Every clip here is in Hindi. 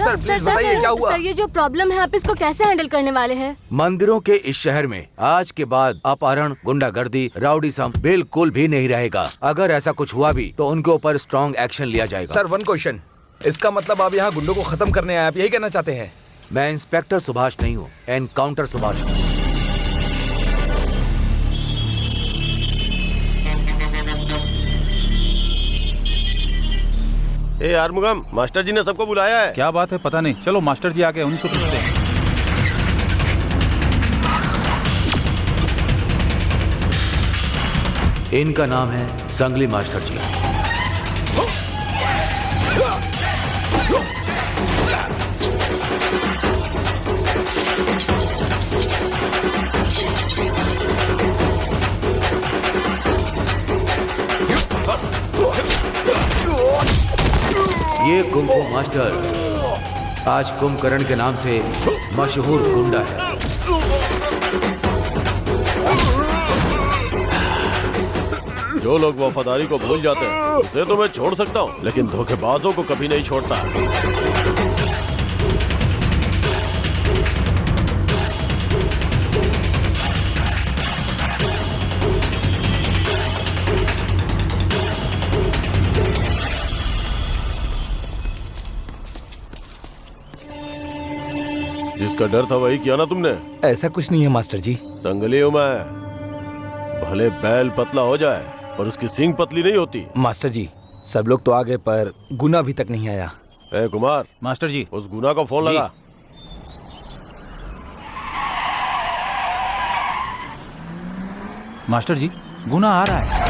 सर प्लीज बताइए क्या हुआ। सर ये जो प्रॉब्लम है आप इसको कैसे हैंडल करने वाले हैं? मंदिरों के इस शहर में आज के बाद अपहरण, गुंडागर्दी, राउडीज़म बिल्कुल भी नहीं रहेगा। अगर ऐसा कुछ हुआ भी तो उनके ऊपर स्ट्रॉन्ग एक्शन लिया जाएगा। सर वन क्वेश्चन, इसका मतलब आप यहाँ गुंडों को खत्म करने आए, आप यही कहना चाहते हैं? मैं इंस्पेक्टर सुभाष नहीं हूँ, एनकाउंटर सुभाष हूँ। ए आरमुगम, मास्टर जी ने सबको बुलाया है। क्या बात है पता नहीं, चलो मास्टर जी आ गए, उनसे पूछते हैं। इनका नाम है संगली मास्टर जी। ये कुंफू मास्टर आज कुंभकर्ण के नाम से मशहूर गुंडा है। जो लोग वफादारी को भूल जाते हैं उसे तो मैं छोड़ सकता हूँ, लेकिन धोखेबाजों को कभी नहीं छोड़ता। जिसका डर था वही किया ना तुमने? ऐसा कुछ नहीं है मास्टर जी। संगली हूं मैं, भले बैल पतला हो जाए पर उसकी सींग पतली नहीं होती। मास्टर जी सब लोग तो आ गए पर गुना अभी तक नहीं आया। ए कुमार, मास्टर जी उस गुना को फोन लगा। मास्टर जी गुना आ रहा है।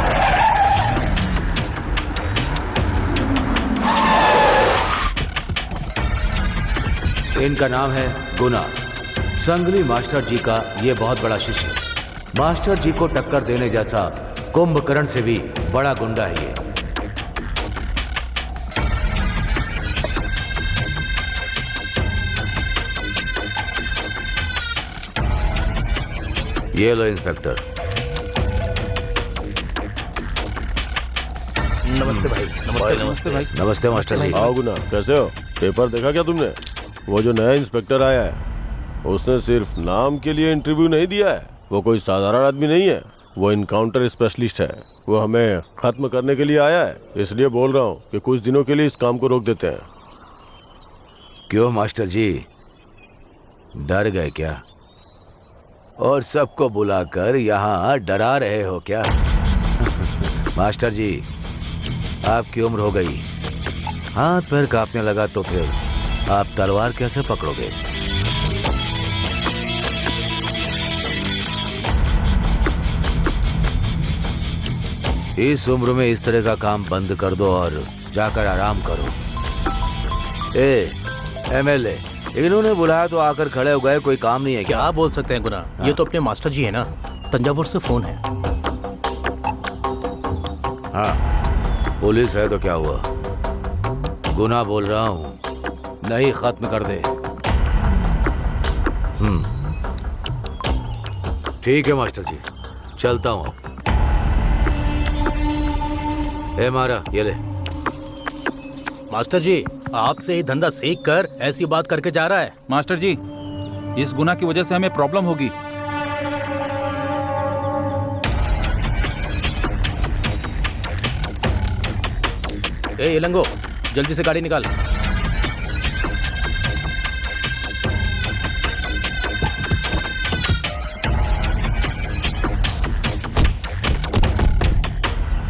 इनका नाम है गुना। संगली मास्टर जी का ये बहुत बड़ा शिष्य। मास्टर जी को टक्कर देने जैसा कुंभकर्ण से भी बड़ा गुंडा है ये लो इंस्पेक्टर। नमस्ते भाई। नमस्ते भाई। नमस्ते मास्टर जी। आओ गुना, कैसे हो? पेपर देखा क्या तुमने? वो जो नया इंस्पेक्टर आया है उसने सिर्फ नाम के लिए इंटरव्यू नहीं दिया है। वो कोई साधारण आदमी नहीं है, वो इनकाउंटर स्पेशलिस्ट है। वो हमें खत्म करने के लिए आया है, इसलिए बोल रहा हूँ कि कुछ दिनों के लिए इस काम को रोक देते हैं। क्यों मास्टर जी, डर गए क्या? और सबको बुलाकर यहाँ डरा रहे हो क्या? मास्टर जी आपकी उम्र हो गई, हाथ पैर कांपने लगा तो फिर आप तलवार कैसे पकड़ोगे? इस उम्र में इस तरह का काम बंद कर दो और जाकर आराम करो। एमएलए, इन्होंने बुलाया तो आकर खड़े हो गए, कोई काम नहीं है क्या? क्या बोल सकते हैं गुना, ये तो अपने मास्टर जी है ना, तंजावुर से फोन है। हाँ पुलिस है तो क्या हुआ? गुना बोल रहा हूँ, नहीं खत्म कर दे। ठीक है मास्टर जी, चलता हूँ। ए मारा, ये ले। मास्टर जी आपसे ही धंधा सीख कर ऐसी बात करके जा रहा है। मास्टर जी इस गुना की वजह से हमें प्रॉब्लम होगी। ए लंगो, जल्दी से गाड़ी निकाल।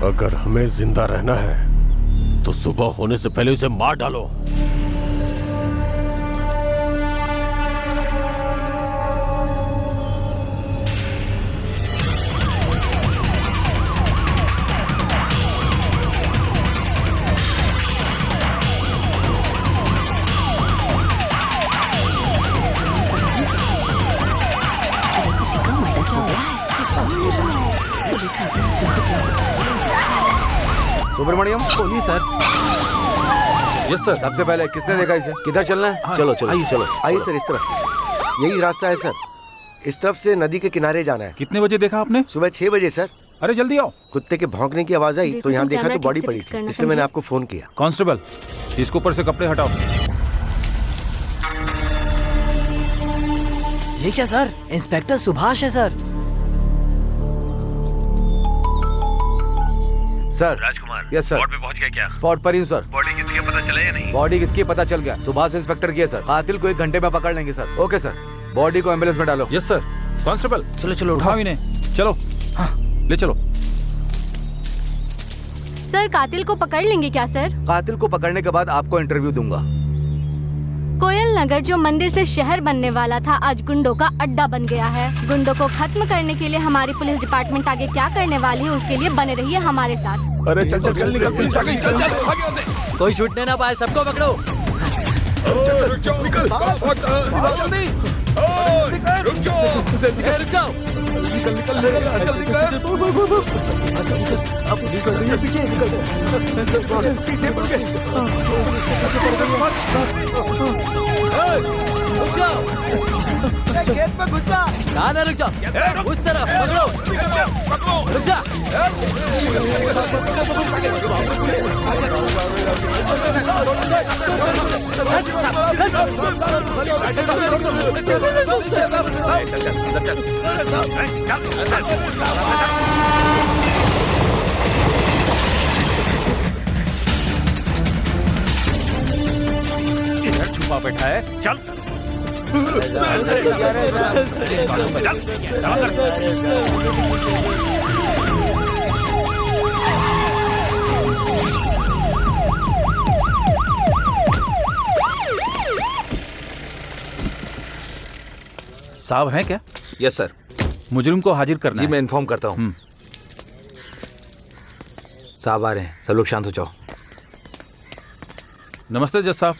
अगर हमें जिंदा रहना है तो सुबह होने से पहले उसे मार डालो। सुब्रमण्यम, बोलिए सर। Yes sir. सबसे पहले किसने देखा इसे? किधर चलना है? हाँ, चलो चलो आइए। चलो। आइए सर, इस तरफ यही रास्ता है सर। इस तरफ से नदी के किनारे जाना है। कितने बजे देखा आपने? सुबह 6 बजे सर। अरे जल्दी आओ। कुत्ते के भौंकने की आवाज आई तो यहाँ देखा तो कैमरा बॉडी ठीक से पड़ी फिक्स थी, करना, इसलिए मैंने समझे? आपको फोन किया। कांस्टेबल इसके ऊपर से कपड़े हटाओ। ये क्या सर? इंस्पेक्टर सुभाष है सर। सर राजकुमार, यस सर। स्पॉट पे पहुंच गए क्या? स्पॉट पर ही हूँ सर। बॉडी किसकी है पता चला या नहीं? बॉडी किसकी है पता चल गया, सुभाष इंस्पेक्टर की है सर। कातिल को 1 घंटे में पकड़ लेंगे सर। ओके सर, बॉडी को एम्बुलेंस में डालो। Yes sir. कांस्टेबल चलो चलो उठाओ इन्हें, चलो। हाँ ले चलो। सर कातिल को पकड़ लेंगे क्या सर? कातिल को पकड़ने के बाद आपको इंटरव्यू दूंगा। कोयल नगर जो मंदिर से शहर बनने वाला था आज गुंडों का अड्डा बन गया है। गुंडों को खत्म करने के लिए हमारी पुलिस डिपार्टमेंट आगे क्या करने वाली है उसके लिए बने रहिए हमारे साथ। अरे चल चल चल निकल, पुलिस आ गई, चल चल भाग यहाँ से। कोई छूटने ना पाए, सबको पकड़ो। चल रुक जाओ, निकल भाग जल्दी। रुक जाओ, रुक जाओ। निकल निकल जल्दी कर। अब पुलिस आ गई है, पीछे पीछे मुड़ के। रुक जाओ। खेत में घुस जा। ना रुक जाओ, उस तरफ पकड़ो। रुक जा। छुपा बैठा है, चल। साहब हैं क्या? Yes sir. मुजरिम को हाजिर करना जी है। मैं इन्फॉर्म करता हूँ। साहब आ रहे हैं, सब लोग शांत हो जाओ। नमस्ते जज साहब।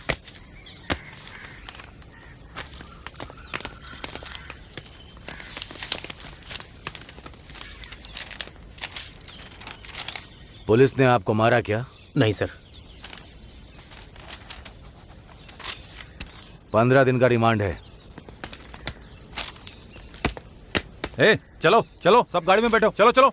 पुलिस ने आपको मारा क्या? नहीं सर। 15 दिन का रिमांड है। ए चलो चलो, सब गाड़ी में बैठो, चलो चलो।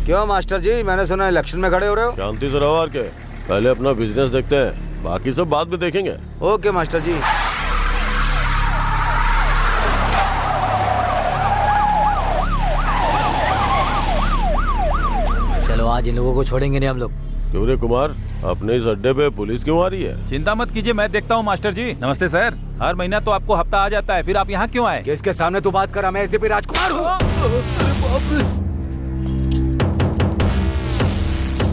क्यों मास्टर जी, मैंने सुना इलेक्शन में खड़े हो रहे हो? शांति से रहो आर के, पहले अपना बिजनेस देखते हैं, बाकी सब बाद में देखेंगे। ओके मास्टर जी। चलो आज इन लोगों को छोड़ेंगे नहीं हम लोग। क्यों रे कुमार, अपने इस अड्डे पे पुलिस क्यों आ रही है? चिंता मत कीजिए, मैं देखता हूँ मास्टर जी। नमस्ते सर। हर महीना तो आपको हफ्ता आ जाता है, फिर आप यहाँ क्यों आए? किसके सामने तू बात कर रहा? मैं एसीपी राजकुमार हूँ।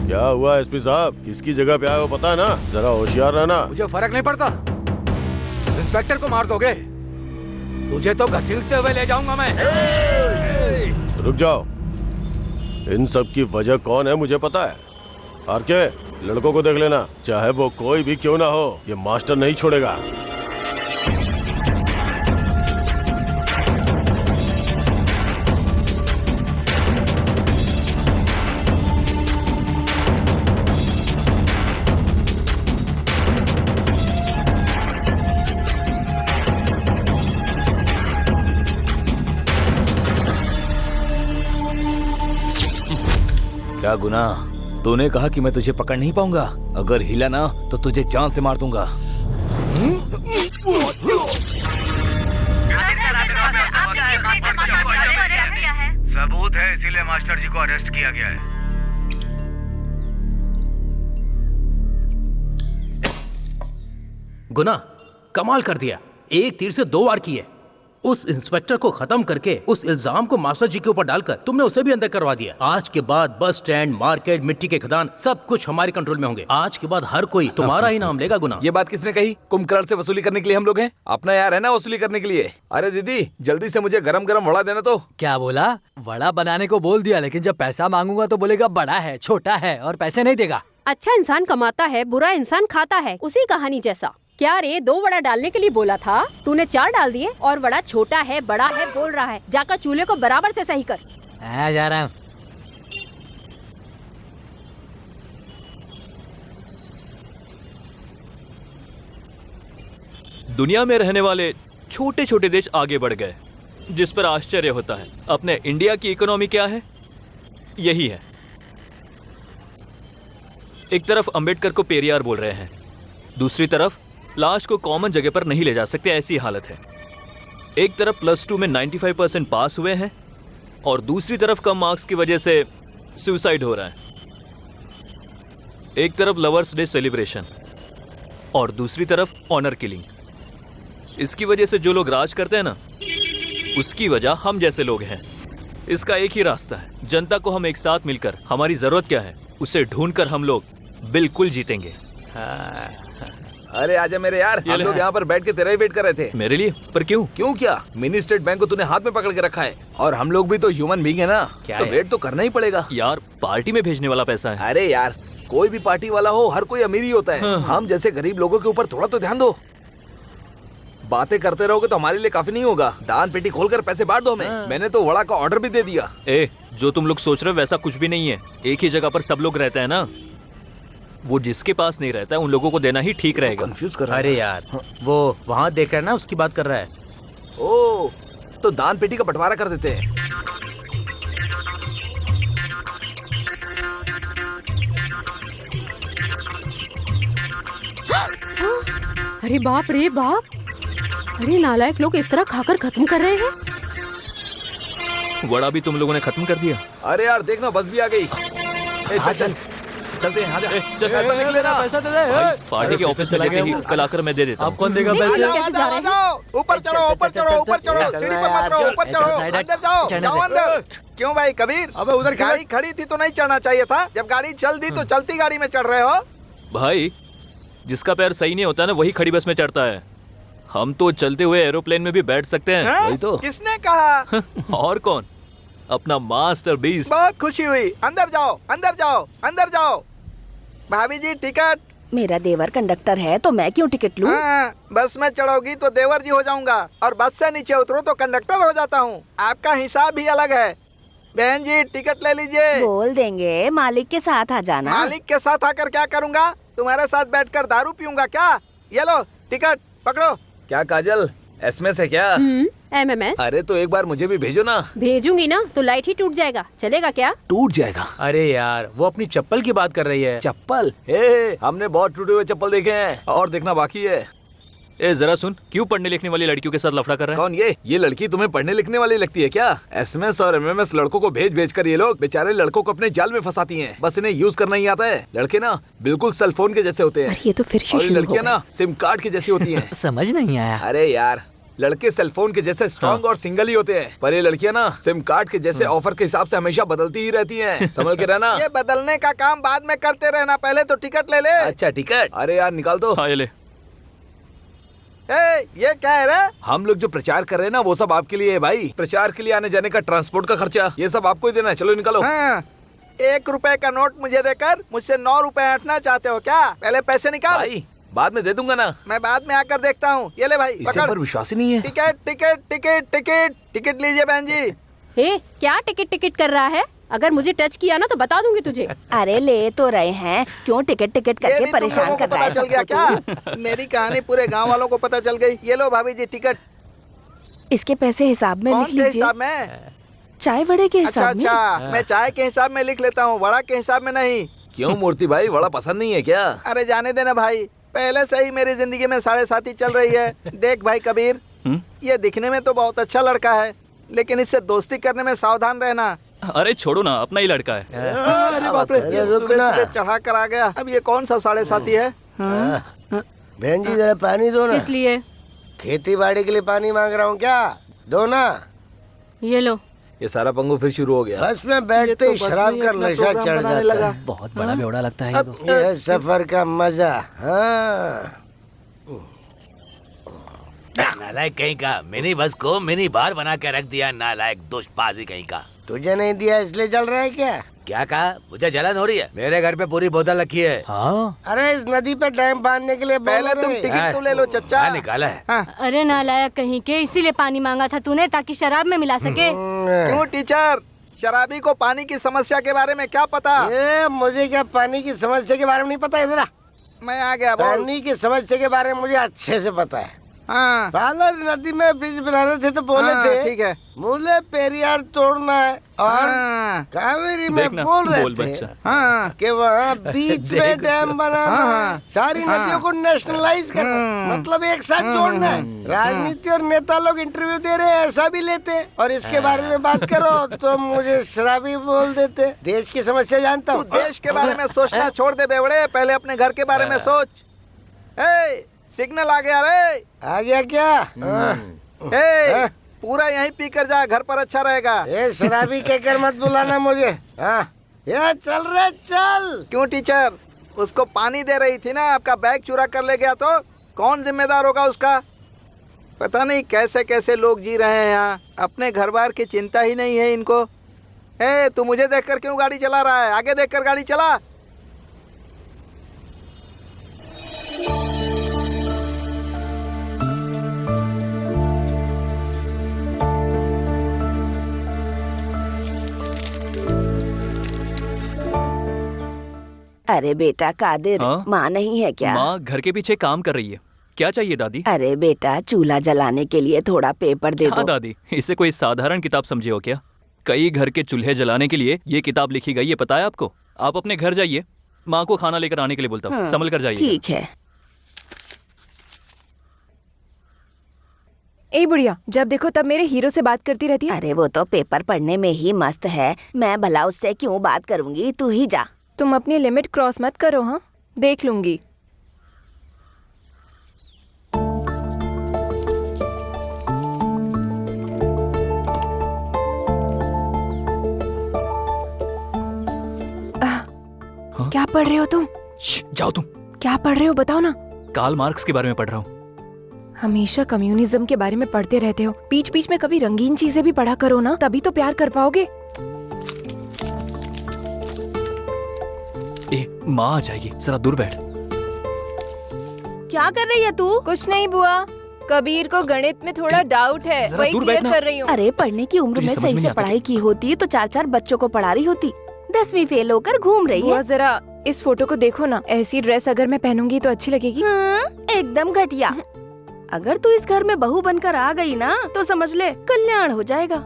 क्या हुआ एसपी साहब, किसकी जगह पे आए हो पता है ना? जरा होशियार रहना। मुझे फर्क नहीं पड़ता, इंस्पेक्टर को मार दोगे, तुझे तो घसीटते हुए ले जाऊंगा मैं। रुक जाओ, इन सब की वजह कौन है मुझे पता है। आरके, लड़कों को देख लेना, चाहे वो कोई भी क्यों ना हो, ये मास्टर नहीं छोड़ेगा। क्या गुनाह? तूने कहा कि मैं तुझे पकड़ नहीं पाऊंगा, अगर हिला ना तो तुझे जान से मार दूंगा। सबूत है, इसीलिए मास्टर जी को अरेस्ट किया गया है। गुना कमाल कर दिया, एक तीर से 2 वार किए। उस इंस्पेक्टर को खत्म करके उस इल्जाम को मास्टर जी के ऊपर डालकर तुमने उसे भी अंदर करवा दिया। आज के बाद बस स्टैंड, मार्केट, मिट्टी के खदान सब कुछ हमारे कंट्रोल में होंगे। आज के बाद हर कोई तुम्हारा ही नाम लेगा। गुना, ये बात किसने कही? कुंभकर्ण से वसूली करने के लिए हम लोग हैं, अपना यार है ना वसूली करने के लिए। अरे दीदी जल्दी से मुझे गरम गरम वड़ा देना। तो क्या बोला? वड़ा बनाने को बोल दिया, लेकिन जब पैसा मांगूंगा तो बोलेगा बड़ा है, छोटा है और पैसे नहीं देगा। अच्छा इंसान कमाता है, बुरा इंसान खाता है, उसी कहानी जैसा। क्या रे, 2 वड़ा डालने के लिए बोला था, तूने 4 डाल दिए और वड़ा छोटा है बड़ा है बोल रहा है। जाकर चूल्हे को बराबर से सही कर। जा रहा हूँ। दुनिया में रहने वाले छोटे छोटे देश आगे बढ़ गए, जिस पर आश्चर्य होता है। अपने इंडिया की इकोनॉमी क्या है? यही है। एक तरफ अंबेडकर को पेरियार बोल रहे हैं, दूसरी तरफ लाश को कॉमन जगह पर नहीं ले जा सकते, ऐसी हालत है। एक तरफ +2 में 95% पास हुए हैं और दूसरी तरफ कम मार्क्स की वजह से सुसाइड हो रहा है। एक तरफ लवर्स डे सेलिब्रेशन और दूसरी तरफ ऑनर किलिंग। इसकी वजह से जो लोग राज करते हैं ना, उसकी वजह हम जैसे लोग हैं। इसका एक ही रास्ता है, जनता को हम एक साथ मिलकर, हमारी जरूरत क्या है उसे ढूंढकर हम लोग बिल्कुल जीतेंगे। अरे आजा मेरे यार, हम लोग यहाँ पर बैठ के तेरा ही वेट कर रहे थे। मेरे लिए? पर क्यों? क्यों क्या? मिनी स्टेट बैंक को तूने हाथ में पकड़ के रखा है और हम लोग भी तो ह्यूमन बीइंग है ना, क्या तो है? वेट तो करना ही पड़ेगा यार, पार्टी में भेजने वाला पैसा है। अरे यार, कोई भी पार्टी वाला हो, हर कोई अमीर ही होता है। हम जैसे गरीब लोगों के ऊपर थोड़ा तो ध्यान दो। बातें करते रहोगे तो हमारे लिए काफी नहीं होगा। दान पेटी खोलकर पैसे बांट दो हमें। मैंने तो वड़ा का ऑर्डर भी दे दिया। जो तुम लोग सोच रहे हो वैसा कुछ भी नहीं है। एक ही जगह पर सब लोग रहते हैं ना, वो जिसके पास नहीं रहता है उन लोगों को देना ही ठीक रहेगा। कंफ्यूज कर रहा है। अरे यार, वो वहाँ देख रहा है ना, उसकी बात कर रहा है। ओ, तो दान पेटी का बंटवारा कर देते हैं। अरे बाप रे बाप, अरे नालायक लोग इस तरह खाकर खत्म कर रहे हैं। वड़ा भी तुम लोगों ने खत्म कर दिया। अरे यार देखना, बस भी आ गई। चल चल चलते हैं। चल, पैसा निकल लेना। पैसा दे दे। भाई, पार्टी के ऑफिस में लेते ही कल आकर मैं दे देता हूँ। अब कौन देगा नहीं, पैसे? कैसे जा रहे हैं? ऊपर चढ़ो, ऊपर चढ़ो, ऊपर चढ़ो, सीढ़ी पर मत रहो, ऊपर चढ़ो, अंदर जाओ, जाओ अंदर। क्यों भाई कबीर? अबे उधर गाड़ी खड़ी थी तो नहीं चढ़ना चाहिए था? जब गाड़ी चल दी तो चलती गाड़ी में चढ़ रहे हो? भाई, जिसका पैर सही नहीं होता ना, वही खड़ी बस में चढ़ता है। हम तो चलते हुए एरोप्लेन में भी बैठ सकते हैं। वही तो। किसने कहा? और कौन? अपना मास्टर बीस्ट। बहुत खुशी हुई। अंदर जाओ, अंदर जाओ, अंदर जाओ। भाभी जी टिकट। मेरा देवर कंडक्टर है तो मैं क्यों टिकट लूं? हाँ, बस में चढ़ोगी तो देवर जी हो जाऊंगा और बस से नीचे उतरो तो कंडक्टर हो जाता हूँ। आपका हिसाब भी अलग है। बहन जी टिकट ले लीजिए। बोल देंगे मालिक के साथ आ जाना। मालिक के साथ आकर क्या करूँगा? तुम्हारे साथ बैठकर दारू पीऊंगा क्या? ये लो टिकट पकड़ो। क्या काजल, एसएमएस है क्या? MMS अरे तो एक बार मुझे भी भेजो ना। भेजूंगी ना तो लाइट ही टूट जाएगा, चलेगा क्या? टूट जाएगा? अरे यार, वो अपनी चप्पल की बात कर रही है। चप्पल? हमने बहुत टूटे हुए चप्पल देखे हैं और देखना बाकी है। जरा सुन, क्यों पढ़ने लिखने वाली लड़कियों के साथ लफड़ा कर रहा है? कौन ये लड़की तुम्हें पढ़ने लिखने वाली लगती है क्या? एसएमएस और MMS लड़कों को भेज भेज कर ये लोग बेचारे लड़कों को अपने जाल में फंसाती हैं। बस इन्हें यूज करना ही आता है। लड़के ना बिल्कुल सेल फोन के जैसे होते हैं। ये तो फिर और ये लड़कियां ना सिम कार्ड की जैसी होती हैं। समझ नहीं आया। अरे यार, लड़के सेल फोन के जैसे स्ट्रॉन्ग और सिंगल ही होते हैं, पर ये लड़कियां ना सिम कार्ड के जैसे ऑफर के हिसाब से हमेशा बदलती ही रहती हैं। समझ के रहना। ये बदलने का काम बाद में करते रहना, पहले तो टिकट ले ले। अच्छा टिकट? अरे यार निकाल दो। हाँ, ये ले। ये क्या है रे? हम लोग जो प्रचार कर रहे हैं ना, वो सब आपके लिए है भाई। प्रचार के लिए आने जाने का ट्रांसपोर्ट का खर्चा, ये सब आपको ही देना है। चलो निकालो। हाँ, 1 रुपए का नोट मुझे देकर मुझसे 9 रुपए ऐंठना चाहते हो क्या? पहले पैसे निकाल। भाई बाद में दे दूंगा ना। मैं बाद में आकर देखता हूँ। ये ले भाई इसे पकड़। पर विश्वास ही नहीं है। Ticket ticket ticket ticket ticket लीजिए बहन जी। क्या टिकट टिकट कर रहा है? अगर मुझे टच किया ना तो बता दूंगी तुझे। अरे ले तो रहे हैं, क्यों टिकट टिकट ये करके भी तुम परेशान लोगों कर को रहा पता है चल गया सबको क्या? तू? मेरी कहानी पूरे गांव वालों को पता चल गई। ये लो भाभी जी टिकट। इसके पैसे हिसाब में कौन लिख से लीजिए। हिसाब में? चाय वड़े के अच्छा हिसाब में। अच्छा, मैं चाय के हिसाब में लिख लेता हूँ, वड़ा के हिसाब में नहीं। क्यों मूर्ति भाई, वड़ा पसंद नहीं है क्या? अरे जाने देना भाई, पहले से ही मेरी जिंदगी में 7.5 चल रही है। देख भाई कबीर, ये दिखने में तो बहुत अच्छा लड़का है, लेकिन इससे दोस्ती करने में सावधान रहना। अरे छोड़ो ना, अपना ही लड़का है। अरे बाप रे, ये सुबह चढ़ा कर आ गया। अब ये कौन सा 7.5 है? बहन जी जरा पानी दो ना। किस लिए? खेती बाड़ी के लिए पानी मांग रहा हूँ, क्या दो ना। ये लो। ये सारा पंगु फिर शुरू हो गया। बस में बैठते ही शराब का नशा चढ़ जाता है। बहुत बड़ा बेवड़ा लगता है ये तो। ये सफर का मजा। हाँ, नालायक कहीं का, मिनी बस को मिनी बार बना के रख दिया। नालायक दुष्पाजी कहीं का। तुझे नहीं दिया इसलिए चल रहा है क्या? क्या कहा? मुझे जलन हो रही है। मेरे घर पे पूरी बोतल रखी है। हाँ? अरे इस नदी पे डैम बांधने के लिए पहले तुम टिकट तो ले लो चच्चा। हाँ, निकाला है। अरे नालायक कहीं के, इसीलिए पानी मांगा था तूने ताकि शराब में मिला सके। क्यों टीचर, शराबी को पानी की समस्या के बारे में क्या पता? ये मुझे क्या पानी की समस्या के बारे में नहीं पता है। जरा मैं आ गया। बोल। पानी की समस्या के बारे में मुझे अच्छे से पता है। हाँ पालर नदी में ब्रिज बना रहे थे तो बोले हाँ, थे ठीक है। मुझे पेरियार तोड़ना है और हाँ। कावेरी में देखना, बोल रहे बोल थे बच्चा। हाँ कि वहाँ बीच में डैम बनाना हाँ। है, सारी नदियों को नेशनलाइज करना है, मतलब एक साथ जोड़ना है। राजनीति और नेता लोग इंटरव्यू दे रहे हैं ऐसा भी लेते, और इसके बारे में बात करो तो मुझे शराबी बोल देते। देश की समस्या जानता तू हूँ। देश के बारे में सोचना छोड़ दे बेवड़े, पहले अपने घर के बारे में सोच। सिग्नल आ गया रे। आ गया क्या? पूरा यहीं पी कर जा, घर पर अच्छा रहेगा। ए शराबी कहकर मत बुलाना मुझे। या चल रे चल। क्यों टीचर, उसको पानी दे रही थी ना, आपका बैग चुरा कर ले गया तो कौन जिम्मेदार होगा उसका? पता नहीं कैसे कैसे लोग जी रहे हैं यहाँ, अपने घर बार की चिंता ही नहीं है इनको। तू मुझे देखकर क्यों गाड़ी चला रहा है? आगे देखकर गाड़ी चला। अरे बेटा कादिर, हाँ? माँ नहीं है क्या? माँ घर के पीछे काम कर रही है। क्या चाहिए दादी? अरे बेटा चूल्हा जलाने के लिए थोड़ा पेपर दे हाँ दो। दादी, इसे कोई साधारण किताब समझे हो क्या? कई घर के चूल्हे जलाने के लिए ये किताब लिखी गई है, पता है आपको? आप अपने घर जाइए, माँ को खाना लेकर आने के लिए बोलता हूँ। हाँ, संभल कर जाइए। ठीक है। ए बुढ़िया, जब देखो तब मेरे हीरो से बात करती रहती है। अरे वो तो पेपर पढ़ने में ही मस्त है, मैं भला उससे क्यों बात करूंगी? तू ही जा। तुम अपनी लिमिट क्रॉस मत करो। हाँ, देख लूंगी। क्या पढ़ रहे हो तुम? जाओ तुम। क्या पढ़ रहे हो बताओ ना। कार्ल मार्क्स के बारे में पढ़ रहा हूँ। हमेशा कम्युनिज्म के बारे में पढ़ते रहते हो, बीच बीच में कभी रंगीन चीजें भी पढ़ा करो ना, तभी तो प्यार कर पाओगे। माँ आ जाएगी, जरा दूर बैठ। क्या कर रही है तू? कुछ नहीं बुआ, कबीर को गणित में थोड़ा डाउट है, वही क्लियर कर रही हूँ। अरे पढ़ने की उम्र में सही से पढ़ाई की होती तो 4-4 बच्चों को पढ़ा रही होती। 10वीं फेल होकर घूम रही है। जरा इस फोटो को देखो ना, ऐसी ड्रेस अगर मैं पहनूंगी तो अच्छी लगेगी? एकदम घटिया। अगर तू इस घर में बहू बनकर आ गई ना तो समझ ले कल्याण हो जाएगा।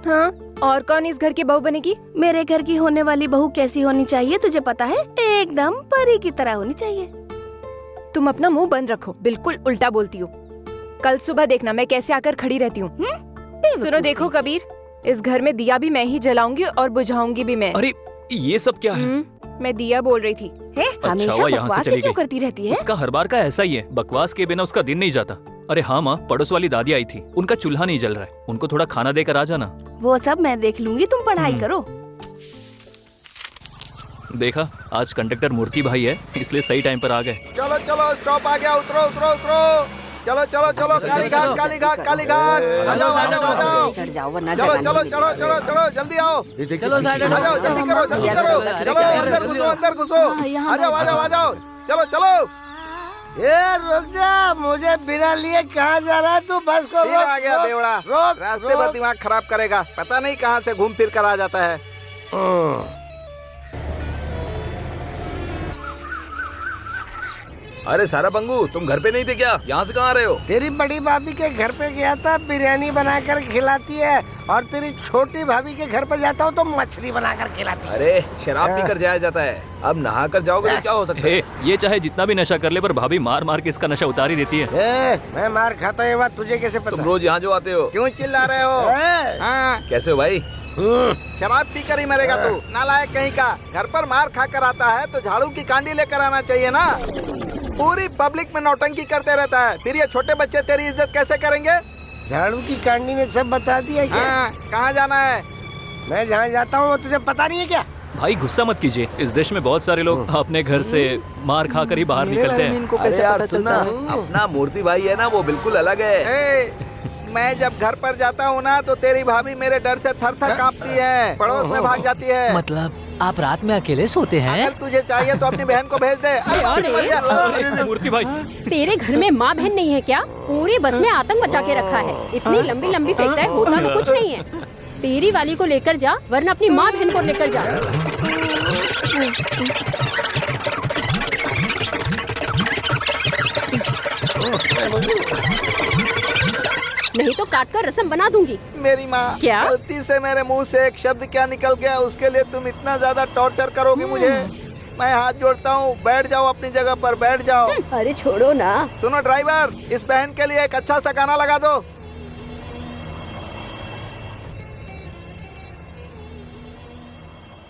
हाँ, और कौन इस घर की बहू बनेगी? मेरे घर की होने वाली बहू कैसी होनी चाहिए तुझे पता है? एकदम परी की तरह होनी चाहिए। तुम अपना मुंह बंद रखो, बिल्कुल उल्टा बोलती हो। कल सुबह देखना मैं कैसे आकर खड़ी रहती हूँ। सुनो देखो कबीर, इस घर में दिया भी मैं ही जलाऊंगी और बुझाऊंगी भी मैं। अरे ये सब क्या है? मैं दिया बोल रही थी। हमेशा बकवास क्यों करती रहती है? उसका हर बार का ऐसा ही है, बकवास के बिना उसका दिन नहीं जाता। अरे हाँ माँ, पड़ोस वाली दादी आई थी, उनका चूल्हा नहीं जल रहा है, उनको थोड़ा खाना देकर आ जाना। वो सब मैं देख लूंगी, तुम पढ़ाई करो। देखा, आज कंडक्टर मूर्ति भाई है, इसलिए सही टाइम पर आ गए। चलो चलो, स्टॉप आ गया, उतरो उतरो उतरो। चलो चलो चलो, काली घाट काली घाट काली घाट। आ जाओ आ जाओ आ जाओ। चढ़ जाओ वरना चलो चलो चलो चलो चलो, जल्दी आओ। चलो साइड आ जाओ, जल्दी करो जल्दी करो। चलो अंदर घुसो अंदर घुसो। आ जाओ आ जाओ आ जाओ। चलो चलो। ये रुक जा, मुझे बिना लिए कहाँ जा रहा है तू? बस को रोक। आ गया बेवड़ा, रास्ते पर दिमाग खराब करेगा, पता नहीं कहाँ से घूम फिर कर आ जाता है। अरे सारा पंगू, तुम घर पे नहीं थे क्या? यहाँ से कहाँ आ रहे हो? तेरी बड़ी भाभी के घर पे गया था, बिरयानी बनाकर खिलाती है, और तेरी छोटी भाभी के घर पे जाता हूँ तो मछली बनाकर खिलाती है। अरे शराब पीकर जाया जाता है, अब नहा कर जाओगे तो क्या हो सकता है? ये चाहे जितना भी नशा कर ले, पर भाभी मार मार के इसका नशा उतार ही देती है। मैं मार खाता है, बात तुझे कैसे पता? तुम रोज यहाँ जो आते हो, क्यों चिल्ला रहे हो? हाँ, कैसे हो भाई? शराब पीकर ही मरेगा तू, नालायक कहीं का। घर पर मार खा कर आता है तो झाड़ू की कांडी लेकर आना चाहिए ना। पूरी पब्लिक में नौटंकी करते रहता है, फिर ये छोटे बच्चे तेरी इज्जत कैसे करेंगे? झाड़ू की कांडी ने सब बता दिया क्या? कहाँ जाना है? मैं जहाँ जाता हूँ वो तुझे पता नहीं है क्या? भाई गुस्सा मत कीजिए, इस देश में बहुत सारे लोग अपने घर से मार खा कर ही बाहर निकलते हैं। अरे यार सुनना, अपना मूर्ति भाई है ना, वो बिल्कुल अलग है। मैं जब घर पर जाता हूँ ना तो तेरी भाभी मेरे डर से थर थर कांपती है, पड़ोस में भाग जाती है। मतलब आप रात में अकेले सोते हैं? अगर तुझे चाहिए तो अपनी बहन को भेज दे। मूर्ति भाई, तेरे घर में माँ बहन नहीं है क्या? पूरी बस में आतंक मचा के रखा है, इतनी लंबी लंबी फेंकता है, होता तो कुछ नहीं है। तेरी वाली को लेकर जा, वरना अपनी माँ बहन को लेकर जा। नहीं तो काट कर रसम बना दूंगी। मेरी माँ, क्या? गलती से मेरे मुंह से एक शब्द क्या निकल गया, उसके लिए तुम इतना ज्यादा टॉर्चर करोगी मुझे? मैं हाथ जोड़ता हूँ, बैठ जाओ अपनी जगह पर, बैठ जाओ। अरे छोड़ो ना। सुनो ड्राइवर, इस बहन के लिए एक अच्छा सा गाना लगा दो।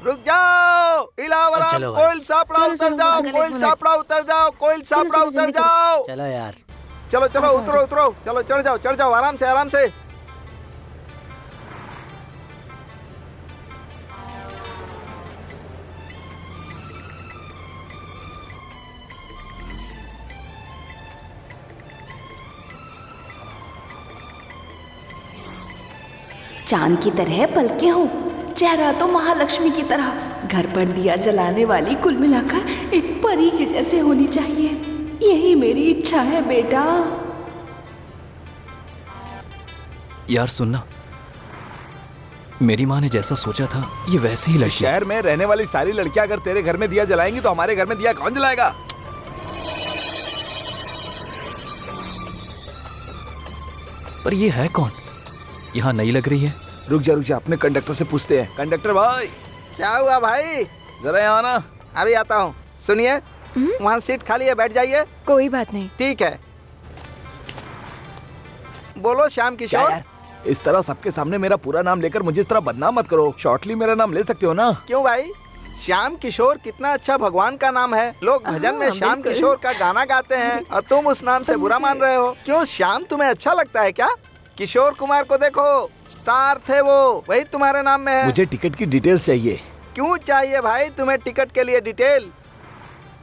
रुक जाओ, इलावरा, चलो भाई। कोयल सापड़ा उतर जाओ, कोयल सापड़ा उतर जाओ, कोयल सापड़ा उतर जाओ। चलो यार। चलो चलो उतरो उतरो, चलो चढ़ जाओ आराम से आराम से। चांद की तरह पलके हों, चेहरा तो महालक्ष्मी की तरह, घर पर दिया जलाने वाली कुल मिलाकर एक परी के जैसे होनी चाहिए। यही मेरी इच्छा है बेटा। यार सुनना, मेरी माँ ने जैसा सोचा था ये वैसे ही लड़की। शहर में रहने वाली सारी लड़कियां अगर तेरे घर में दिया जलाएंगी तो हमारे घर में दिया कौन जलाएगा? पर ये है कौन? यहाँ नई लग रही है। रुक जा, अपने कंडक्टर से पूछते हैं। कंडक्टर भाई, क्या हुआ भाई? जरा यहाँ आना। अभी आता हूँ। सुनिए, वहाँ सीट खाली है, बैठ जाइए। कोई बात नहीं। ठीक है। बोलो श्याम किशोर। इस तरह सबके सामने मेरा पूरा नाम लेकर मुझे इस तरह बदनाम मत करो। शॉर्टली मेरा नाम ले सकते हो ना? क्यों भाई? श्याम किशोर कितना अच्छा भगवान का नाम है। लोग भजन में श्याम किशोर का गाना गाते हैं और तुम उस नाम से बुरा मान रहे हो। क्यों, श्याम तुम्हें अच्छा लगता है क्या? किशोर कुमार को देखो, स्टार थे वो, वही तुम्हारे नाम में है। मुझे टिकट की डिटेल्स चाहिए। क्यों चाहिए भाई तुम्हें टिकट के लिए डिटेल?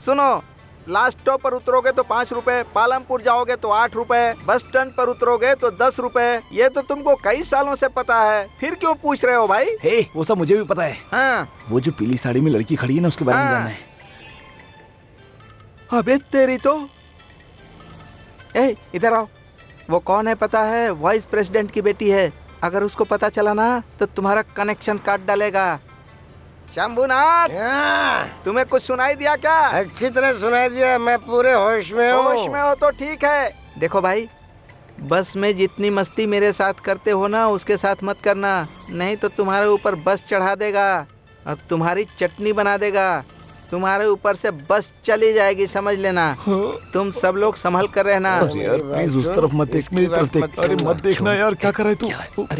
सुनो, लास्ट स्टॉप पर उतरोगे तो 5 रुपए, पालमपुर जाओगे तो 8 रुपए, बस स्टैंड पर उतरोगे तो 10 रुपए। ये तो तुमको कई सालों से पता है, फिर क्यों पूछ रहे हो भाई? हे, वो सब मुझे भी पता है। हाँ। वो जो पीली साड़ी में लड़की खड़ी है ना, उसके बारे में जानना है। अबे तेरी तो। ए, इधर आओ। वो कौन है पता है? वाइस प्रेसिडेंट की बेटी है। अगर उसको पता चला ना तो तुम्हारा कनेक्शन काट डालेगा। शंभुनाथ, तुम्हें कुछ सुनाई दिया क्या? अच्छी तरह सुनाई दिया, मैं पूरे होश में हूँ। होश में हो तो ठीक है। देखो भाई, बस में जितनी मस्ती मेरे साथ करते हो ना, उसके साथ मत करना, नहीं तो तुम्हारे ऊपर बस चढ़ा देगा और तुम्हारी चटनी बना देगा। तुम्हारे ऊपर से बस चली जाएगी, समझ लेना। तुम सब लोग संभल कर रहना। यार प्लीज उस तरफ मत देख, मेरी तरफ देख। अरे मत देखना यार, क्या कर रहे तू?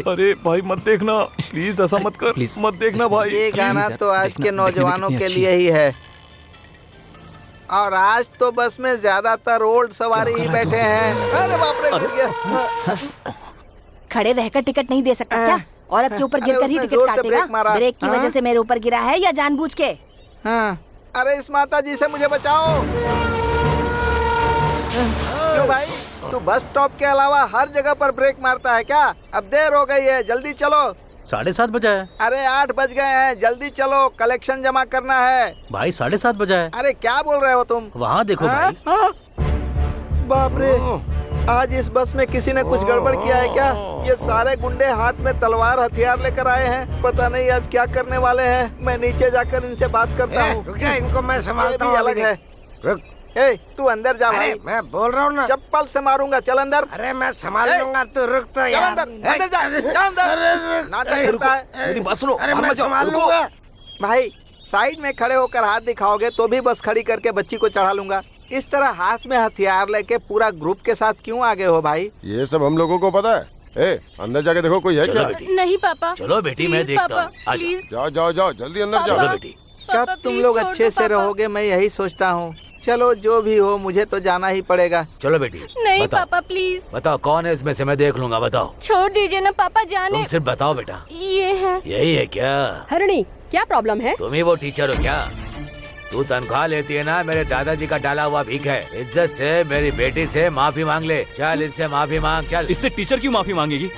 अरे भाई मत देखना प्लीज, ऐसा मत कर, मत देखना भाई। ये गाना तो आज के नौजवानों के लिए ही है। और आज तो बस में ज्यादातर ओल्ड सवारी ही बैठे हैं। अरे बाप रे, गिर गया। खड़े रहकर टिकट नहीं दे सकता क्या? औरत के ऊपर गिरकर ही टिकट काटेगा? ब्रेक की वजह से मेरे ऊपर गिरा है या जानबूझ के? हाँ। अरे इस माता जी से मुझे बचाओ। क्यों भाई, तू बस स्टॉप के अलावा हर जगह पर ब्रेक मारता है क्या? अब देर हो गई है, जल्दी चलो। 7:30 बजा है। अरे 8 बज गए हैं, जल्दी चलो, कलेक्शन जमा करना है। भाई 7:30 बजा है। अरे क्या बोल रहे हो तुम? वहाँ देखो भाई। बाप रे, आज इस बस में किसी ने कुछ गड़बड़ किया है क्या? ये सारे गुंडे हाथ में तलवार हथियार लेकर आए हैं। पता नहीं आज क्या करने वाले हैं। मैं नीचे जाकर इनसे बात करता हूँ। रुक जा, इनको मैं संभालता हूँ। अलग है। रुक। ए, तू अंदर जा भाई। मैं बोल रहा हूँ ना, चप्पल से मारूंगा, चल अंदर। अरे मैं संभाल लूंगा, तू रुक तो यार। अंदर जा अंदर। नाटक करता है। मेरी बात सुनो। अरे मैं संभाल लूंगा। भाई साइड में खड़े होकर हाथ दिखाओगे तो भी बस खड़ी करके बच्ची को चढ़ा लूंगा। इस तरह हाथ में हथियार लेके पूरा ग्रुप के साथ क्यों आगे हो भाई? ये सब हम लोगों को पता है। ए, अंदर जाके देखो कोई है क्या? नहीं पापा। चलो बेटी, मैं देखता हूँ। जाओ जाओ जाओ, जल्दी अंदर जाओ। बेटी, कब तुम लोग अच्छे से रहोगे, मैं यही सोचता हूँ। चलो जो भी हो, मुझे तो जाना ही पड़ेगा। चलो बेटी। नहीं पापा प्लीज। बताओ कौन है इसमें से, मैं देख लूंगा। बताओ। छोड़ दीजिए ना पापा, जाने। तुम सिर्फ बताओ बेटा। ये है। यही है क्या? हरणी, क्या प्रॉब्लम है? तुम ही वो टीचर हो क्या? तू तनख्वाह लेती है ना, मेरे दादाजी का डाला हुआ भीख है। इज्जत से मेरी बेटी से माफी मांग ले। चल इससे माफी मांग, चल। इससे टीचर क्यों माफी मांगेगी?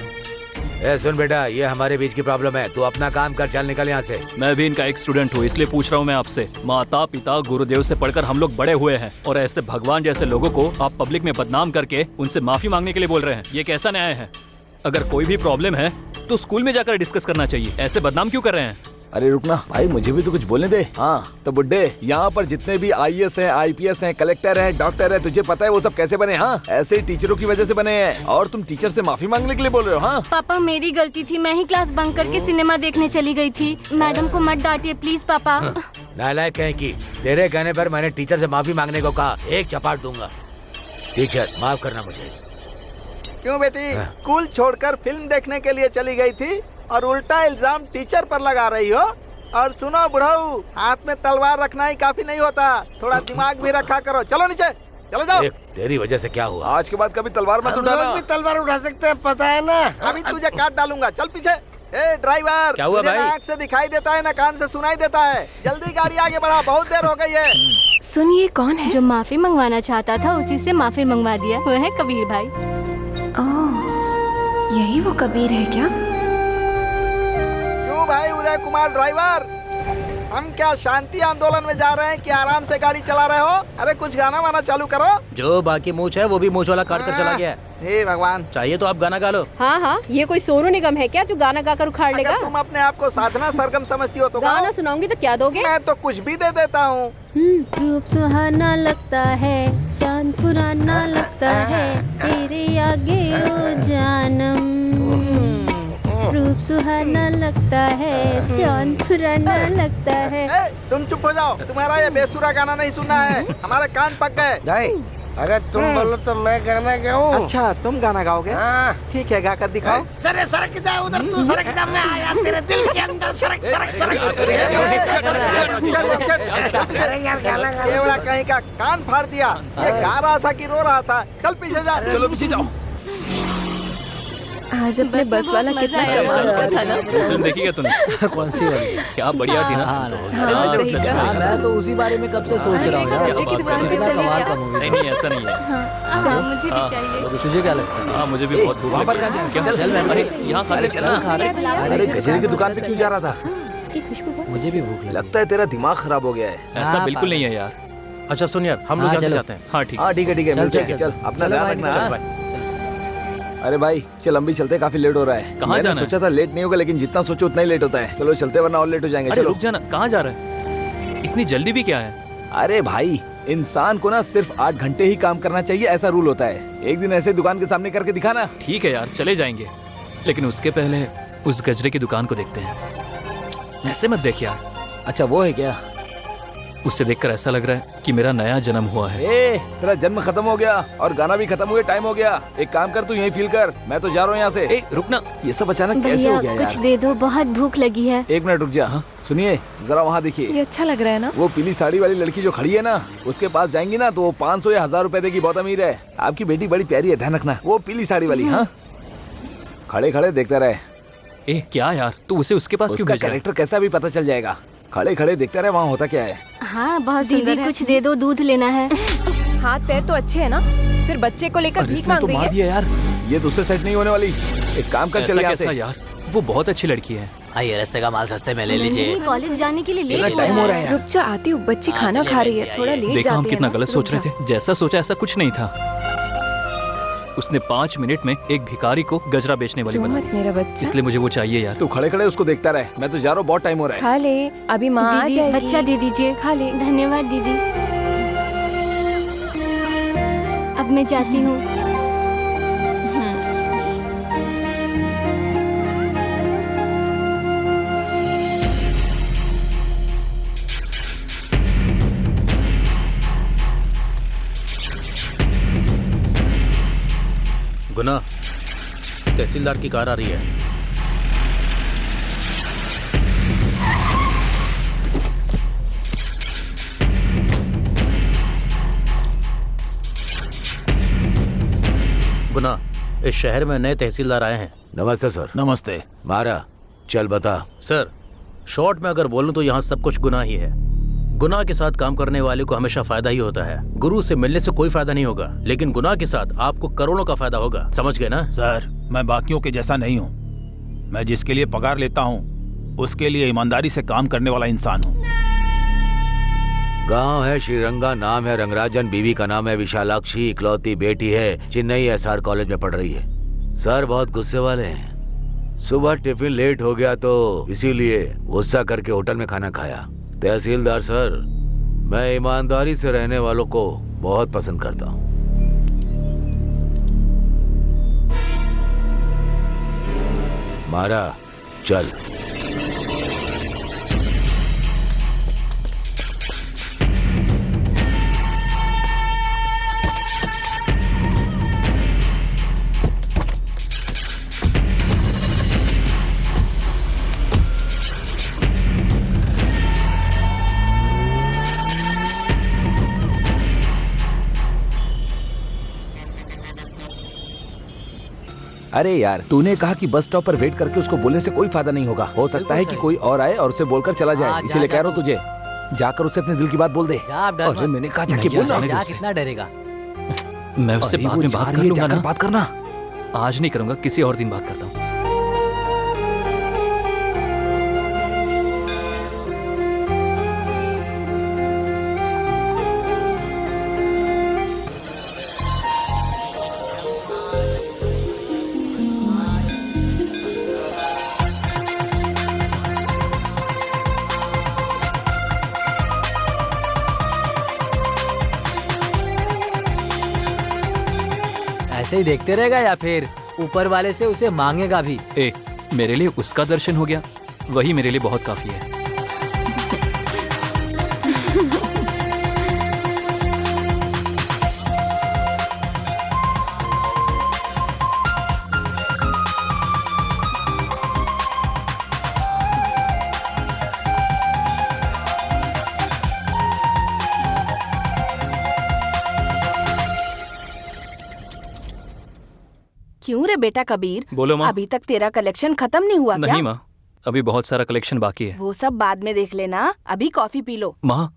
ए सुन बेटा, ये हमारे बीच की प्रॉब्लम है। तू अपना काम कर, चल निकल यहाँ से। मैं भी इनका एक स्टूडेंट हूँ, इसलिए पूछ रहा हूँ मैं आपसे। माता पिता गुरुदेव से पढ़कर हम लोग बड़े हुए हैं, और ऐसे भगवान जैसे लोगों को आप पब्लिक में बदनाम करके उनसे माफी मांगने के लिए बोल रहे हैं। ये कैसा न्याय है? अगर कोई भी प्रॉब्लम है तो स्कूल में जाकर डिस्कस करना चाहिए। ऐसे बदनाम क्यों कर रहे हैं? अरे रुकना भाई, मुझे भी तो कुछ बोलने दे। हाँ तो बुड्ढे, यहाँ पर जितने भी IAS हैं, IPS हैं, कलेक्टर हैं, डॉक्टर हैं, तुझे पता है वो सब कैसे बने? हाँ, ऐसे ही टीचरों की वजह से बने हैं। और तुम टीचर से माफी मांगने के लिए बोल रहे हो? हाँ पापा मेरी गलती थी, मैं ही क्लास बंक करके सिनेमा देखने चली गई थी। मैडम को मत डांटिए प्लीज पापा। नालायक है कि तेरे कहने पर मैंने टीचर से माफी मांगने को कहा, एक चपाट दूंगा। टीचर माफ करना मुझे। क्यों बेटी, स्कूल छोड़कर फिल्म देखने के लिए चली गई थी और उल्टा इल्जाम टीचर पर लगा रही हो? और सुनो बुढ़ऊ, हाथ में तलवार रखना ही काफी नहीं होता, थोड़ा दिमाग भी रखा करो। चलो नीचे, चलो जाओ। तेरी वजह से क्या हुआ? आज के बाद कभी तलवार मत हम उठाना। लोग भी तलवार उठा सकते हैं, पता है ना। अभी तुझे काट डालूंगा, चल पीछे। ए ड्राइवर, क्या हुआ तुझे भाई? ना आँख से दिखाई देता है ना कान से सुनाई देता है, जल्दी गाड़ी आगे बढ़ा, बहुत देर हो गई है। सुनिए, कौन है? जो माफी मंगवाना चाहता था उसी से माफी मंगवा दिया, वो है कबीर भाई। ओह, यही वो कबीर है क्या? क्यों भाई उदय कुमार ड्राइवर, हम क्या शांति आंदोलन में जा रहे हैं कि आराम से गाड़ी चला रहे हो? अरे कुछ गाना वाना चालू करो। जो बाकी मूछ है वो भी मूछ वाला काट कर चला गया है। हे भगवान, चाहिए तो आप गाना गा लो। हाँ हाँ, ये कोई सोनू निगम है क्या जो गाना गाकर उखाड़ लेगा? अगर तुम अपने आप को साधना सरगम समझती हो तो गाना गाओ। सुनाऊंगी तो क्या दोगे? मैं तो कुछ भी दे देता हूँ। रूप सुहाना लगता है, चांद पुराना लगता है, तेरे आगे ओ जानम। रूप सुहाना लगता है, चांद पुराना लगता है। तुम चुप हो जाओ, तुम्हारा ये बेसुरा गाना नहीं सुनना है, हमारे कान पक गए। भाई अगर तुम बोलो तो मैं गाना गाऊं। अच्छा तुम गाना गाओगे? हाँ ठीक है, गा कर दिखाओ। सरे सरक जा उधर, तू सरक जा, मैं आया तेरे दिल के अंदर। सरक सरक सरक। ये बड़ा कहीं का कान फाड़ दिया। ये गा रहा था कि रो रहा था? चल पीछे जा। चलो पीछे जाओ। आज अपने बस वाला कितना कमाल का था ना। फिल्म देखी क्या तूने? कौन सी वाली? क्या बढ़िया थी ना। हाँ, सही कहा। हाँ, मैं तो उसी बारे में कब से सोच रहा हूँ यार। गजरे की दुकान पे कितना चले कमाल क्या? का मूवी। नहीं नहीं ऐसा नहीं है। हाँ मुझे भी चाहिए। तुझे क्या लगता है? हाँ मुझे भी बहुत भूख वहाँ पर लगी। कहाँ क्या चल? चल? अरे यहाँ खाने चला। अरे गजरे की दुकान पे क्यों जा रहा था? मुझे भी भूख लगी। लगता है तेरा दिमाग खराब हो गया है। ऐसा बिल्कुल नहीं है यार। अच्छा सुन यार, हम लोग हाँ, यहाँ से चलो। जाते हैं। हाँ ठीक हाँ ठीक है मिलते हैं। चल, चल चल। अपना चलो ध्यान भाई, रखना। चल हाँ? भाई। अरे भाई चल, हम भी चलते, काफी लेट हो रहा है। कहाँ मैंने जाना है? सोचा था लेट नहीं होगा, लेकिन जितना सोचो उतना ही लेट होता है। चलो चलते, वरना और लेट हो जाएंगे। अरे चलो। रुक जाना, कहाँ जा रहा है? इतनी जल्दी भी क्या है? अरे भाई, इंसान को ना सिर्फ 8 घंटे ही काम करना चाहिए, ऐसा रूल होता है। एक दिन ऐसे दुकान के सामने करके दिखाना। ठीक है यार, चले जाएंगे, लेकिन उसके पहले उस गजरे की दुकान को देखते हैं। ऐसे मत देख यार। अच्छा वो है क्या? उसे देखकर ऐसा लग रहा है कि मेरा नया जन्म हुआ है। ए, तेरा जन्म खत्म हो गया और गाना भी खत्म हुए टाइम हो गया। एक काम कर, तू यहीं फील कर, मैं तो जा रहा हूँ यहाँ से। रुकना, ये सब अचानक कैसे हो भैया गया कुछ यार? दे दो, बहुत भूख लगी है। एक मिनट रुक जा। सुनिए जरा, वहाँ देखिए। ये अच्छा लग रहा है ना? वो पीली साड़ी वाली लड़की जो खड़ी है ना, उसके पास जाएंगी ना तो वो 500 या 1000 रुपए देगी, बहुत अमीर है। आपकी बेटी बड़ी प्यारी है, ध्यान रखना। वो पीली साड़ी वाली। हाँ, खड़े खड़े देखते रहे। ए क्या यार, तू उसे उसके पास क्यों उसका भेजा है? कैरेक्टर कैसा भी पता चल जाएगा। खड़े खड़े देखते रहे वहाँ होता क्या है। हाँ बहुत दीदी कुछ दे दो, दूध लेना है। हाथ पैर तो अच्छे है ना, फिर बच्चे को लेकर भीख इसने मांग तो रही मार है। दिया यार, ये दूसरे सेट नहीं होने वाली। एक काम कर, ऐसा चल यहाँ कैसा से। यार, वो बहुत अच्छी लड़की है। आइए, रास्ते का माल सस्ते में ले नहीं, लीजिए। कॉलेज जाने के लिए लेट चलो, टाइम हो रहा है। रुक जा, आती हूँ। बच्ची खाना खा रही है, थोड़ा लेट देखा हम जाते हैं कितना ना। गलत सोच रुक रहे थे। जैसा सोचा ऐसा कुछ नहीं था। उसने 5 मिनट में एक भिखारी को गजरा बेचने वाली रो बना मत मेरा बच्चा। इसलिए मुझे वो चाहिए यार। तू खड़े खड़े उसको देखता रहे, मैं तो जा रहा हूँ, बहुत टाइम हो रहा है। खा ले, अभी माँ आ दीदी जाएगी। बच्चा दे दीजिए। खा ले। धन्यवाद दीदी। अब मैं जाती हूँ। गुना, तहसीलदार की कार आ रही है। गुना, इस शहर में नए तहसीलदार आए हैं। नमस्ते सर। नमस्ते। मारा, चल बता। सर, शॉर्ट में अगर बोलूं तो यहाँ सब कुछ गुनाह ही है। गुनाह के साथ काम करने वाले को हमेशा फायदा ही होता है। गुरु से मिलने से कोई फायदा नहीं होगा, लेकिन गुनाह के साथ आपको करोड़ों का फायदा होगा। समझ गए ना? सर, मैं बाकियों के जैसा नहीं हूँ। मैं जिसके लिए पगार लेता हूँ उसके लिए ईमानदारी से काम करने वाला इंसान हूँ। गांव है श्रीरंगा, नाम है रंगराजन, बीवी का नाम है विशालाक्षी, इकलौती बेटी है, चेन्नई SR कॉलेज में पढ़ रही है। सर बहुत गुस्से वाले हैं। सुबह टिफिन लेट हो गया तो इसीलिए गुस्सा करके होटल में खाना खाया। तहसीलदार सर, मैं ईमानदारी से रहने वालों को बहुत पसंद करता हूँ। मारा, चल। अरे यार, तूने कहा कि बस स्टॉप पर वेट करके उसको बोलने से कोई फायदा नहीं होगा। हो सकता है कि कोई और आए और उसे बोलकर चला जाए, इसीलिए कह रहा हूँ तुझे, जाकर उसे अपने दिल की बात बोल दे। अरे मैंने कहा जाके बोलना। कितना डरेगा? मैं उससे बाद में बात कर लूंगा ना। बात करना आज नहीं करूंगा, किसी और दिन बात करता हूँ। ऐसे ही देखते रहेगा या फिर ऊपर वाले से उसे मांगेगा भी? मेरे लिए उसका दर्शन हो गया, वही मेरे लिए बहुत काफी है। क्यों रे बेटा कबीर? बोलो माँ। अभी तक तेरा कलेक्शन खत्म नहीं हुआ क्या? नहीं माँ, अभी बहुत सारा कलेक्शन बाकी है। वो सब बाद में देख लेना, अभी कॉफी पी लो। माँ,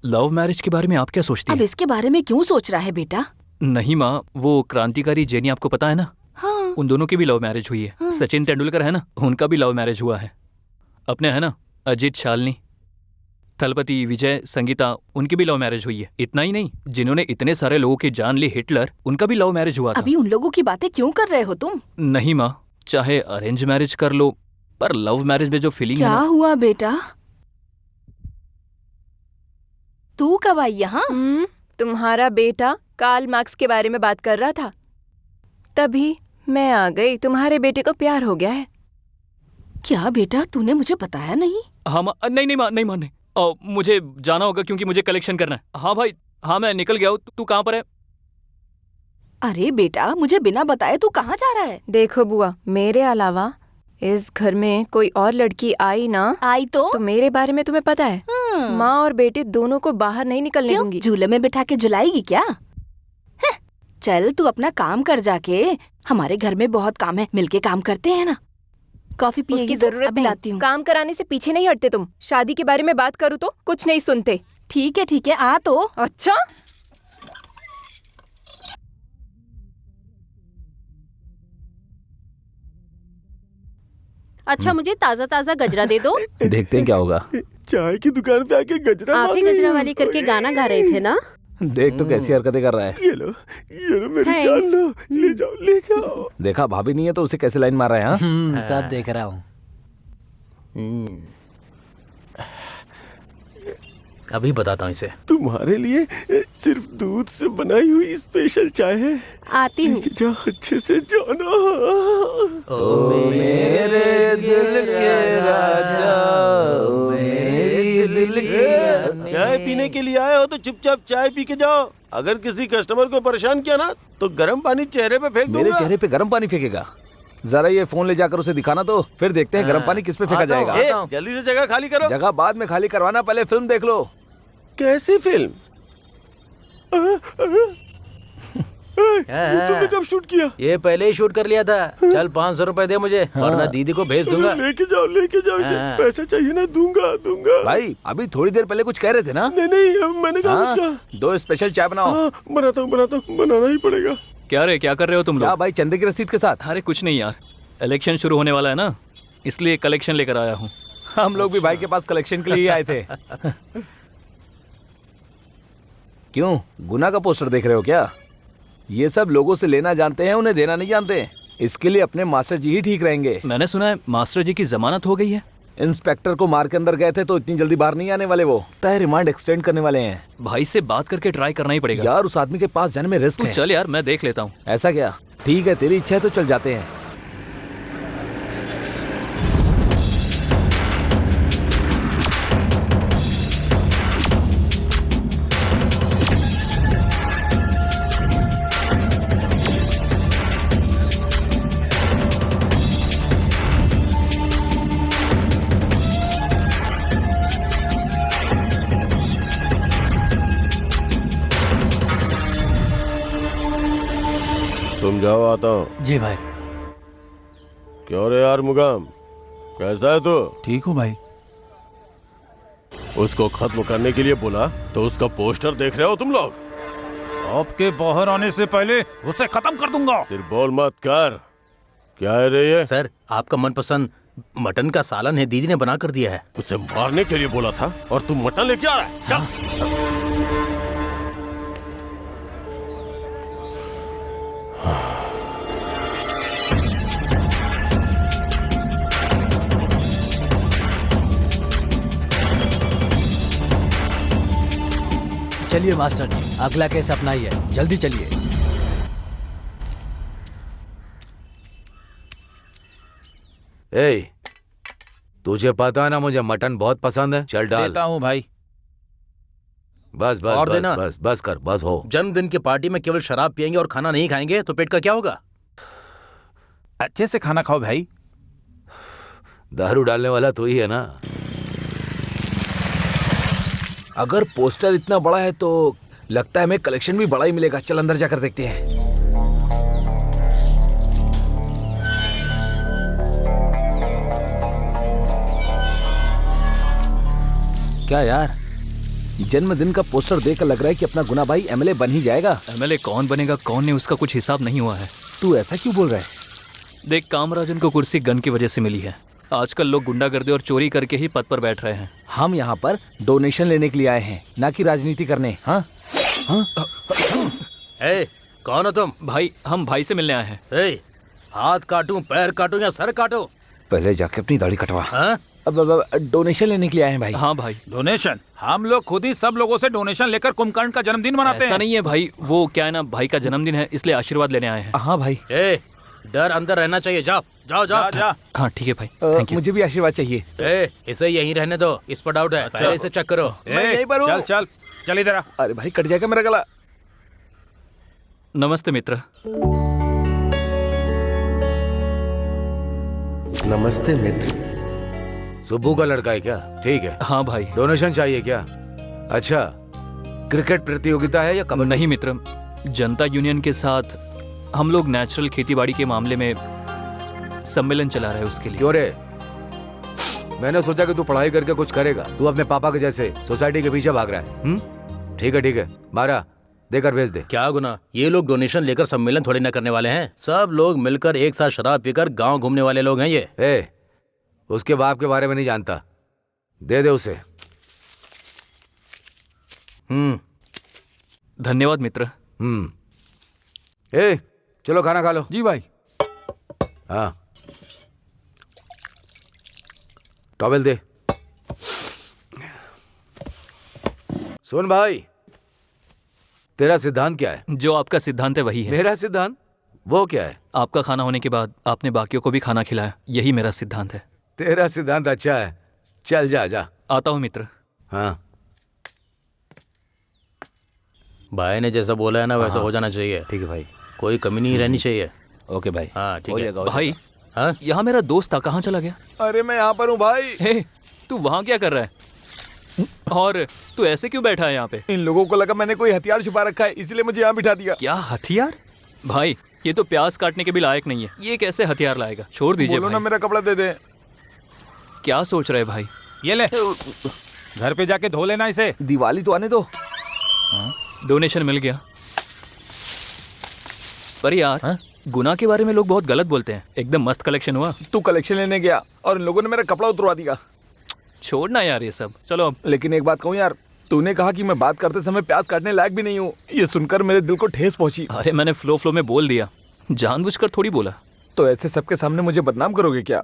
लव मैरिज के बारे में आप क्या सोचती अब हैं? इसके बारे में क्यों सोच रहा है बेटा? नहीं माँ, वो क्रांतिकारी जेनी आपको पता है ना? हाँ। उन दोनों की भी लव मैरिज हुई है। हाँ। सचिन तेंदुलकर है ना, उनका भी लव मैरिज हुआ है। अपने है ना अजित शालिनी, थलपति विजय संगीता, उनकी भी लव मैरिज हुई है। इतना ही नहीं, जिन्होंने इतने सारे लोगों की जान ली, हिटलर, उनका भी लव मैरिज हुआ था। अभी उन लोगों की बातें क्यों कर रहे हो तुम? नहीं माँ, चाहे अरेंज मैरिज कर लो, पर लव मैरिज में जो फीलिंग है क्या ना। हुआ बेटा? तू कब आई यहाँ? तुम्हारा बेटा कार्ल मार्क्स के बारे में बात कर रहा था, तभी मैं आ गई। तुम्हारे बेटे को प्यार हो गया है। क्या बेटा, तूने मुझे बताया नहीं? हाँ माँ, नहीं माँ, नहीं माँ, नहीं। मुझे जाना होगा क्योंकि मुझे कलेक्शन करना है। हाँ भाई, हाँ मैं निकल गया हूँ। तू कहाँ पर है? अरे बेटा, मुझे बिना बताए तू कहाँ जा रहा है? देखो बुआ, मेरे अलावा इस घर में कोई और लड़की आई ना आई तो मेरे बारे में तुम्हें पता है। माँ और बेटे दोनों को बाहर नहीं निकलने दूंगी। झूले में बिठा के झुलाएगी क्या? चल तू अपना काम कर जाके, हमारे घर में बहुत काम है, मिलके काम करते हैं ना। कॉफी पिएगी? उसकी जरूरत अभी लाती हूँ। काम कराने से पीछे नहीं हटते तुम। शादी के बारे में बात करूँ तो कुछ नहीं सुनते। ठीक है, आ तो। अच्छा, अच्छा मुझे ताजा ताजा गजरा दे दो। देखते हैं क्या होगा। चाय की दुकान पे आके गजरा आप ही गजरा वाली करके गाना गा रहे थे ना? देख तो कैसी हरकतें कर रहा है। ये लो मेरी Thanks. जान लो, ले जाओ। देखा, भाभी नहीं है तो उसे कैसे लाइन मार रहा है। हाँ? सब देख रहा हूँ। अभी बताता हूँ इसे। तुम्हारे लिए सिर्फ दूध से बनाई हुई स्पेशल चाय है। आती हूँ। जाओ, अच्छे से जाना। ओ मेरे दिल के राजा, ओ मेरे दिल के। चाय पीने के लिए आए हो तो चुपचाप चाय पी के जाओ। अगर किसी कस्टमर को परेशान किया ना तो गर्म पानी चेहरे पे फेंक दूंगा। मेरे चेहरे पे गर्म पानी फेंकेगा? जरा ये फोन ले जाकर उसे दिखाना तो फिर देखते हैं गर्म पानी किस पे फेंका जाएगा। जल्दी से जगह खाली करो। जगह बाद में खाली करवाना, पहले फिल्म देख लो। कैसी फिल्म? तुमने कब शूट किया? ये पहले ही शूट कर लिया था। चल 500 रुपए दे मुझे, वरना दीदी को भेज दूंगा। लेके जाओ इसे। पैसा चाहिए ना, दूंगा। भाई अभी थोड़ी देर पहले कुछ कह रहे थे ना? नहीं, मैंने कहा कुछ कहा। 2 स्पेशल चाय बनाओ। बनाता हूँ, बनाना ही पड़ेगा। क्या रे, क्या कर रहे हो तुम लोग? क्या भाई, चंदे की रसीद के साथ? अरे कुछ नहीं यार, इलेक्शन शुरू होने वाला है ना, इसलिए कलेक्शन लेकर आया हूँ। हम लोग भी भाई के पास कलेक्शन के लिए ही आए थे। क्यों, गुना का पोस्टर देख रहे हो क्या? ये सब लोगों से लेना जानते हैं, उन्हें देना नहीं जानते। इसके लिए अपने मास्टर जी ही ठीक रहेंगे। मैंने सुना है मास्टर जी की जमानत हो गई है। इंस्पेक्टर को मार के अंदर गए थे तो इतनी जल्दी बाहर नहीं आने वाले, वो तय रिमांड एक्सटेंड करने वाले हैं। भाई से बात करके ट्राई करना ही पड़ेगा। यार उस आदमी के पास जाने में रिस्क है। चल यार मैं देख लेता हूँ। ऐसा क्या? ठीक है, तेरी इच्छा है तो चल जाते हैं। तुम जाओ, आता हूँ। जी भाई। क्यों रे यार मुगाम, कैसा है तू? ठीक हूँ भाई। उसको खत्म करने के लिए बोला तो उसका पोस्टर देख रहे हो तुम लोग? आपके बाहर आने से पहले उसे खत्म कर दूंगा। सिर्फ बोल मत कर। क्या है रे ये? सर आपका मनपसंद मटन का सालन है, दीदी ने बना कर दिया है। उसे मारने के लिए बोला था और तुम मटन लेके आ रहा है? चल। चलिए मास्टर जी, अगला केस अपना ही है, जल्दी चलिए। ए, तुझे पता है ना मुझे मटन बहुत पसंद है। चल डाल। देता हूँ भाई। बस बस और बस, देना। बस बस कर, बस हो। जन्मदिन की पार्टी में केवल शराब पियेंगे और खाना नहीं खाएंगे तो पेट का क्या होगा? अच्छे से खाना खाओ भाई। दारू डालने वाला तू ही है ना। अगर पोस्टर इतना बड़ा है तो लगता है हमें कलेक्शन भी बड़ा ही मिलेगा। चल अंदर जाकर देखते हैं। क्या यार, जन्मदिन का पोस्टर देखकर लग रहा है कि अपना गुना भाई एमएलए बन ही जाएगा। एमएलए कौन बनेगा कौन नहीं उसका कुछ हिसाब नहीं हुआ है। तू ऐसा क्यों बोल रहा है? देख, कामराजन को कुर्सी गन की वजह से मिली है। आजकल लोग गुंडागर्दी और चोरी करके ही पद पर बैठ रहे हैं। हम यहाँ पर डोनेशन लेने के लिए आए हैं, ना कि राजनीति करने। हाँ हाँ। ए, कौन हो तुम? भाई, हम भाई से मिलने आए हैं। ए, हाथ काटूं, पैर काटूं या सर काटूं? पहले जाके अपनी दाढ़ी कटवा। हाँ? अब डोनेशन लेने के लिए आए हैं भाई। हाँ भाई। डोनेशन? हम लोग खुद ही सब लोगों से डोनेशन लेकर कुंभकर्ण का जन्मदिन मनाते हैं। ऐसा नहीं है भाई, वो क्या है ना, भाई का जन्मदिन है इसलिए आशीर्वाद लेने आए हैं। हाँ भाई। ए, डर अंदर रहना चाहिए। जाओ जाओ जाओ। जा। हाँ ठीक है भाई, थैंक यू। मुझे भी आशीर्वाद चाहिए। ए, इसे यहीं रहने दो, इस पर डाउट है। पहले इसे चेक करो। मैं यहीं पर हूँ। चल चल चल इधर आ। अरे भाई कट जाएगा मेरा गला। नमस्ते मित्र। नमस्ते मित्र। सुब्बू का लड़का है क्या? ठीक है। हाँ भाई। डोनेशन चाहिए क्या? अच्छा, क्रिकेट प्रतियोगिता है या कबड्डी? नहीं मित्र, जनता यूनियन के साथ हम लोग नेचुरल खेतीबाड़ी के मामले में सम्मेलन चला रहे हैं, उसके लिए। क्यों रे? मैंने सोचा कि तू पढ़ाई करके कुछ करेगा। तू अपने पापा के जैसे सोसाइटी के पीछे भाग रहा है। ठीक है, मारा देकर भेज दे। क्या गुना, ये लोग डोनेशन लेकर सम्मेलन थोड़ी ना करने वाले हैं। सब लोग मिलकर एक साथ शराब पीकर गांव घूमने वाले लोग हैं ये। उसके बाप के बारे में नहीं जानता, दे दे उसे। धन्यवाद मित्र। चलो खाना खा लो। जी भाई। हाँ, टॉवेल दे। सुन भाई, तेरा सिद्धांत क्या है? जो आपका सिद्धांत है वही है। मेरा सिद्धांत? वो क्या है? आपका खाना होने के बाद आपने बाकियों को भी खाना खिलाया, यही मेरा सिद्धांत है। तेरा सिद्धांत अच्छा है। चल जा जा। आता हूँ मित्र। हाँ, भाई ने जैसा बोला है ना वैसा हो जाना चाहिए। ठीक है भाई, कोई कमी नहीं रहनी चाहिए। ओके भाई। हाँ ठीक है भाई। हाँ, यहाँ मेरा दोस्त था, कहाँ चला गया? अरे मैं यहाँ पर हूँ भाई। हे, तू वहाँ क्या कर रहा है? और तू ऐसे क्यों बैठा है यहाँ पे? इन लोगों को लगा मैंने कोई हथियार छुपा रखा है, इसलिए मुझे यहाँ बिठा दिया। क्या हथियार? भाई ये तो प्याज काटने के भी लायक नहीं है, ये कैसे हथियार लाएगा? छोड़ दीजिए बोलो भाई। ना मेरा कपड़ा दे दे। क्या सोच रहे भाई? ये ले, घर पे जाके धो लेना इसे। दिवाली तो आने दो। डोनेशन मिल गया। पर यार गुना के बारे में लोग बहुत गलत बोलते हैं। एकदम मस्त कलेक्शन हुआ। तू कलेक्शन लेने गया और इन लोगों ने मेरा कपड़ा उतरवा दिया। छोड़ना यार ये सब, चलो अब। लेकिन एक बात कहूँ यार, तूने कहा कि मैं बात करते समय प्याज काटने लायक भी नहीं हूँ। ये सुनकर मेरे दिल को ठेस पहुंची। अरे मैंने फ्लो में बोल दिया, जानबूझकर थोड़ी बोला। तो ऐसे सबके सामने मुझे बदनाम करोगे क्या?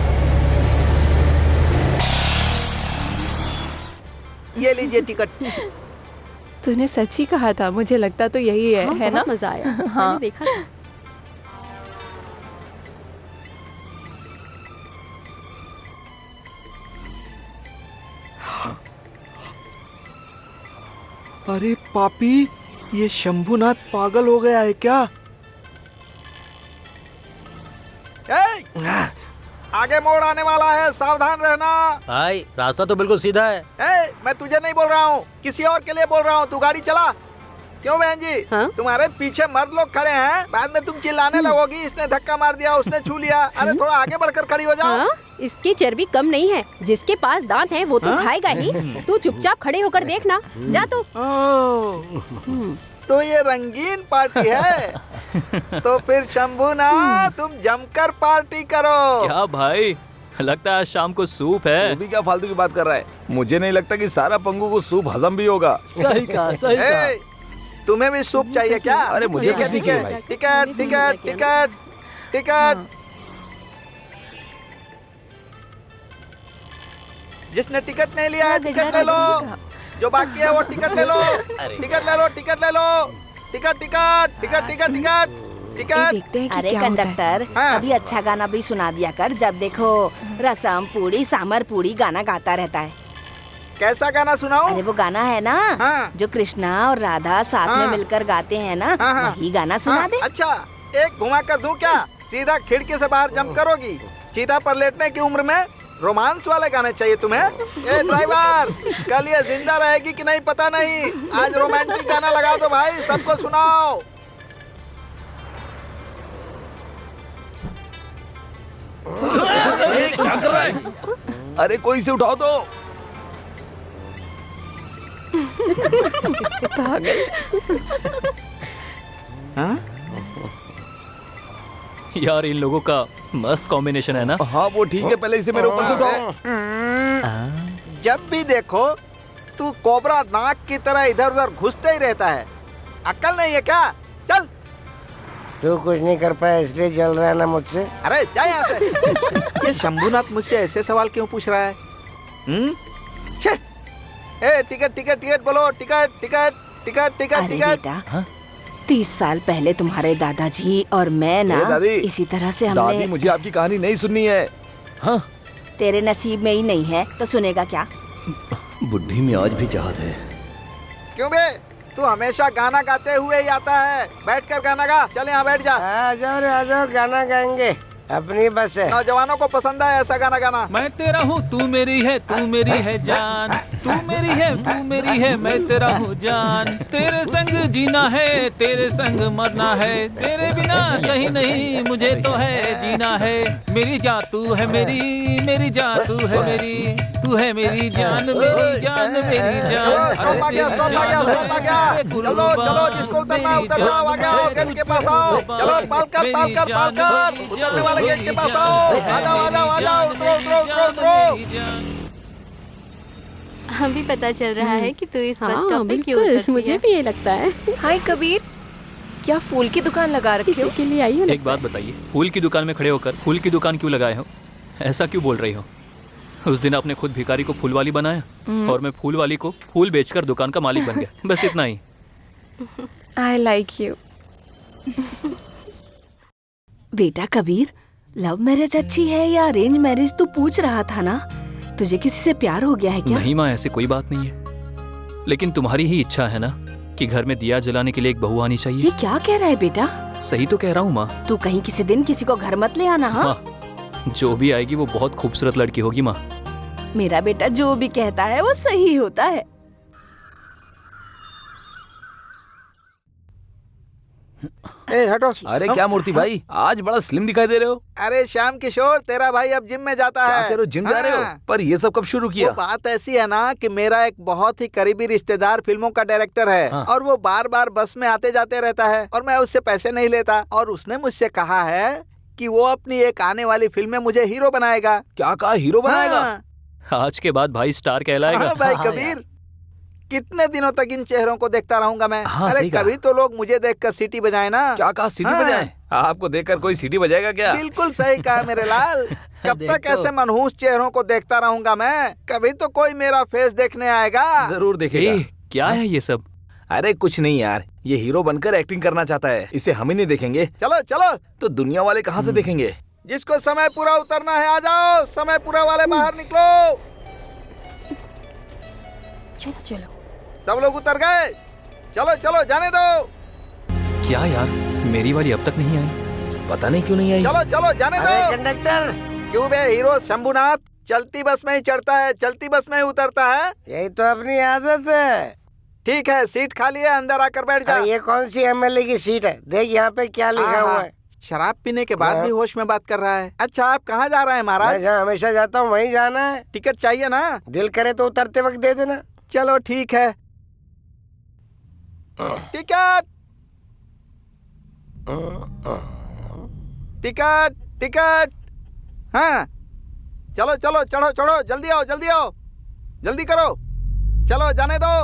ये लीजिए टिकट। तूने सच ही कहा था, मुझे लगता तो यही है ना? मजा आया। हाँ। मैंने देखा था। अरे पापी, ये शंभुनाथ पागल हो गया है क्या? आगे मोड़ आने वाला है, सावधान रहना। भाई रास्ता तो बिल्कुल सीधा है। मैं तुझे नहीं बोल रहा हूँ, किसी और के लिए बोल रहा हूँ। तू गाड़ी चला। क्यों बहन जी? तुम्हारे पीछे मर्द लोग खड़े हैं, बाद में तुम चिल्लाने लगोगी इसने धक्का मार दिया, उसने छू लिया। अरे थोड़ा आगे बढ़कर खड़ी हो जाओ। हाँ? इसकी चर्बी कम नहीं है, जिसके पास दांत है वो तो खाएगा ही। तू चुपचाप खड़े होकर देखना। जा तू। तो ये रंगीन पार्टी है। तो फिर शंभुनाथ तुम जमकर पार्टी करो। क्या भाई, लगता है आज शाम को सूप है। तू भी क्या फालतू की बात कर रहा है? मुझे नहीं लगता कि सारा पंगू को सूप हजम भी होगा। सही कहा, सही कहा। तुम्हें भी सूप चाहिए क्या? अरे मुझे कुछ नहीं चाहिए भाई। Ticket ticket ticket ticket. जिसने टिकट नहीं लिया है टिकट ले लो। जो बाकी है वो टिकट ले लो। टिकट ले लो, टिकट ले लो। Ticket ticket ticket ticket ticket ticket. अरे कंडक्टर, अभी अच्छा गाना भी सुना दिया कर। जब देखो रसम पूड़ी सामर पूड़ी गाना गाता रहता है। कैसा गाना सुनाऊं? अरे वो गाना है ना, जो कृष्णा और राधा साथ में मिलकर गाते हैं ना, वही गाना सुना दे। अच्छा, एक घुमा कर दूं क्या? सीधा खिड़की से बाहर जंप करोगी? चीता पर लेटने की उम्र में रोमांस वाले गाने चाहिए तुम्हें? ए ड्राइवर, कल ये जिंदा रहेगी कि नहीं पता नहीं। आज रोमांटिक गाना लगा दो भाई, सबको सुनाओ। क्या कर रहा है? अरे कोई से उठाओ तो। पागल। यार इन लोगों का मस्त कॉम्बिनेशन है ना। हाँ वो ठीक है, पहले इसे मेरे ऊपर से उठाओ। जब भी देखो तू कोबरा नाक की तरह इधर उधर घुसते ही रहता है। अक्ल नहीं है क्या? चल। तू कुछ नहीं कर पाया इसलिए जल रहा है ना मुझसे। अरे जा यहाँ से। ये शंभुनाथ मुझसे ऐसे सवाल क्यों पूछ रहा है? ए टिकट टिकट टिकट बोलो। टिकट टिकट टिकट टिकट अरे टिकट। बेटा, 30 साल पहले तुम्हारे दादाजी और मैं ना इसी तरह से हमने। दादी मुझे आपकी कहानी नहीं सुननी है। हाँ तेरे नसीब में ही नहीं है तो सुनेगा क्या? बुद्धि में आज भी चाहत है। क्यों बे, तू हमेशा गाना गाते हुए ही आता है। बैठ कर गाना गा। चल यहाँ बैठ जा। आ जाओ रे, आ जाओ, गाना गाएंगे। अपनी बस है। नौजवानों को पसंद है ऐसा गाना गाना। मैं तेरा हूँ तू मेरी है, तू मेरी है जान। तू मेरी है, तू मेरी है, मैं तेरा हूँ जान। तेरे संग जीना है, तेरे संग मरना है। तेरे बिना कहीं नहीं मुझे तो है जीना है। मेरी जान तू है मेरी, मेरी जान तू है मेरी। तू है मेरी जान, मेरी जान, मेरी जान। स्टॉप आ गया, स्टॉप आ गया, स्टॉप आ गया। चलो चलो, जिसको उतरना है उतरना। आ गया गेट के पास आओ। चलो पालकर पालकर पालकर उतरने वाले गेट के पास आओ। आ जाओ आ जाओ आ जाओ। उतरो उतरो उतरो उतरो। हमें पता चल रहा है कि तू इस बस स्टॉप पे क्यों बिल्कुल, उतरती मुझे है। भी ये लगता है। हाय कबीर, क्या फूल की दुकान लगा रखी हो? इसी के लिए आई हो। एक बात बताइए, फूल की दुकान में खड़े होकर फूल की दुकान क्यों लगाए हो? ऐसा क्यों बोल रही हो? उस दिन आपने खुद भिखारी को फूल वाली बनाया और मैं फूल वाली को फूल बेचकर दुकान का मालिक बन गया। बस इतना ही। I like you. बेटा कबीर, लव मैरिज अच्छी है या अरेंज मैरिज? तू पूछ रहा था ना। तुझे किसी से प्यार हो गया है क्या? नहीं माँ, ऐसी कोई बात नहीं है। लेकिन तुम्हारी ही इच्छा है ना कि घर में दिया जलाने के लिए एक बहू आनी चाहिए। ये क्या कह रहा है बेटा? सही तो कह रहा हूँ माँ। तू कहीं किसी दिन किसी को घर मत ले आना। हाँ माँ, जो भी आएगी वो बहुत खूबसूरत लड़की होगी माँ। मेरा बेटा जो भी कहता है वो सही होता है। ए हटो। अरे क्या मूर्ति भाई, आज बड़ा स्लिम दिखाई दे रहे हो। अरे श्याम किशोर, तेरा भाई अब जिम में जाता है। क्या करो, जिम जा रहे हो? पर ये सब कब शुरू किया? वो बात ऐसी है ना कि मेरा एक बहुत ही करीबी रिश्तेदार फिल्मों का डायरेक्टर है। और वो बार बार बस में आते जाते रहता है और मैं उससे पैसे नहीं लेता। और उसने मुझसे कहा है कि वो अपनी एक आने वाली फिल्म में मुझे हीरो बनाएगा। क्या कहा? हीरो बनाएगा? आज के बाद भाई स्टार कहलाएगा। हाँ भाई कबीर। कितने दिनों तक इन चेहरों को देखता रहूंगा मैं? हाँ, अरे सही कहा। कभी तो लोग मुझे देखकर सीटी बजाए ना। क्या कहा, सीटी हाँ। बजाए? आपको देखकर कोई सीटी बजाएगा क्या? बिल्कुल सही कहा मेरे लाल। कब देख तक तो। ऐसे मनहूस चेहरों को देखता रहूंगा मैं? कभी तो कोई मेरा फेस देखने आएगा। जरूर देखेगा। क्या है ये सब? अरे कुछ नहीं यार, ये हीरो बनकर एक्टिंग करना चाहता है, इसे हम ही नहीं देखेंगे चलो चलो, तो दुनिया वाले कहाँ से देखेंगे? जिसको समय पूरा उतरना है आ जाओ, समय पूरा वाले बाहर निकलो। चलो चलो। सब लोग उतर गए? चलो चलो जाने दो। क्या यार, मेरी वाली अब तक नहीं आई। पता नहीं क्यों नहीं आई। चलो चलो जाने अरे दो। कंडक्टर, क्यों बे हीरो शंभुनाथ, चलती बस में ही चढ़ता है, चलती बस में ही उतरता है। यही तो अपनी आदत है। ठीक है, सीट खाली है, अंदर आकर बैठ जा। अरे ये कौन सी एमएलए की सीट है? देख यहाँ पे क्या लिखा हुआ है। शराब पीने के बाद भी होश में बात कर रहा है। अच्छा, आप कहाँ जा रहे हैं महाराज? मैं जहाँ हमेशा जाता हूँ वहीं जाना है। टिकट चाहिए ना? दिल करे तो उतरते वक्त दे देना। चलो ठीक है। Ticket ticket ticket. हाँ चलो चलो, चढ़ो चढ़ो, जल्दी आओ जल्दी आओ, जल्दी करो, चलो जाने दो।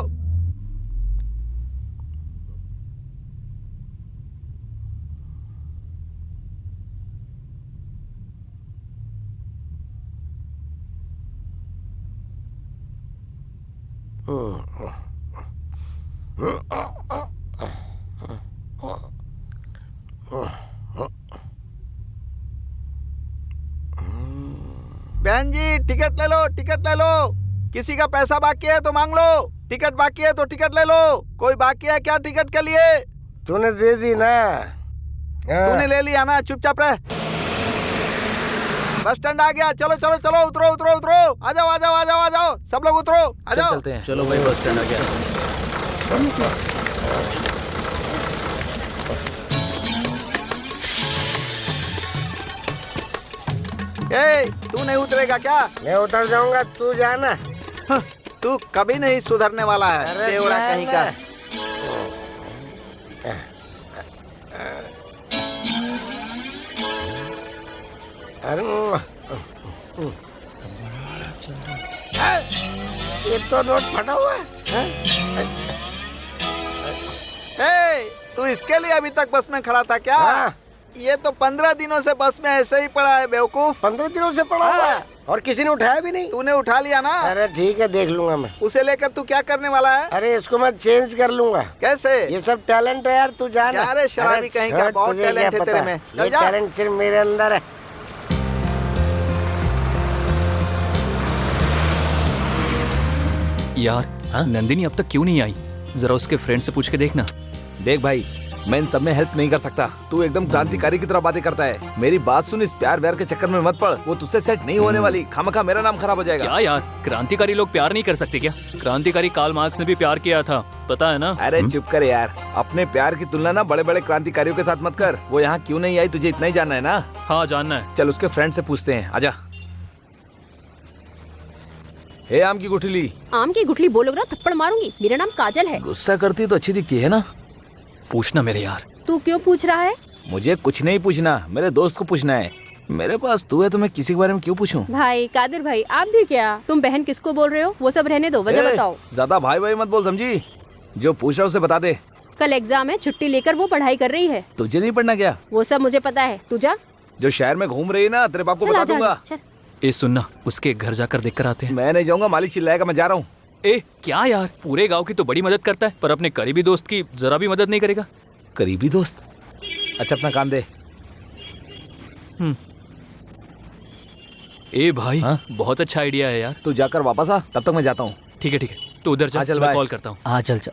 बहन जी टिकट ले लो, टिकट ले लो। किसी का पैसा बाकी है तो मांग लो, टिकट बाकी है तो टिकट ले लो। कोई बाकी है क्या टिकट के लिए? तूने दे दी ना? तूने ले लिया ना, चुपचाप रह। बस स्टैंड आ गया, चलो चलो चलो, उतरो उतरो उतरो, आ जाओ आ जाओ आ जाओ आ जाओ, सब लोग उतरो, आ जाओ। चलते हैं। चलो भाई, बस स्टैंड आ गया। ए, तू नहीं उतरेगा क्या? मैं उतर जाऊंगा, तू जाना। तू कभी नहीं सुधरने वाला है, अरे देवड़ा कहीं का। ये तो नोट फटा हुआ है। ए, तू इसके लिए अभी तक बस में खड़ा था क्या? हाँ। ये तो 15 दिनों से बस में ऐसे ही पड़ा है बेवकूफ। 15 दिनों से पड़ा हुआ है और किसी ने उठाया भी नहीं। तूने उठा लिया ना? अरे ठीक है, देख लूंगा मैं। उसे लेकर तू क्या करने वाला है? अरे इसको मैं चेंज कर लूंगा। कैसे? ये सब टैलेंट है यार, तू जाना। अरे शराबी कहीं का, बहुत तुझे टैलेंट क्या है तेरे पता? में। ये चल जा। टैलेंट सिर्फ मेरे अंदर है। यार नंदिनी अब तक क्यों नहीं आई? जरा उसके फ्रेंड से पूछ के देखना। देख भाई, मैं इन सब में हेल्प नहीं कर सकता। तू एकदम क्रांतिकारी की तरह बातें करता है। मेरी बात सुन, इस प्यार व्यार के चक्कर में मत पड़, वो तुझसे सेट नहीं होने वाली। खामखा मेरा नाम खराब हो जाएगा। क्या यार, क्रांतिकारी लोग प्यार नहीं कर सकते क्या? क्रांतिकारी कार्ल मार्क्स ने भी प्यार किया था, पता है ना? अरे चुप कर यार, अपने प्यार की तुलना ना बड़े बड़े क्रांतिकारियों के साथ मत कर। वो यहाँ क्यों नहीं आई तुझे इतना ही जानना है ना? हाँ जानना है। चल उसके फ्रेंड से पूछते हैं, आजा। हे आम की गुठली। आम की गुठली बोलोगे ना थप्पड़ मारूंगी। मेरा नाम काजल है। गुस्सा करती तो अच्छी दिखती है ना? पूछना मेरे यार। तू क्यों पूछ रहा है? मुझे कुछ नहीं पूछना, मेरे दोस्त को पूछना है। मेरे पास तू है तो मैं किसी के बारे में क्यों पूछूं? भाई कादिर भाई, आप भी क्या? तुम बहन किसको बोल रहे हो? वो सब रहने दो, वजह बताओ। ज्यादा भाई भाई मत बोल, समझी? जो पूछ रहा उसे बता दे। कल एग्जाम है, छुट्टी लेकर वो पढ़ाई कर रही है। तुझे नहीं पढ़ना क्या? वो सब मुझे पता है, तू जा। जो शहर में घूम रही है ना, तेरे बाप को चल, बता आजा, दूंगा। चल। ए सुनना, उसके घर जाकर देख कर आते हैं। मैं नहीं जाऊंगा, मालिक चिल्लाएगा, मैं जा रहा हूँ। ए क्या यार, पूरे गांव की तो बड़ी मदद करता है, पर अपने करीबी दोस्त की जरा भी मदद नहीं करेगा। करीबी दोस्त? अच्छा अपना काम दे। ए भाई, बहुत अच्छा आइडिया है यार। तू जाकर वापस आ, तब तक मैं जाता हूँ। ठीक है ठीक है, तो उधर जा, चल मैं बाय। कॉल करता हूँ। हाँ चल चल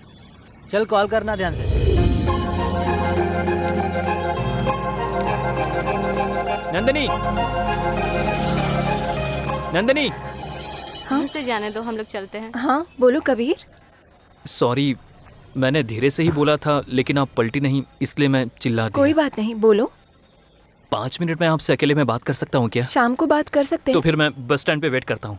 चल, कॉल करना ध्यान से। नंदिनी, नंदिनी। हमसे जाने दो, हम लोग चलते हैं। हाँ बोलो कबीर। सॉरी, मैंने धीरे से ही बोला था, लेकिन आप पलटी नहीं, इसलिए मैं चिल्ला दिया। कोई बात नहीं, बोलो। 5 मिनट में आपसे अकेले में बात कर सकता हूँ क्या? शाम को बात कर सकते तो हैं। फिर मैं बस स्टैंड पे वेट करता हूँ।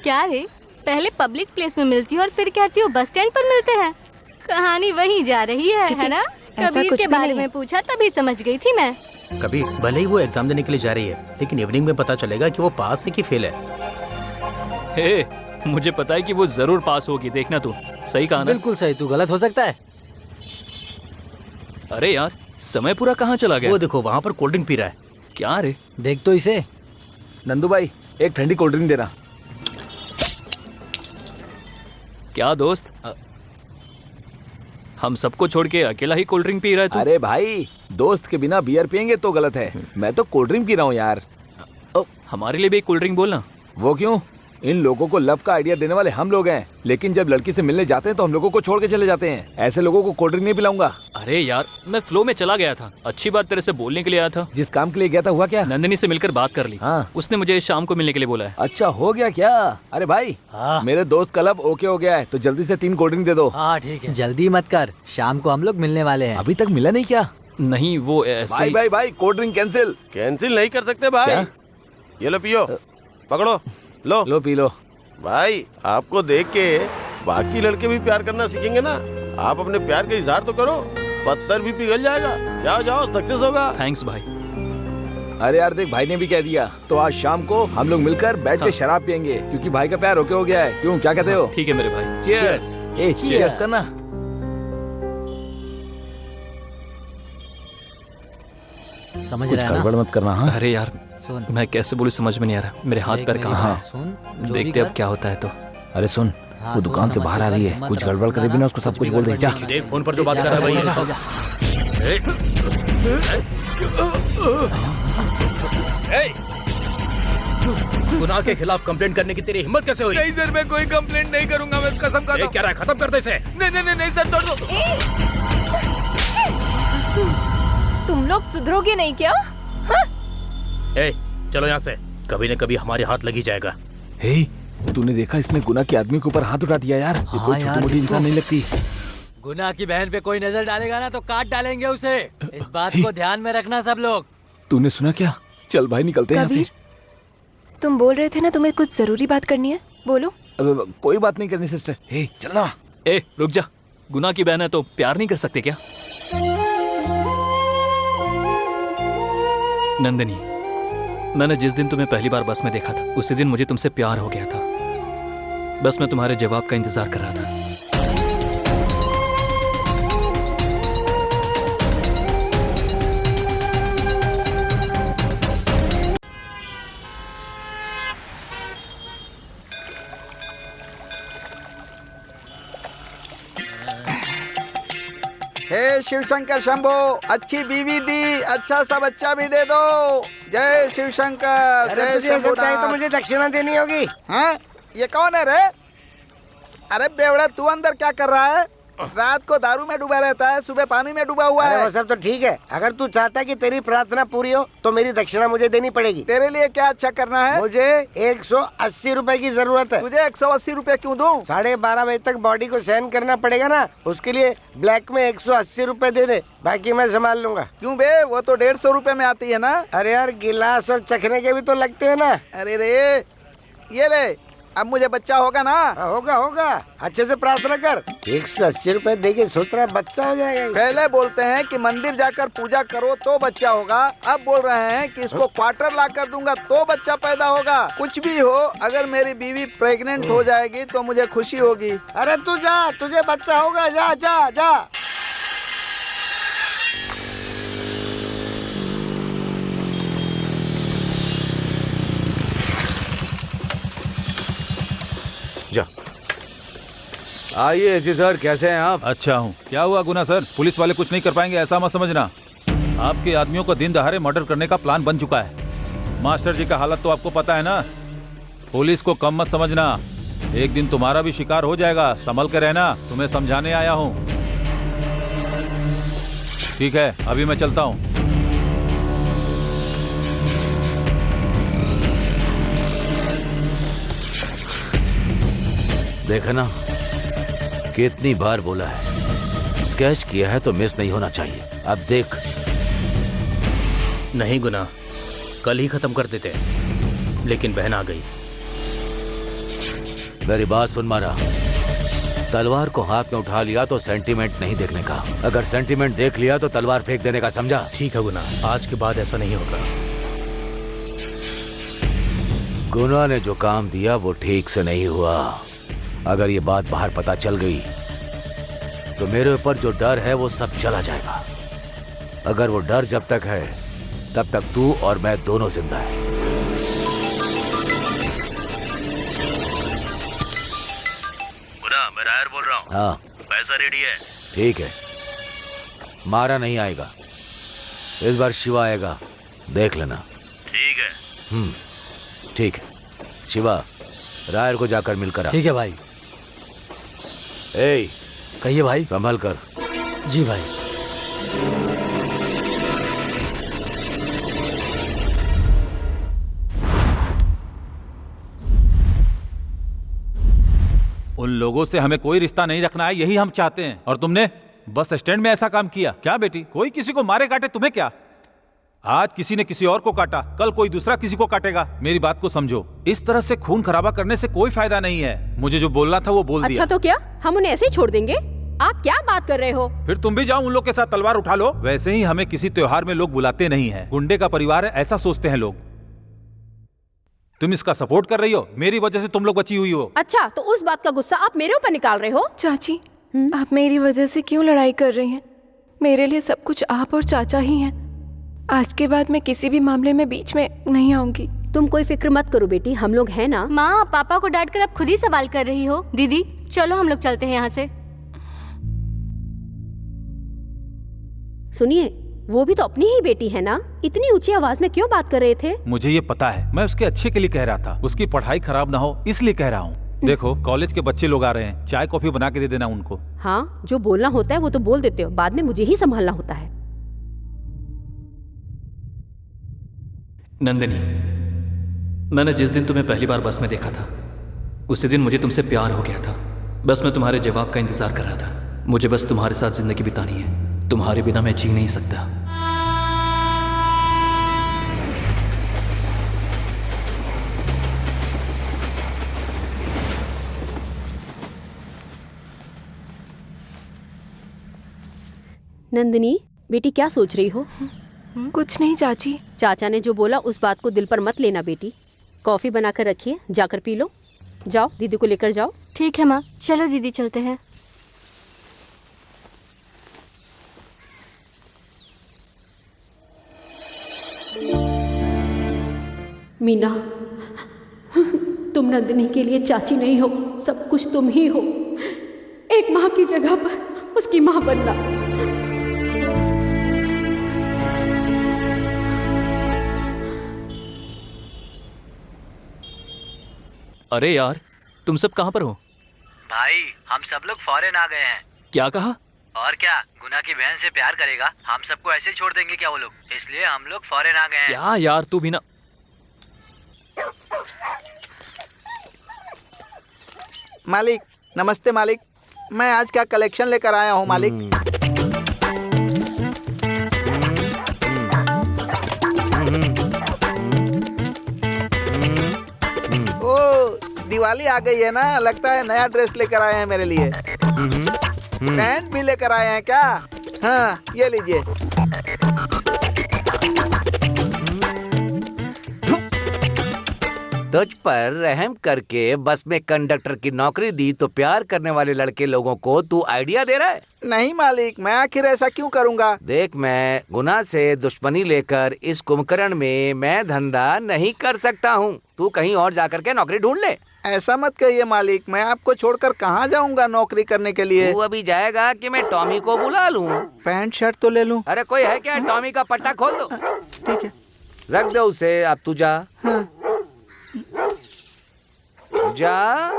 क्या रे, पहले पब्लिक प्लेस में मिलती हो और फिर कहती हो बस स्टैंड पर मिलते हैं। कहानी वहीं जा रही है, छी, छी, है ना? ऐसा कबीर कुछ के भी बारे नहीं में है। पूछा तभी समझ गई थी मैं। कभी भले ही वो एग्जाम देने के लिए जा रही है, लेकिन इवनिंग में पता चलेगा कि वो पास है कि फेल है। हे, मुझे पता है कि वो जरूर पास होगी, देखना तू। सही कहा ना? बिल्कुल सही, तू गलत हो सकता है। अरे यार, समय पूरा कहाँ चला गया? वो देखो वहाँ पर कोल्ड ड्रिंक पी रहा है। क्या रे? देख तो इसे। नंदू भाई, एक ठंडी कोल्ड ड्रिंक देना। क्या दोस्त, हम सबको छोड़ के अकेला ही कोल्ड ड्रिंक पी रहा है तू? अरे भाई, दोस्त के बिना बियर पियेंगे तो गलत है। मैं तो कोल्ड ड्रिंक पी रहा हूँ यार। हमारे लिए भी एक कोल्ड ड्रिंक बोलना। वो क्यों? इन लोगों को लव का आइडिया देने वाले हम लोग हैं, लेकिन जब लड़की से मिलने जाते हैं तो हम लोगों को छोड़ के चले जाते हैं। ऐसे लोगों को कोल्ड ड्रिंक नहीं पिलाऊंगा। अरे यार, मैं फ्लो में चला गया था। अच्छी बात तेरे से बोलने के लिए आया था। जिस काम के लिए गया था हुआ क्या? नंदिनी से मिलकर बात कर ली। हाँ। उसने मुझे शाम को मिलने के लिए बोला है। अच्छा, हो गया क्या? अरे भाई, मेरे दोस्त का लब ओके हो गया है, तो जल्दी से 3 कोल्ड ड्रिंक दे दो। हाँ ठीक है, जल्दी मत कर, शाम को हम लोग मिलने वाले हैं। अभी तक मिला नहीं क्या? नहीं, वो ऐसे भाई भाई भाई, कोल्ड ड्रिंक कैंसिल। कैंसिल नहीं कर सकते भाई। ये लो पियो, पकड़ो, लो पी लो। भाई, आपको देख के बाकी लड़के भी प्यार करना सीखेंगे ना। आप अपने प्यार का इजहार तो करो, पत्थर भी पिघल जाएगा। जाओ जाओ, सक्सेस होगा। थैंक्स भाई। अरे यार देख, भाई ने भी कह दिया, तो आज शाम को हम लोग मिलकर बैठ के शराब पियेंगे, क्योंकि भाई का प्यार ओके हो गया है। क्यों, क्या कहते हो? ठीक है मेरे भाई। चीयर्स। ए चीयर्स करना। समझ कुछ रहा है ना? गड़बड़ मत करना। हाँ अरे यार, सुन, मैं कैसे बोलूं समझ में नहीं आ रहा। मेरे हाथ पैर कहाँ हैं? सुन, जो भी देखते अब कर। क्या होता है। तो अरे सुन, हाँ, वो सुन, दुकान से समझ बाहर आ रही है, मत कुछ रख, गड़बड़ करे समझा बिना ना? उसको सब कुछ कुछ भी बोल दे। जा। देख फोन पर जो बात कर रहा है वही है। गुनाह के खिलाफ कंप्लेंट करने की तेरी हिम्मत कैसे हुई? नहीं सर, मैं कोई कंप्लेंट नहीं करूंगा, मैं कसम खाता हूं। क्या रहा है, खत्म कर दे इसे। नहीं सर, छोड़ दो। तुम लोग सुधरोगे नहीं क्या? हाँ? ए, चलो यहाँ से, कभी न कभी हमारे हाथ लगी जाएगा। हे, तूने देखा, इसने गुना के आदमी के ऊपर हाथ उठा दिया यार। ये कोई छोटी मोटी इंसान नहीं लगती। गुना की बहन पे कोई नजर डालेगा ना तो काट डालेंगे उसे। इस बात को ध्यान में रखना सब लोग। तूने सुना क्या? चल भाई, निकलते हैं यहाँ से। तुम बोल रहे थे ना तुम्हें कुछ जरूरी बात करनी है, बोलो। कोई बात नहीं करनी सिस्टर। हे चलना। ए रुक जा, गुनाह की बहन है तो प्यार नहीं कर सकते क्या? नंदिनी, मैंने जिस दिन तुम्हें पहली बार बस में देखा था उसी दिन मुझे तुमसे प्यार हो गया था। बस मैं तुम्हारे जवाब का इंतजार कर रहा था। हे शिव शंकर शंभो, अच्छी बीवी दी, अच्छा सा बच्चा भी दे दो। जय शिव शंकर। अरे तुझे ये सब चाहिए तो मुझे दक्षिणा देनी होगी। हाँ, ये कौन है रे? अरे बेवड़ा, तू अंदर क्या कर रहा है? रात को दारू में डूबा रहता है, सुबह पानी में डूबा हुआ है। वो सब तो ठीक है, अगर तू चाहता है कि तेरी प्रार्थना पूरी हो तो मेरी दक्षिणा मुझे देनी पड़ेगी। तेरे लिए क्या अच्छा करना है? मुझे 180 रुपए की जरूरत है। तुझे 180 रुपए क्यों दूं? 12:30 बजे तक बॉडी को सहन करना पड़ेगा ना, उसके लिए ब्लैक में 180 रुपए दे दे, बाकी मैं संभाल लूंगा। क्यों बे, वो तो 150 रुपए में आती है ना। अरे यार, गिलास और चखने के भी तो लगते हैं ना। अरे रे, ये ले, अब मुझे बच्चा होगा ना? होगा होगा, अच्छे से प्रार्थना कर। 180 रुपए दे के सोच रहा है बच्चा हो जाएगा। पहले बोलते हैं कि मंदिर जाकर पूजा करो तो बच्चा होगा, अब बोल रहे हैं कि इसको क्वार्टर ला कर दूंगा तो बच्चा पैदा होगा। कुछ भी हो, अगर मेरी बीवी प्रेग्नेंट हो जाएगी तो मुझे खुशी होगी। अरे तू जा, तुझे बच्चा होगा, जा जा जा। जा। आइए ऐसी सर, कैसे हैं आप? अच्छा हूँ। क्या हुआ गुना सर? पुलिस वाले कुछ नहीं कर पाएंगे ऐसा मत समझना। आपके आदमियों को दिन दहाड़े मर्डर करने का प्लान बन चुका है। मास्टर जी का हालत तो आपको पता है ना। पुलिस को कम मत समझना, एक दिन तुम्हारा भी शिकार हो जाएगा। संभल के रहना, तुम्हें समझाने आया हूँ। ठीक है, अभी मैं चलता हूँ। देखा ना, कितनी बार बोला है, स्केच किया है तो मिस नहीं होना चाहिए। अब देख। नहीं गुना, कल ही खत्म कर देते, लेकिन बहन आ गई। मेरी बात सुन मारा, तलवार को हाथ में उठा लिया तो सेंटीमेंट नहीं देखने का, अगर सेंटीमेंट देख लिया तो तलवार फेंक देने का, समझा? ठीक है गुना, आज के बाद ऐसा नहीं होगा। गुना ने जो काम दिया वो ठीक से नहीं हुआ। अगर ये बात बाहर पता चल गई तो मेरे ऊपर जो डर है वो सब चला जाएगा। अगर वो डर जब तक है तब तक तू और मैं दोनों जिंदा हैं। गुना, मैं रायर बोल रहा हूँ। हाँ, पैसा रेडी है। ठीक है। मारा नहीं आएगा, इस बार शिवा आएगा, देख लेना। ठीक है। ठीक है। शिवा, रायर को जाकर मिलकर आ। ठीक है भाई। ए, कहिए भाई। संभल कर। जी भाई। उन लोगों से हमें कोई रिश्ता नहीं रखना है, यही हम चाहते हैं। और तुमने बस स्टैंड में ऐसा काम किया क्या? बेटी, कोई किसी को मारे काटे तुम्हें क्या? आज किसी ने किसी और को काटा, कल कोई दूसरा किसी को काटेगा। मेरी बात को समझो, इस तरह से खून खराबा करने से कोई फायदा नहीं है। मुझे जो बोलना था वो बोल दिया। अच्छा तो क्या हम उन्हें ऐसे ही छोड़ देंगे? आप क्या बात कर रहे हो? फिर तुम भी जाओ उन लोग के साथ तलवार उठा लो। वैसे ही हमें किसी त्योहार में लोग बुलाते नहीं हैं। गुंडे का परिवार है ऐसा सोचते हैं लोग। तुम इसका सपोर्ट कर रही हो, मेरी वजह से तुम लोग बची हुई हो। अच्छा तो उस बात का गुस्सा आप मेरे ऊपर निकाल रहे हो? चाची, आप मेरी वजह से क्यों लड़ाई कर रही हैं? मेरे लिए सब कुछ आप और चाचा ही हैं। आज के बाद मैं किसी भी मामले में बीच में नहीं आऊंगी। तुम कोई फिक्र मत करो बेटी, हम लोग हैं ना। माँ, पापा को डांट कर अब खुद ही सवाल कर रही हो। दीदी चलो हम लोग चलते हैं यहाँ से। सुनिए, वो भी तो अपनी ही बेटी है ना, इतनी ऊंची आवाज में क्यों बात कर रहे थे? मुझे ये पता है, मैं उसके अच्छे के लिए कह रहा था, उसकी पढ़ाई खराब ना हो इसलिए कह रहा हूँ। देखो कॉलेज के बच्चे लोग आ रहे हैं, चाय कॉफी बना के दे देना उनको। हाँ, जो बोलना होता है वो तो बोल देते हो, बाद में मुझे ही संभालना होता है। नंदिनी, मैंने जिस दिन तुम्हें पहली बार बस में देखा था उसी दिन मुझे तुमसे प्यार हो गया था। बस मैं तुम्हारे जवाब का इंतजार कर रहा था। मुझे बस तुम्हारे साथ जिंदगी बितानी है, तुम्हारे बिना मैं जी नहीं सकता। नंदिनी बेटी, क्या सोच रही हो? कुछ नहीं चाची। चाचा ने जो बोला उस बात को दिल पर मत लेना बेटी। कॉफी बनाकर रखिए, जाकर पी लो। जाओ दीदी को लेकर जाओ। ठीक है माँ, चलो दीदी चलते हैं। मीना, तुम नंदिनी के लिए चाची नहीं हो, सब कुछ तुम ही हो। एक माँ की जगह पर उसकी माँ बनना। अरे यार, तुम सब कहाँ पर हो? भाई, हम सब लोग फॉरेन आ गए हैं। क्या कहा? और क्या, गुना की बहन से प्यार करेगा, हम सबको ऐसे ही छोड़ देंगे क्या वो लोग? इसलिए हम लोग फॉरेन आ गए हैं। क्या यार, तू भी ना। मालिक, नमस्ते मालिक। मैं आज क्या कलेक्शन लेकर आया हूँ मालिक। दिवाली आ गई है ना, लगता है नया ड्रेस लेकर आए हैं मेरे लिए। पैंट भी लेकर आए हैं क्या? हाँ, ये लीजिए। तुझ पर रहम करके बस में कंडक्टर की नौकरी दी तो प्यार करने वाले लड़के लोगों को तू आइडिया दे रहा है? नहीं मालिक, मैं आखिर ऐसा क्यों करूँगा? देख, मैं गुना से दुश्मनी लेकर इस कुंभकर्ण में मैं धंधा नहीं कर सकता हूँ। तू कहीं और जाकर के नौकरी ढूंढ ले। ऐसा मत कहिए मालिक, मैं आपको छोड़कर कहाँ जाऊँगा नौकरी करने के लिए? तू अभी जाएगा कि मैं टॉमी को बुला लूँ? पैंट शर्ट तो ले लूँ। अरे कोई है क्या? टॉमी का पट्टा खोल दो। ठीक है, रख दो उसे। अब तू जा। हाँ। जा।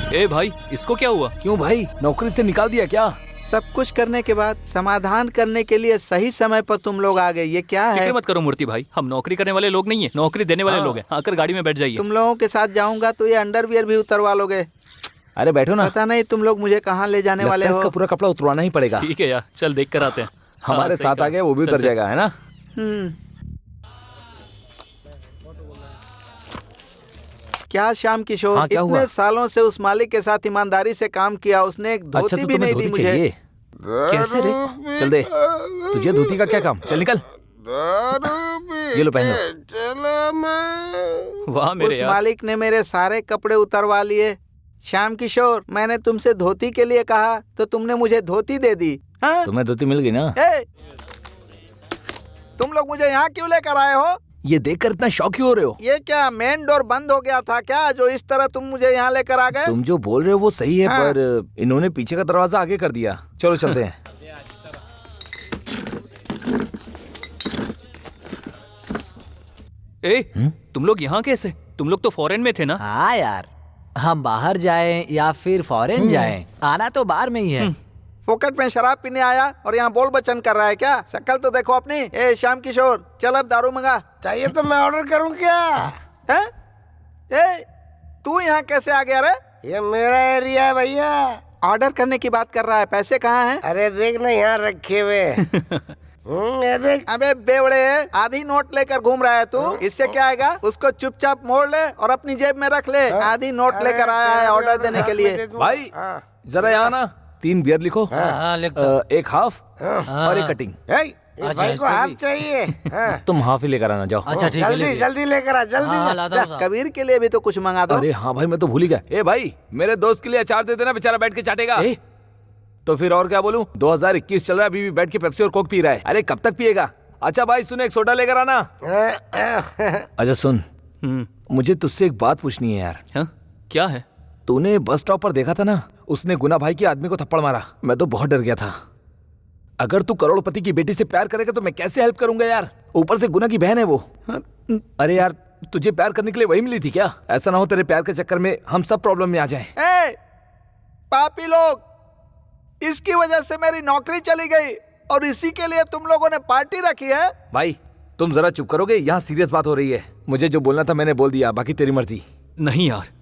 ए भाई, इसको क्या हुआ? क्यों भाई, नौकरी से निकाल दिया क्या? सब कुछ करने के बाद समाधान करने के लिए सही समय पर तुम लोग आ गए, ये क्या है? फिक्र मत करो मूर्ति भाई, हम नौकरी करने वाले लोग नहीं है, नौकरी देने वाले लोग हैं। आकर गाड़ी में बैठ जाइए। तुम लोगों के साथ जाऊंगा तो ये अंडरवियर भी उतरवा लोगे। अरे बैठो ना। पता नहीं तुम लोग मुझे कहाँ ले जाने वाले हो। इसका पूरा कपड़ा उतरवाना ही पड़ेगा। ठीक है यार, चल देख कर आते हैं। हमारे हाँ, सही साथ कहा। आ गए, वो भी चल, उतर चल। जाएगा, है ना। क्या श्याम किशोर, हाँ, क्या इतने हुआ? सालों से उस मालिक के साथ ईमानदारी से काम किया, उसने एक धोती अच्छा तो भी तुम्हें नहीं दी धोती मुझे। चाहिए? कैसे रे? चल दे, तुझे धोती का क्या काम, चल निकल। ये लो पहन लो। वाह मेरे उस यार। मालिक ने मेरे सारे कपड़े उतरवा लिए। श्याम किशोर, मैंने तुमसे धोती के लिए कहा तो तुमने मुझे धोती दे दी। हाँ? तुम्हें धोती मिल गई ना। ए, तुम लोग मुझे यहाँ क्यों लेकर आए हो? ये देखकर इतना शौक क्यों हो रहे हो? ये क्या मेन डोर बंद हो गया था क्या, जो इस तरह तुम मुझे यहाँ लेकर आ गए? तुम जो बोल रहे हो वो सही है, हाँ। पर इन्होंने पीछे का दरवाजा आगे कर दिया। चलो चलते हैं। ए, तुम लोग यहाँ कैसे? तुम लोग तो फॉरेन में थे ना? हाँ यार, हम बाहर जाएं या फिर फॉरेन जाएं, आना तो बाहर में ही है। फोकट में शराब पीने आया और यहाँ बोल बचन कर रहा है क्या? शक्ल तो देखो अपनी। ए श्याम किशोर, चल अब दारू मंगा। चाहिए तो मैं ऑर्डर करूं क्या? है? ए, तू यहाँ कैसे आ गया रे? ये मेरा एरिया है भैया। ऑर्डर करने की बात कर रहा है, पैसे कहाँ हैं? अरे देख ना यहाँ रखे हुए। ये देख। अबे बेवड़े, आधी नोट लेकर घूम रहा है तू, इससे क्या आएगा? उसको चुपचाप मोड़ ले और अपनी जेब में रख ले। आधी नोट लेकर आया है ऑर्डर देने के लिए। भाई जरा यहाँ ना, 3 बियर लिखो। हाँ, लिख दो। एक हाफ और एक कटिंग। इस भाई को हाफ चाहिए। हाँ। तुम हाफ ही लेकर आना, जाओ। अच्छा ठीक है, जल्दी लिख जल्दी लेकर आ, जल्दी हाँ, जा। लाता हूँ साहब। कबीर के लिए भी तो कुछ मंगा दो। अरे हाँ भाई, मैं तो भूल ही गया। ए भाई, मेरे दोस्त के लिए अचार दे देना, बेचारा बैठ के चाटेगा। तो फिर और क्या बोलूं, 2021 चल रहा है, अभी भी बैठ के पेप्सी और कोक पी रहा है। अरे कब तक पिएगा? अच्छा भाई सुन, एक सोडा लेकर आना। अच्छा सुन, मुझे तुझसे एक बात पूछनी है यार। हाँ? क्या है? तूने बस स्टॉप पर देखा था ना, उसने गुना भाई के आदमी को थप्पड़ मारा। मैं तो बहुत डर गया था। अगर तू करोड़पति की बेटी से प्यार करेगा तो मैं कैसे हेल्प करूंगा यार? ऊपर से गुना की बहन है वो। अरे यार, तुझे प्यार करने के लिए वही मिली थी क्या? ऐसा ना हो तेरे प्यार के चक्कर में हम सब प्रॉब्लम में आ जाएं। ए, पापी लोग, इसकी वजह से मेरी नौकरी चली गई और इसी के लिए तुम लोगों ने पार्टी रखी है। भाई तुम जरा चुप करोगे? यहाँ सीरियस बात हो रही है। मुझे जो बोलना था मैंने बोल दिया, बाकी तेरी मर्जी। नहीं यार,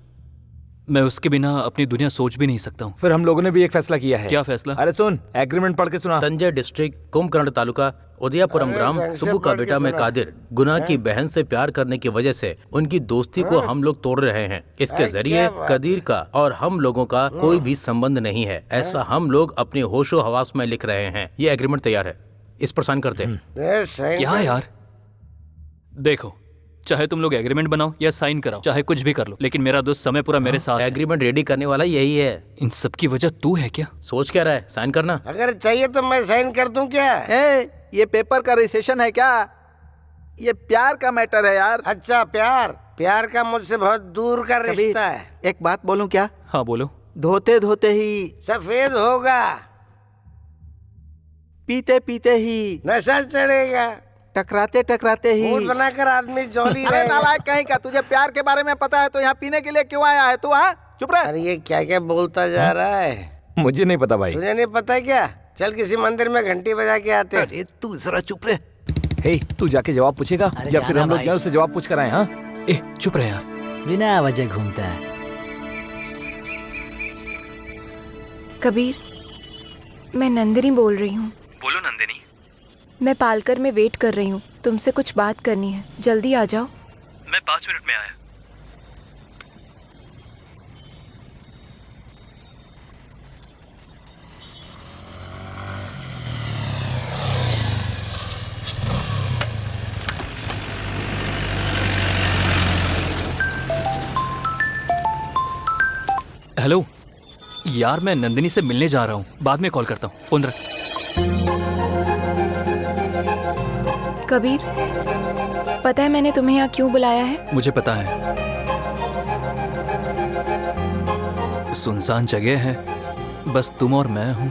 मैं उसके बिना अपनी दुनिया सोच भी नहीं सकता हूँ। फिर हम लोगों ने भी एक फैसला किया है। क्या फैसला? अरे सुन, एग्रीमेंट पढ़ के सुना। संजय डिस्ट्रिक्ट कुंभकर्ण तालुका उदयपुरम ग्राम सुबु का बेटा में कादिर गुना की बहन से प्यार करने की वजह से उनकी दोस्ती को हम लोग तोड़ रहे हैं। इसके जरिए कदीर का और हम लोगों का कोई भी संबंध नहीं है, ऐसा हम लोग अपने होशो हवास में लिख रहे हैं। ये एग्रीमेंट तैयार है, इस पर साइन करते हैं। क्या यार? देखो, चाहे तुम लोग एग्रीमेंट बनाओ या साइन कराओ, चाहे कुछ भी कर लो, लेकिन मेरा दोस्त समय पूरा मेरे साथ है। एग्रीमेंट रेडी करने वाला यही है। इन सब की वजह तू है क्या? सोच क्या रहा है? साइन करना। अगर चाहिए तो मैं साइन कर दूं क्या? ये पेपर का रिसेशन है क्या? ये प्यार का मैटर है यार। अच्छा प्यार, प्यार का मुझसे बहुत दूर का रिश्ता है। एक बात बोलूं क्या? हाँ बोलो। धोते धोते ही सफेद होगा, पीते पीते ही नशा चढ़ेगा, टकराते टकराते ही मूड बनाकर आदमी जॉली अरे रहेगा। नालायक कहीं का, तुझे प्यार के बारे में पता है तो यहाँ पीने के लिए क्यों आया है तू? हाँ चुप रह। अरे ये क्या क्या बोलता जा रहा है? मुझे नहीं पता भाई। तुझे नहीं पता क्या? चल किसी मंदिर में घंटी बजा के आते। अरे तू जरा चुप रह। हे, तू जाके जवाब पूछेगा या फिर हम लोग जाए उससे जवाब पूछ कर आए? हाँ ए चुप रहे यार, बिना वजह घूमता है। कबीर, मैं नंदिनी बोल रही हूँ। बोलो नंदिनी। मैं पालकर में वेट कर रही हूँ, तुमसे कुछ बात करनी है, जल्दी आ जाओ। मैं 5 मिनट में आया। हेलो यार, मैं नंदिनी से मिलने जा रहा हूँ, बाद में कॉल करता हूँ, फोन रख। कबीर, पता है मैंने तुम्हें यहाँ क्यों बुलाया है? मुझे पता है, सुनसान जगह है, बस तुम और मैं हूँ।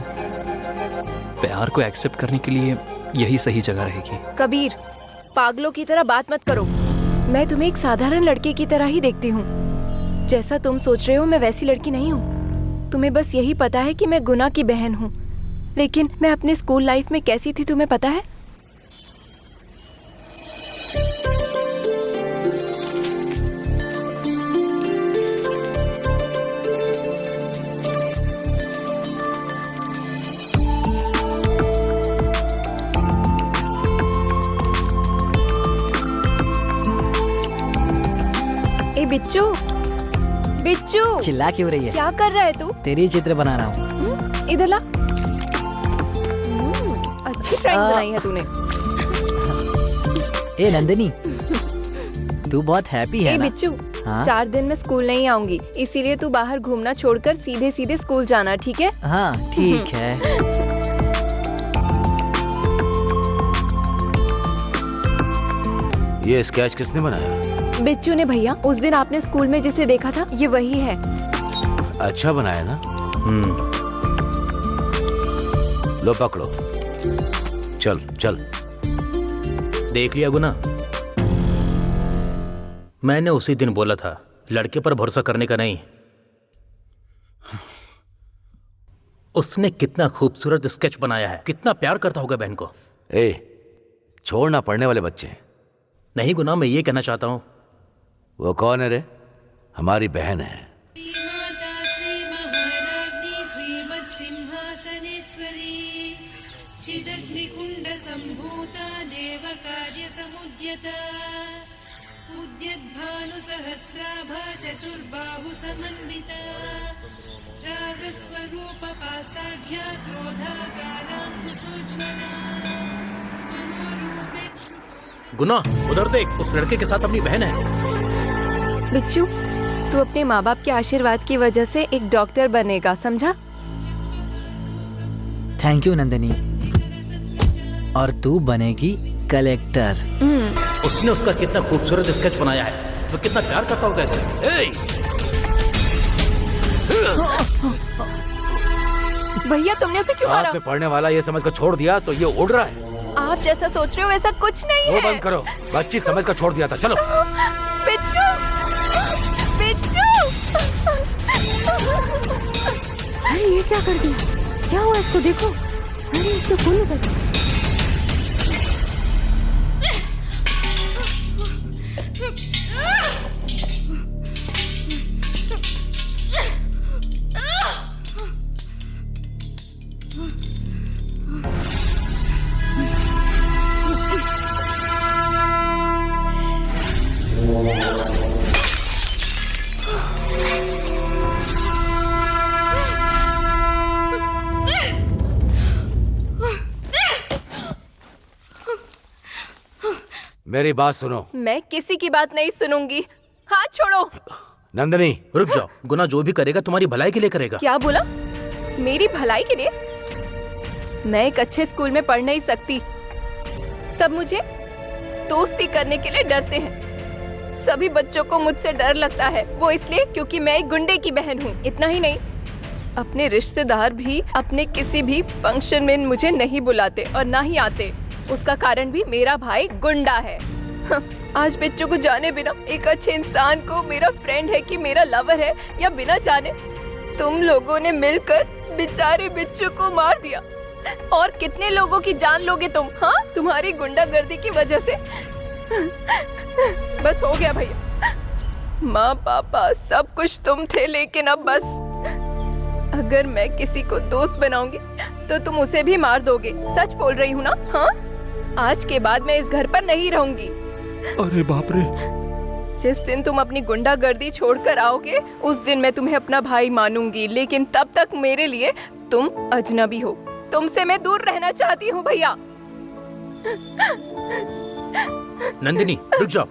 प्यार को एक्सेप्ट करने के लिए यही सही जगह रहेगी। कबीर, पागलों की तरह बात मत करो। मैं तुम्हें एक साधारण लड़के की तरह ही देखती हूँ। जैसा तुम सोच रहे हो मैं वैसी लड़की नहीं हूँ। तुम्हें बस यही पता है कि मैं गुना की बहन हूँ, लेकिन मैं अपने स्कूल लाइफ में कैसी थी तुम्हें पता है? बिच्चू, बिच्चू चिल्ला क्यों रही है? क्या कर रहा है तू? तेरी चित्र बना रहा हूँ। इधर ला। अच्छी ड्राइंग बनाई है तूने। ए नंदिनी, तू बहुत हैप्पी है ए ना? बिच्चू, हाँ? 4 दिन में स्कूल नहीं आऊंगी, इसीलिए तू बाहर घूमना छोड़कर सीधे सीधे स्कूल जाना, ठीक है? हाँ ठीक है। ये स्केच किसने बनाया? बिच्चू ने भैया। उस दिन आपने स्कूल में जिसे देखा था, ये वही है। अच्छा बनाया ना? लो पकड़ो। चल चल। देख लिया गुना, मैंने उसी दिन बोला था लड़के पर भरोसा करने का नहीं। उसने कितना खूबसूरत स्केच बनाया है, कितना प्यार करता होगा बहन को। ए, छोड़ना पढ़ने वाले बच्चे। नहीं गुना, मैं ये कहना चाहता हूं। वो कौन है रे? हमारी बहन है। गुना उधर देख, उस लड़के के साथ अपनी बहन है। बिच्चू, तू अपने माँ बाप के आशीर्वाद की वजह से एक डॉक्टर बनेगा, समझा? Thank you Nandini. और तू बनेगी कलेक्टर। उसने उसका कितना खूबसूरत स्केच बनाया है, वो कितना प्यार करता होगा ऐसे। भैया तुमने उसे क्यों मारा? साथ में पढ़ने वाला ये समझ कर छोड़ दिया तो ये उड़ रहा है। आप जैसा सोच रहे हो वैसा कुछ नहीं वो है। बंद करो, बच्ची समझ कर छोड़ दिया था। चलो। बिच्चू, बिच्चू। अरे ये क्या कर दिया? क्या हुआ इसको? देखो, अरे इसको खून निकल गया। मेरी बात सुनो। मैं किसी की बात नहीं सुनूंगी। हाथ छोड़ो। नंदिनी रुक जाओ। गुना जो भी करेगा तुम्हारी भलाई के लिए करेगा। क्या बोला? मेरी भलाई के लिए? मैं एक अच्छे स्कूल में पढ़ नहीं सकती। सब मुझे दोस्ती करने के लिए डरते हैं। सभी बच्चों को मुझसे डर लगता है, वो इसलिए क्योंकि मैं एक गुंडे की बहन हूँ। इतना ही नहीं, अपने रिश्तेदार भी अपने किसी भी फंक्शन में मुझे नहीं बुलाते और ना ही आते। उसका कारण भी मेरा भाई गुंडा है। आज बिच्चू को जाने बिना एक अच्छे इंसान को मेरा फ्रेंड है कि मेरा लवर है या बिना जाने तुम लोगों ने मिलकर बेचारे बिच्चू को मार दिया। और कितने लोगों की जान लोगे तुम? हाँ, तुम्हारी गुंडागर्दी की वजह से। बस हो गया भैया। माँ पापा सब कुछ तुम थे, लेकिन अब बस। अगर मैं किसी को दोस्त बनाऊंगी तो तुम उसे भी मार दोगे। सच बोल रही हूँ ना? हाँ, आज के बाद मैं इस घर पर नहीं रहूंगी। अरे बाप रे। जिस दिन तुम अपनी गुंडागर्दी छोड़कर आओगे उस दिन मैं तुम्हें अपना भाई मानूंगी, लेकिन तब तक मेरे लिए तुम अजनबी हो। तुमसे मैं दूर रहना चाहती हूँ भैया। नंदिनी रुक जाओ।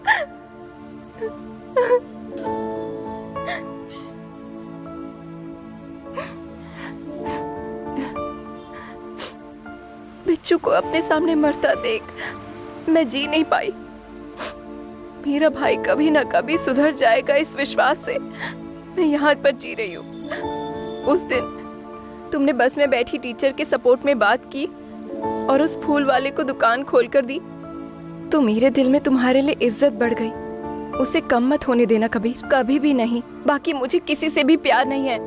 बिच्चू को अपने सामने मरता देख मैं जी नहीं पाई। मेरा भाई कभी ना कभी सुधर जाएगा, इस विश्वास से मैं यहाँ पर जी रही हूँ। उस दिन तुमने बस में बैठी टीचर के सपोर्ट में बात की और उस फूल वाले को दुकान खोल कर दी, तो मेरे दिल में तुम्हारे लिए इज्जत बढ़ गई। उसे कम मत होने देना कबीर, कभी भी नहीं। बाकी मुझे किसी से भी प्यार नहीं है।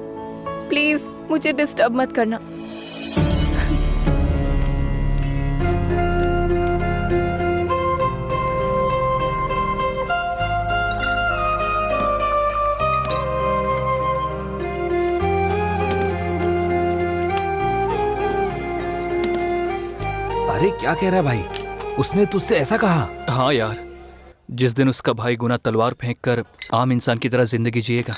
प्लीज मुझे डिस्टर्ब मत करना। अरे क्या कह रहा है भाई? उसने तुझसे ऐसा कहा? हाँ यार, जिस दिन उसका भाई गुना तलवार फेंक कर आम इंसान की तरह जिंदगी जिएगा,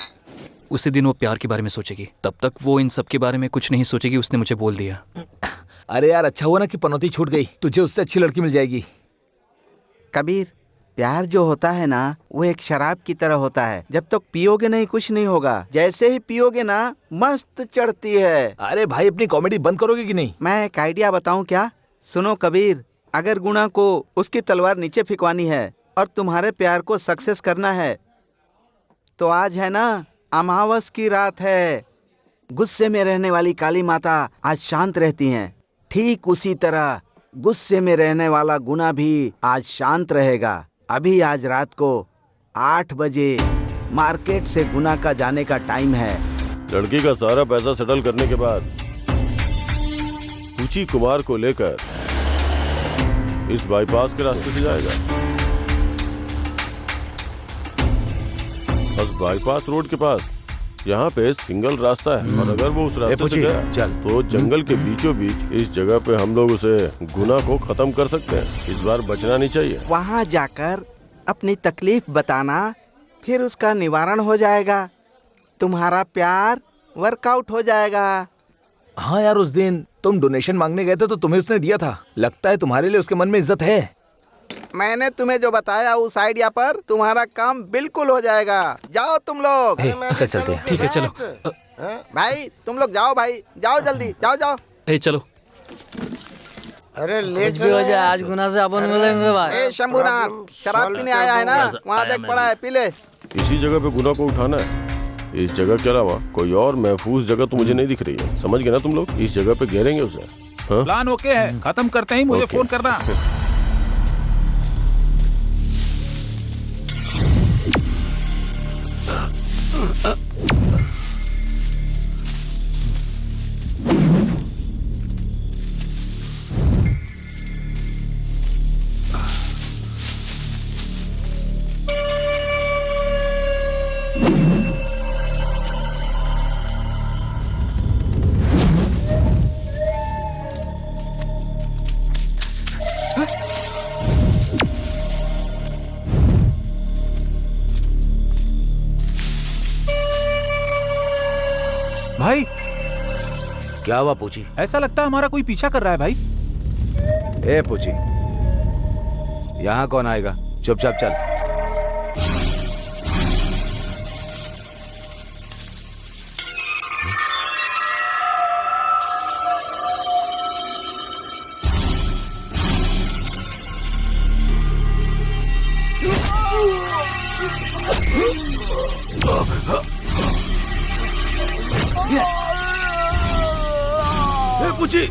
उसी दिन वो प्यार के बारे में सोचेगी। तब तक वो इन सब के बारे में कुछ नहीं सोचेगी। उसने मुझे बोल दिया। अरे यार, अच्छा हुआ ना कि पनौती छूट गई, तुझे उससे अच्छी लड़की मिल जाएगी। कबीर, प्यार जो होता है ना, वो एक शराब की तरह होता है। जब तक पियोगे नहीं कुछ नहीं होगा, जैसे ही पियोगे ना मस्त चढ़ती है। अरे भाई, अपनी कॉमेडी बंद करोगे कि नहीं? मैं एक आइडिया बताऊं क्या? सुनो कबीर, अगर गुना को उसकी तलवार नीचे फिकवानी है और तुम्हारे प्यार को सक्सेस करना है तो आज है ना अमावस की रात है। गुस्से में रहने वाली काली माता आज शांत रहती हैं। ठीक उसी तरह गुस्से में रहने वाला गुना भी आज शांत रहेगा। अभी आज रात को 8 बजे मार्केट से गुना का जाने का टाइम है। लड़की का सारा पैसा सेटल करने के बाद ऊंची कुमार को लेकर इस बाईपास के रास्ते से जाएगा। बस बाईपास रोड के पास यहाँ पे सिंगल रास्ता है और अगर वो उस रास्ते से गया तो जंगल के बीचों बीच इस जगह पे हम लोग उसे गुना को खत्म कर सकते हैं। इस बार बचना नहीं चाहिए। वहाँ जाकर अपनी तकलीफ बताना, फिर उसका निवारण हो जाएगा। तुम्हारा प्यार वर्कआउट हो जाएगा। हाँ यार, उस दिन तुम डोनेशन मांगने गए थे तो तुम्हें उसने दिया था। लगता है तुम्हारे लिए उसके मन में इज्जत है। मैंने तुम्हें जो बताया उस आइडिया पर तुम्हारा काम बिल्कुल हो जाएगा। जाओ तुम लोग। अच्छा चलते हैं। ठीक है, चलो। भाई तुम लोग जाओ, भाई जाओ, जल्दी जाओ जाओ। चलो। अरे ले कुछ भी हो जाए, आज गुना से अपन मिलेंगे भाई। ए शंभूनाथ, शराब पीने आया है ना? वहाँ देख पड़ा है, पी ले। इसी जगह पे गुना को उठाना है। इस जगह के अलावा कोई और महफूज जगह तो मुझे नहीं दिख रही है। समझ गए ना तुम लोग? इस जगह पे घेरेंगे उसे। हाँ? प्लान ओके है, खत्म करते ही मुझे फोन करना। भाई क्या हुआ पूछी? ऐसा लगता है हमारा कोई पीछा कर रहा है भाई। ए पूछी, यहाँ कौन आएगा? चुपचाप चल। पूछी,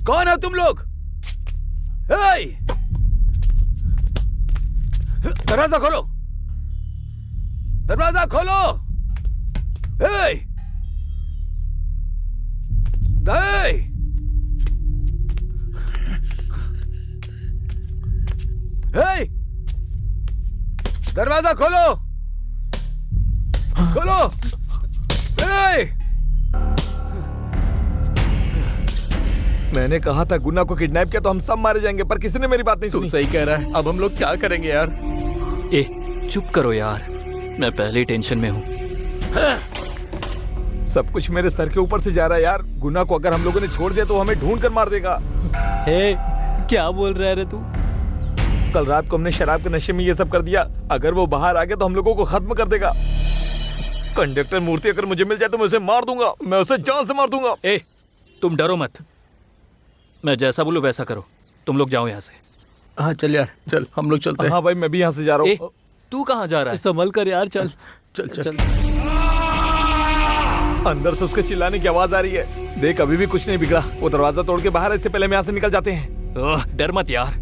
कौन हो तुम लोग? दरवाजा खोलो। दरवाजा खोलो। हे! हे! दरवाजा खोलो, खोलो। हे! मैंने कहा था गुना को किडनैप किया तो हम सब मारे जाएंगे, पर किसी ने मेरी बात नहीं सुनी। सही कह रहा है, अब हम लोग क्या करेंगे यार? ए, चुप करो यार, मैं पहले ही टेंशन में हूँ। सब कुछ मेरे सर के ऊपर से जा रहा है यार। गुना को अगर हम लोगों ने छोड़ दिया तो वो हमें ढूंढ कर मार देगा। हे, क्या बोल रहा है रे तू? कल रात को हमने शराब के नशे में ये सब कर दिया। अगर वो बाहर आ गया तो हम लोगों को खत्म कर देगा। कंडक्टर मूर्ति अगर मुझे मिल जाए तो मैं उसे मार दूंगा, मैं उसे जान से मार दूंगा। ए, तुम डरो मत, मैं जैसा बोलूं वैसा करो। तुम लोग जाओ यहाँ से। हाँ चल यार, चल हम लोग चलते हैं। हाँ भाई, मैं भी यहाँ से जा रहा हूँ। तू कहाँ जा रहा है? संभल कर यार, चल चल चल, चल। अंदर से उसके चिल्लाने की आवाज आ रही है। देख, अभी भी कुछ नहीं बिगड़ा। वो दरवाजा तोड़ के बाहर, इससे पहले हम यहाँ से निकल जाते हैं। डर मत यार।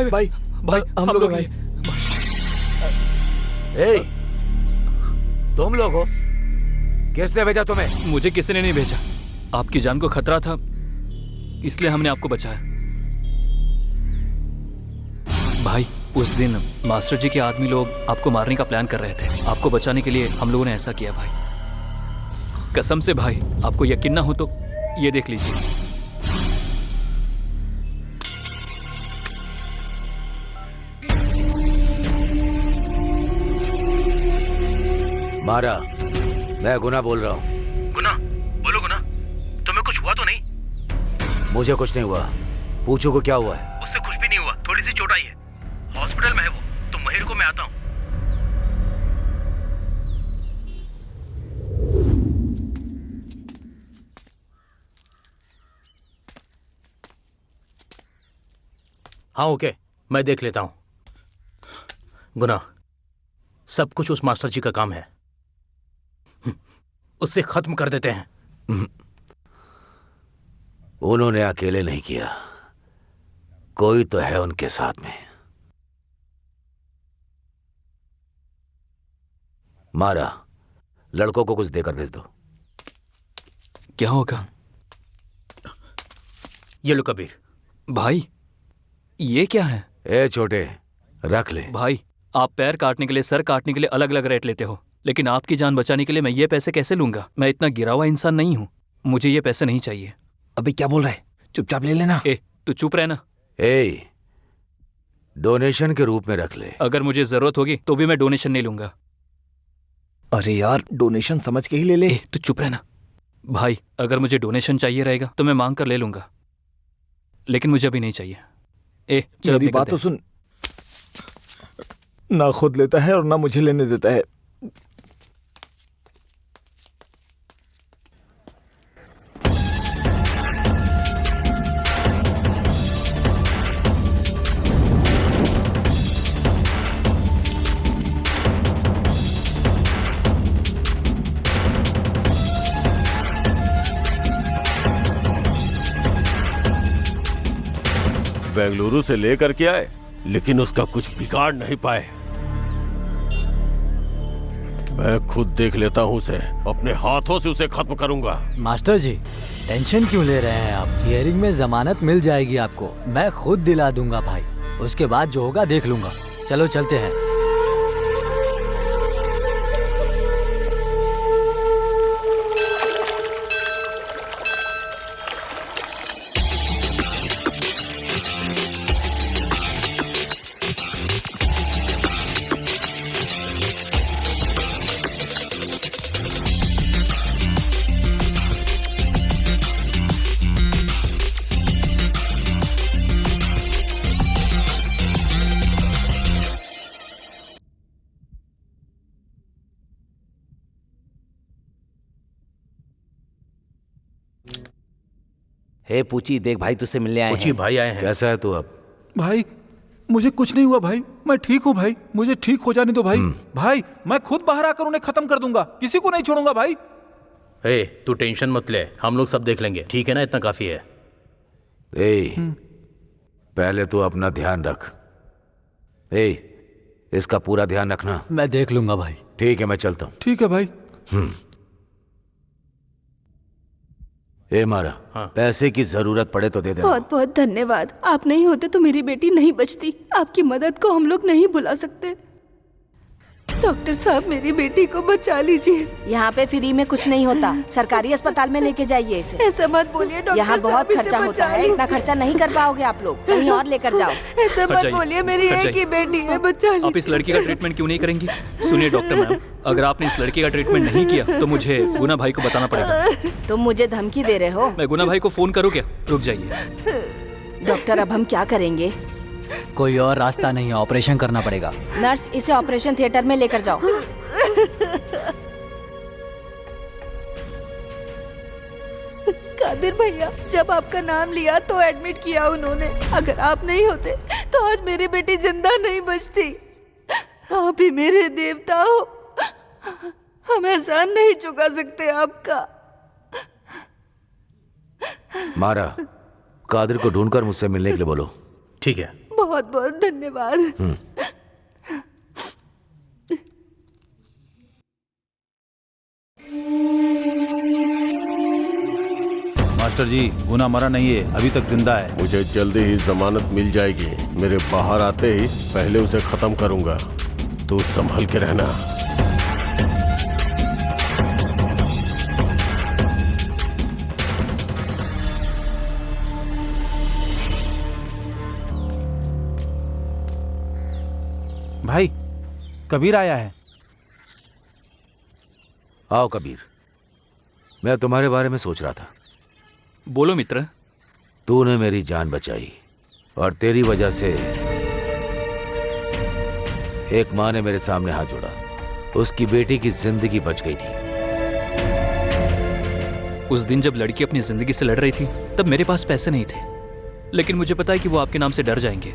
भाई हम लोग भाई। ए, तुम लोग हो? किसने भेजा तुम्हें? मुझे किसी ने नहीं भेजा। आपकी जान को खतरा था, इसलिए हमने आपको बचाया। भाई, उस दिन मास्टर जी के आदमी लोग आपको मारने का प्लान कर रहे थे। आपको बचाने के लिए हम लोगों ने ऐसा किया भाई। कसम से भाई, आपको यकीन ना हो तो ये देख लीजिए। मारा, मैं गुना बोल रहा हूँ। गुना, बोलो गुना, तुम्हें कुछ हुआ तो नहीं? मुझे कुछ नहीं हुआ। पूछो को क्या हुआ है? उससे कुछ भी नहीं हुआ, थोड़ी सी चोट आई है, हॉस्पिटल में है वो। तुम वहीं रुको, मैं आता हूँ। हाँ ओके, मैं देख लेता हूँ। गुना, सब कुछ उस मास्टर जी का काम है, उससे खत्म कर देते हैं। उन्होंने अकेले नहीं किया, कोई तो है उनके साथ में। मारा, लड़कों को कुछ देकर भेज दो। क्या होगा? ये लो कबीर। भाई, ये क्या है? ए छोटे, रख ले। भाई, आप पैर काटने के लिए, सर काटने के लिए अलग अलग रेट लेते हो, लेकिन आपकी जान बचाने के लिए मैं ये पैसे कैसे लूंगा? मैं इतना गिरा हुआ इंसान नहीं हूँ, मुझे ये पैसे नहीं चाहिए। अबे क्या बोल रहा है? चुपचाप ले लेना। ए, तू चुप रहना। ए, डोनेशन के रूप में रख ले। अगर मुझे जरूरत होगी तो भी मैं डोनेशन नहीं लूंगा। अरे यार, डोनेशन समझ के ही ले ले। तू चुप रहना। भाई, अगर मुझे डोनेशन चाहिए रहेगा तो मैं मांग कर ले लूंगा, लेकिन मुझे अभी नहीं चाहिए। ए, चल मेरी बात तो सुन। ना खुद लेता है और ना मुझे लेने देता है। बेंगलुरु से लेकर के आए, लेकिन उसका कुछ बिगाड़ नहीं पाए। मैं खुद देख लेता हूँ उसे, अपने हाथों से उसे खत्म करूंगा। मास्टर जी, टेंशन क्यों ले रहे हैं आप? हियरिंग में जमानत मिल जाएगी आपको, मैं खुद दिला दूंगा भाई। उसके बाद जो होगा देख लूंगा। चलो चलते हैं। हे पूछी, देख भाई तुझसे मिलने आए पूछी हैं। भाई आए हैं। कैसा है तू अब? भाई मुझे कुछ नहीं हुआ भाई, मैं ठीक हूँ भाई, मुझे ठीक हो जाने दो भाई। भाई मैं खुद बाहर आकर उन्हें खत्म कर दूंगा, किसी को नहीं छोड़ूंगा भाई। ए, तू टेंशन मत ले, हम लोग सब देख लेंगे, ठीक है ना? इतना काफी है। ए, पहले तू अपना ध्यान रख। ए, इसका पूरा ध्यान रखना। मैं देख लूंगा भाई। ठीक है, मैं चलता हूँ। ठीक है भाई। ए मारा, पैसे की जरूरत पड़े तो दे देना। बहुत बहुत धन्यवाद। आप नहीं होते तो मेरी बेटी नहीं बचती। आपकी मदद को हम लोग नहीं भुला सकते। डॉक्टर साहब, मेरी बेटी को बचा लीजिए। यहाँ पे फ्री में कुछ नहीं होता, सरकारी अस्पताल में लेके जाइए इसे। ऐसा मत बोलिए डॉक्टर यहाँ साहब, बहुत इसे खर्चा होता बचा है, इतना लीजिए। खर्चा नहीं कर पाओगे आप लोग, कहीं और लेकर जाओ। ऐसा हट मत जाइए, बोलिए, मेरी हट एक जाइए। ही बेटी है, बचा लीजिए। आप इस लड़की का ट्रीटमेंट क्यों नहीं करेंगी? सुनिए डॉक्टर मैम, अगर आपने इस लड़की का ट्रीटमेंट नहीं किया तो मुझे गुना भाई को बताना पड़ेगा। तुम मुझे धमकी दे रहे हो? मैं गुना भाई को फोन करूँ क्या? रुक जाइए। डॉक्टर, अब हम क्या करेंगे? कोई और रास्ता नहीं है, ऑपरेशन करना पड़ेगा। नर्स, इसे ऑपरेशन थिएटर में लेकर जाओ। कादिर भैया, जब आपका नाम लिया तो एडमिट किया उन्होंने। अगर आप नहीं होते तो आज मेरी बेटी जिंदा नहीं बचती। आप ही मेरे देवता हो, हम एहसान नहीं चुका सकते आपका। मारा, कादिर को ढूंढकर मुझसे मिलने के लिए बोलो। ठीक है। बहुत बहुत धन्यवाद। मास्टर जी, गुना मरा नहीं है, अभी तक जिंदा है। मुझे जल्दी ही जमानत मिल जाएगी। मेरे बाहर आते ही पहले उसे खत्म करूंगा। तू संभल के रहना। भाई, कबीर आया है। आओ कबीर, मैं तुम्हारे बारे में सोच रहा था। बोलो मित्र। तूने मेरी जान बचाई और तेरी वजह से एक माँ ने मेरे सामने हाथ जोड़ा। उसकी बेटी की जिंदगी बच गई थी। उस दिन जब लड़की अपनी जिंदगी से लड़ रही थी तब मेरे पास पैसे नहीं थे, लेकिन मुझे पता है कि वो आपके नाम से डर जाएंगे,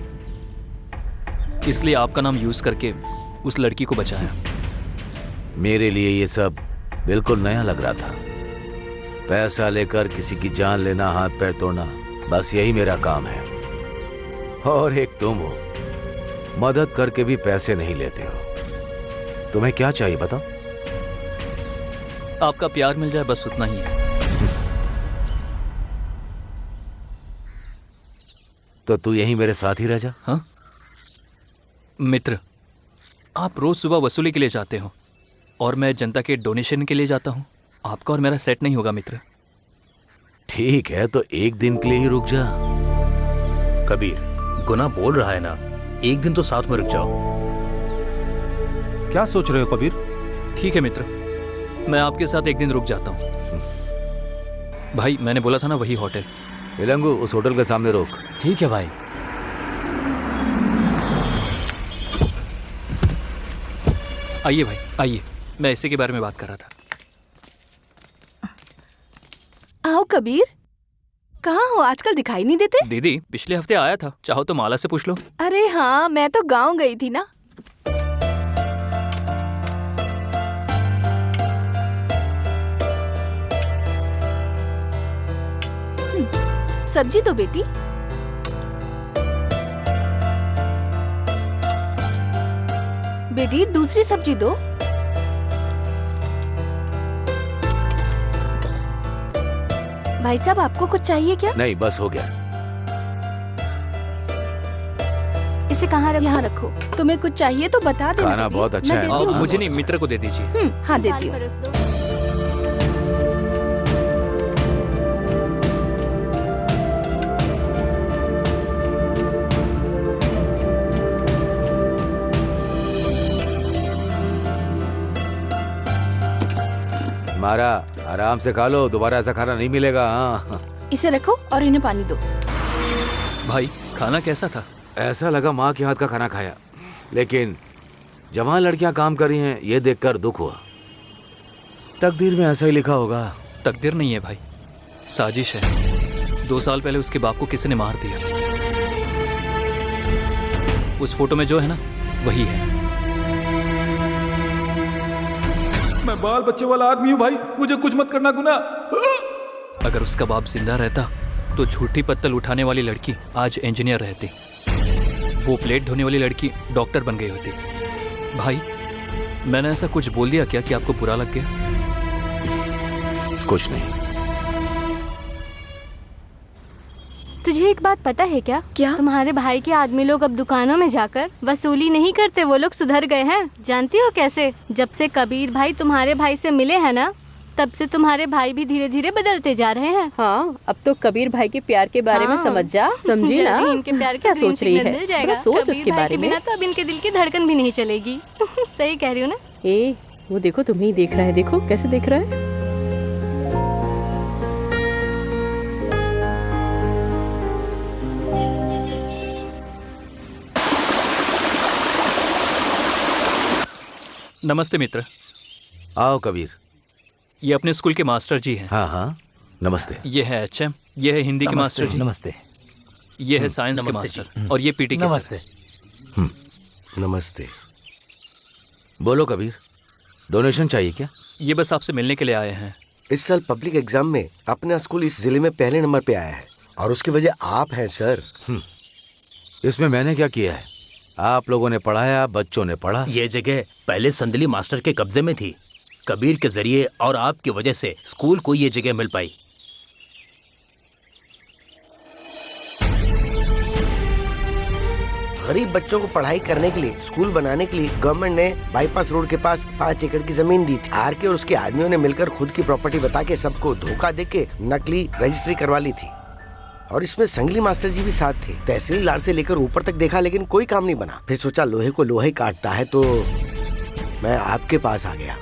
इसलिए आपका नाम यूज करके उस लड़की को बचाया। मेरे लिए ये सब बिल्कुल नया लग रहा था। पैसा लेकर किसी की जान लेना, हाथ पैर तोड़ना, बस यही मेरा काम है। और एक तुम हो, मदद करके भी पैसे नहीं लेते हो। तुम्हें क्या चाहिए बताओ? आपका प्यार मिल जाए, बस उतना ही है। तो तू यहीं मेरे साथ ही रह जा। हाँ मित्र, आप रोज सुबह वसूली के लिए जाते हो और मैं जनता के डोनेशन के लिए जाता हूँ। आपका और मेरा सेट नहीं होगा मित्र। ठीक है, तो एक दिन के लिए ही रुक जा। कबीर, गुना बोल रहा है ना, एक दिन तो साथ में रुक जाओ। क्या सोच रहे हो कबीर? ठीक है मित्र, मैं आपके साथ एक दिन रुक जाता हूँ। भाई, मैंने बोला था ना वही होटल। इलंगू, उस होटल के सामने रोक। ठीक है भाई। आइए भाई, आइए, मैं इसी के बारे में बात कर रहा था। आओ कबीर, कहाँ हो? आजकल दिखाई नहीं देते। दीदी, पिछले हफ्ते आया था, चाहो तो माला से पूछ लो। अरे हाँ, मैं तो गांव गई थी ना। सब्जी दो बेटी। बेटी, दूसरी सब्जी दो। भाई साहब, आपको कुछ चाहिए क्या? नहीं, बस हो गया। इसे कहाँ रखूं? यहाँ रखो। तुम्हें कुछ चाहिए तो बता देना। खाना बेटी, बहुत अच्छा मैं है। देती हूँ। मुझे नहीं, मित्र को दे दीजिए। हाँ, देती हूँ। परस दो। मारा, आराम से खा लो, दोबारा ऐसा खाना नहीं मिलेगा। हाँ, इसे रखो और इन्हें पानी दो। भाई, खाना कैसा था? ऐसा लगा माँ के हाथ का खाना खाया, लेकिन जवान लड़कियां काम कर रही हैं ये देखकर दुख हुआ। तकदीर में ऐसा ही लिखा होगा। तकदीर नहीं है भाई, साजिश है। 2 साल पहले उसके बाप को किसी ने मार दिया। उस फोटो में जो है ना, वही है। मैं बाल बच्चे वाला आदमी हूँ भाई, मुझे कुछ मत करना गुना। अगर उसका बाप जिंदा रहता तो झूठी पत्तल उठाने वाली लड़की आज इंजीनियर रहती, वो प्लेट धोने वाली लड़की डॉक्टर बन गई होती। भाई, मैंने ऐसा कुछ बोल दिया क्या कि आपको बुरा लग गया? कुछ नहीं। तुझे एक बात पता है क्या? तुम्हारे भाई के आदमी लोग अब दुकानों में जाकर वसूली नहीं करते, वो लोग सुधर गए हैं। जानती हो कैसे? जब से कबीर भाई तुम्हारे भाई से मिले हैं ना, तब से तुम्हारे भाई भी धीरे धीरे बदलते जा रहे हैं। हाँ, अब तो कबीर भाई के प्यार के बारे में समझ जा, समझी ना? जल्दी इनके प्यार क्या के सोच रही है? मिल जाएगा। सोच कबीर उसके भाई बारे के में। बिना तो अब इनके दिल की धड़कन भी नहीं चलेगी। सही कह रही हूँ ना? ए, वो देखो तुम्हें ही देख रहा है, देखो कैसे देख रहा है। नमस्ते मित्र। आओ कबीर। ये अपने स्कूल के मास्टर जी हैं। हाँ हाँ, नमस्ते। ये है HM, ये है हिंदी के मास्टर जी। नमस्ते। ये है साइंस के मास्टर, और ये PT के नमस्ते। नमस्ते। बोलो कबीर, डोनेशन चाहिए क्या? ये बस आपसे मिलने के लिए आए हैं। इस साल पब्लिक एग्जाम में अपना स्कूल इस जिले में पहले नंबर पे आया है, और उसकी वजह आप हैं सर। इसमें मैंने क्या किया है? आप लोगों ने पढ़ाया, बच्चों ने पढ़ा। ये जगह पहले संदली मास्टर के कब्जे में थी। कबीर के जरिए और आपकी वजह से स्कूल को ये जगह मिल पाई। गरीब बच्चों को पढ़ाई करने के लिए, स्कूल बनाने के लिए गवर्नमेंट ने बाईपास रोड के पास 5 एकड़ की जमीन दी थी। आरके और उसके आदमियों ने मिलकर खुद की प्रॉपर्टी बता के सबको धोखा देके नकली रजिस्ट्री करवा ली थी, और इसमें संगली मास्टर जी भी साथ थे। तहसीलदार से लेकर ऊपर तक देखा, लेकिन कोई काम नहीं बना। फिर सोचा लोहे को लोहे काटता है, तो मैं आपके पास आ गया।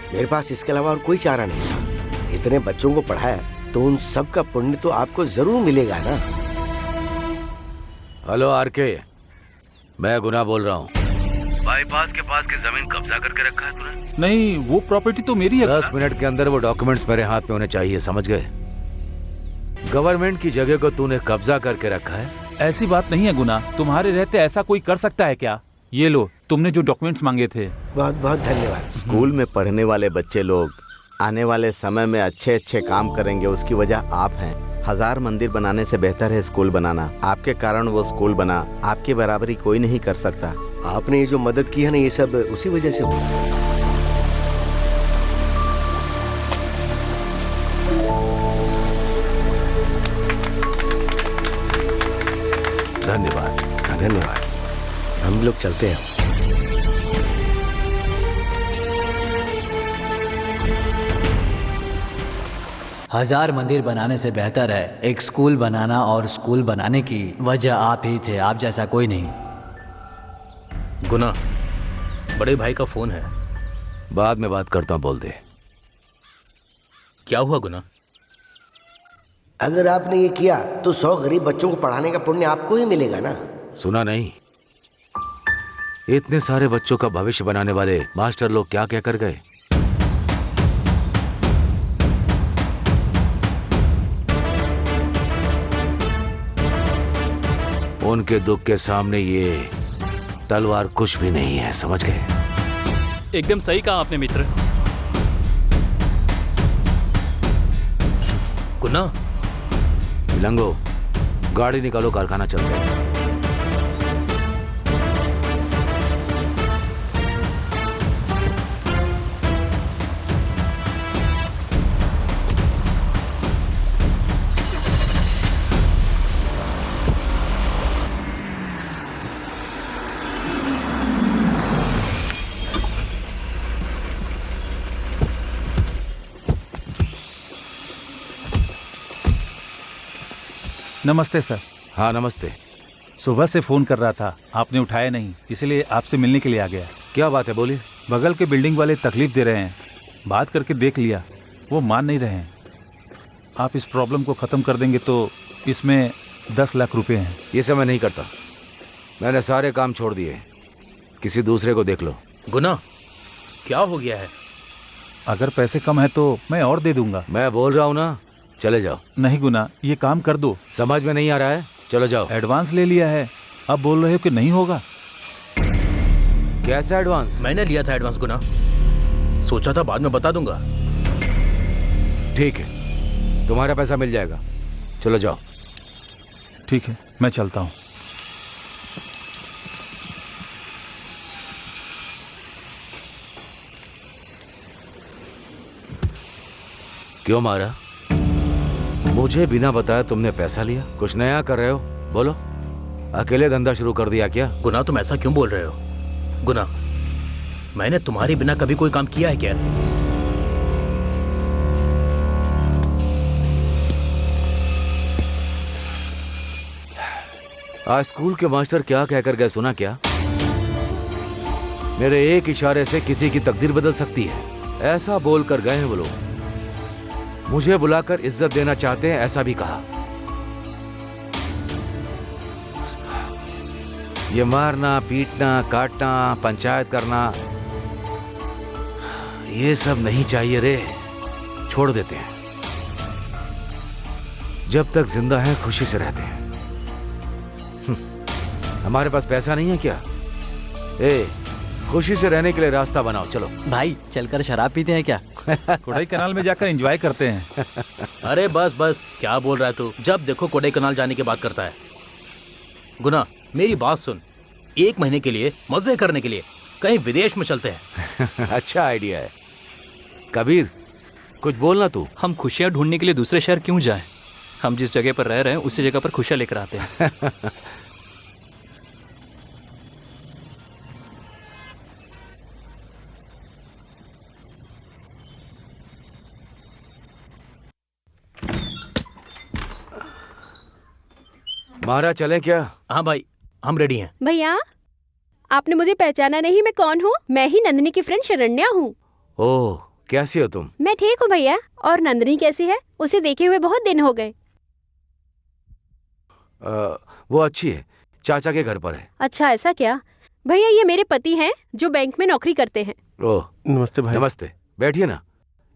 मेरे पास इसके अलावा और कोई चारा नहीं था। इतने बच्चों को पढ़ाया तो उन सब का पुण्य तो आपको जरूर मिलेगा ना। हेलो आरके, मैं गुना बोल रहा हूँ। बाईपास के पास की जमीन कब्जा करके रखा है तूने? नहीं, वो प्रॉपर्टी तो मेरी है। 10 मिनट के अंदर वो डॉक्यूमेंट्स मेरे हाथ में होने चाहिए, समझ गए? गवर्नमेंट की जगह को तूने कब्जा करके रखा है। ऐसी बात नहीं है गुना, तुम्हारे रहते ऐसा कोई कर सकता है क्या? ये लो, तुमने जो डॉक्यूमेंट्स मांगे थे। बहुत बहुत धन्यवाद। स्कूल में पढ़ने वाले बच्चे लोग आने वाले समय में अच्छे अच्छे काम करेंगे, उसकी वजह आप हैं। 1000 मंदिर बनाने से बेहतर है स्कूल बनाना। आपके कारण वो स्कूल बना, आपकी बराबरी कोई नहीं कर सकता। आपने ये जो मदद की है ना, ये सब उसी वजह से हुआ। धन्यवाद। धन्यवाद। हम लोग चलते हैं। हजार मंदिर बनाने से बेहतर है एक स्कूल बनाना, और स्कूल बनाने की वजह आप ही थे, आप जैसा कोई नहीं। गुना, बड़े भाई का फोन है। बाद में बात करता हूँ, बोल दे। क्या हुआ गुना? अगर आपने ये किया तो 100 गरीब बच्चों को पढ़ाने का पुण्य आपको ही मिलेगा ना। सुना नहीं? इतने सारे बच्चों का भविष्य बनाने वाले मास्टर लोग क्या क्या कर गए। उनके दुख के सामने ये तलवार कुछ भी नहीं है, समझ गए? एकदम सही कहा आपने मित्र। गुना, लंगो, गाड़ी निकालो, कारखाना चलते हैं। नमस्ते सर। हाँ नमस्ते। सुबह से फोन कर रहा था, आपने उठाया नहीं, इसलिए आपसे मिलने के लिए आ गया। क्या बात है, बोलिए। बगल के बिल्डिंग वाले तकलीफ दे रहे हैं, बात करके देख लिया, वो मान नहीं रहे हैं। आप इस प्रॉब्लम को ख़त्म कर देंगे तो इसमें 10 लाख रुपए हैं। ये सब मैं नहीं करता, मैंने सारे काम छोड़ दिए, किसी दूसरे को देख लो। गुना, क्या हो गया है? अगर पैसे कम है तो मैं और दे दूंगा। मैं बोल रहा हूँ ना, चले जाओ। नहीं गुना, ये काम कर दो। समझ में नहीं आ रहा है? चलो जाओ। एडवांस ले लिया है, अब बोल रहे हो कि नहीं होगा। कैसा एडवांस? मैंने लिया था एडवांस गुना, सोचा था बाद में बता दूंगा। ठीक है, तुम्हारा पैसा मिल जाएगा। चलो जाओ। ठीक है, मैं चलता हूँ। क्यों मारा? मुझे बिना बताए तुमने पैसा लिया? कुछ नया कर रहे हो? बोलो। अकेले धंधा शुरू कर दिया क्या? गुना, तुम ऐसा क्यों बोल रहे हो? गुना, मैंने तुम्हारे बिना कभी कोई काम किया है क्या? आज स्कूल के मास्टर क्या कहकर गए सुना क्या? मेरे एक इशारे से किसी की तकदीर बदल सकती है, ऐसा बोलकर गए हैं वो लोग। मुझे बुलाकर इज्जत देना चाहते हैं, ऐसा भी कहा। ये मारना, पीटना, काटना, पंचायत करना, ये सब नहीं चाहिए रे। छोड़ देते हैं। जब तक जिंदा है खुशी से रहते हैं। हमारे पास पैसा नहीं है क्या? खुशी से रहने के लिए रास्ता बनाओ। चलो भाई, चलकर शराब पीते हैं क्या? कोडाई कनाल में जाकर एंजॉय करते हैं। अरे बस बस, क्या बोल रहा है तू? जब देखो कोडाई कनाल जाने की बात करता है। गुना, मेरी बात सुन, 1 महीने के लिए मजे करने के लिए कहीं विदेश में चलते हैं। अच्छा आइडिया है। कबीर, कुछ बोलना तू। हम खुशियाँ ढूंढने के लिए दूसरे शहर क्यों जाएं? हम जिस जगह पर रह रहे हैं उसी जगह पर खुशियाँ लेकर आते हैं। मारा चलें क्या? हाँ भाई, हम रेडी हैं। भैया, आपने मुझे पहचाना नहीं? मैं कौन हूँ? मैं ही नंदिनी की फ्रेंड शरण्या हूँ। ओह, कैसी हो तुम? मैं ठीक हूँ भैया। और नंदिनी कैसी है? उसे देखे हुए बहुत दिन हो गए। वो अच्छी है, चाचा के घर पर है। अच्छा, ऐसा क्या? भैया, ये मेरे पति हैं जो बैंक में नौकरी करते हैं। ओह, नमस्ते भाई। नमस्ते, बैठिए ना।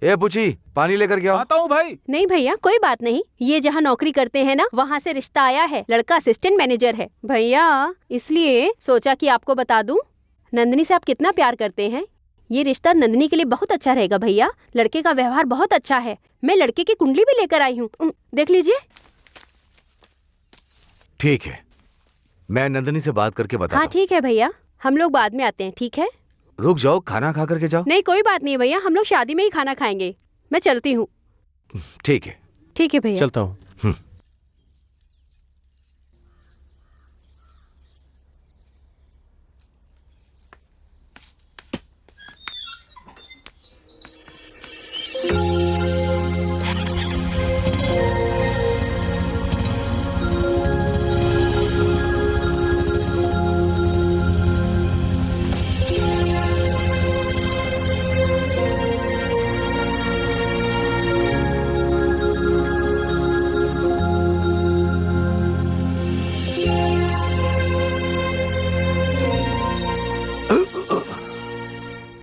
ए पुची, पानी लेकर के आओ। आता हूँ भाई। नहीं भैया, कोई बात नहीं। ये जहाँ नौकरी करते हैं ना, वहाँ से रिश्ता आया है। लड़का असिस्टेंट मैनेजर है भैया, इसलिए सोचा कि आपको बता दूं। नंदिनी से आप कितना प्यार करते हैं। ये रिश्ता नंदिनी के लिए बहुत अच्छा रहेगा भैया। लड़के का व्यवहार बहुत अच्छा है। मैं लड़के की कुंडली भी लेकर आई हूँ, देख लीजिए। ठीक है, मैं नंदिनी से बात करके बताता हाँ हूँ। ठीक है भैया, हम लोग बाद में आते हैं, ठीक है? रुक जाओ, खाना खा करके जाओ। नहीं, कोई बात नहीं भैया, हम लोग शादी में ही खाना खाएंगे। मैं चलती हूँ। ठीक है। ठीक है भैया, चलता हूँ।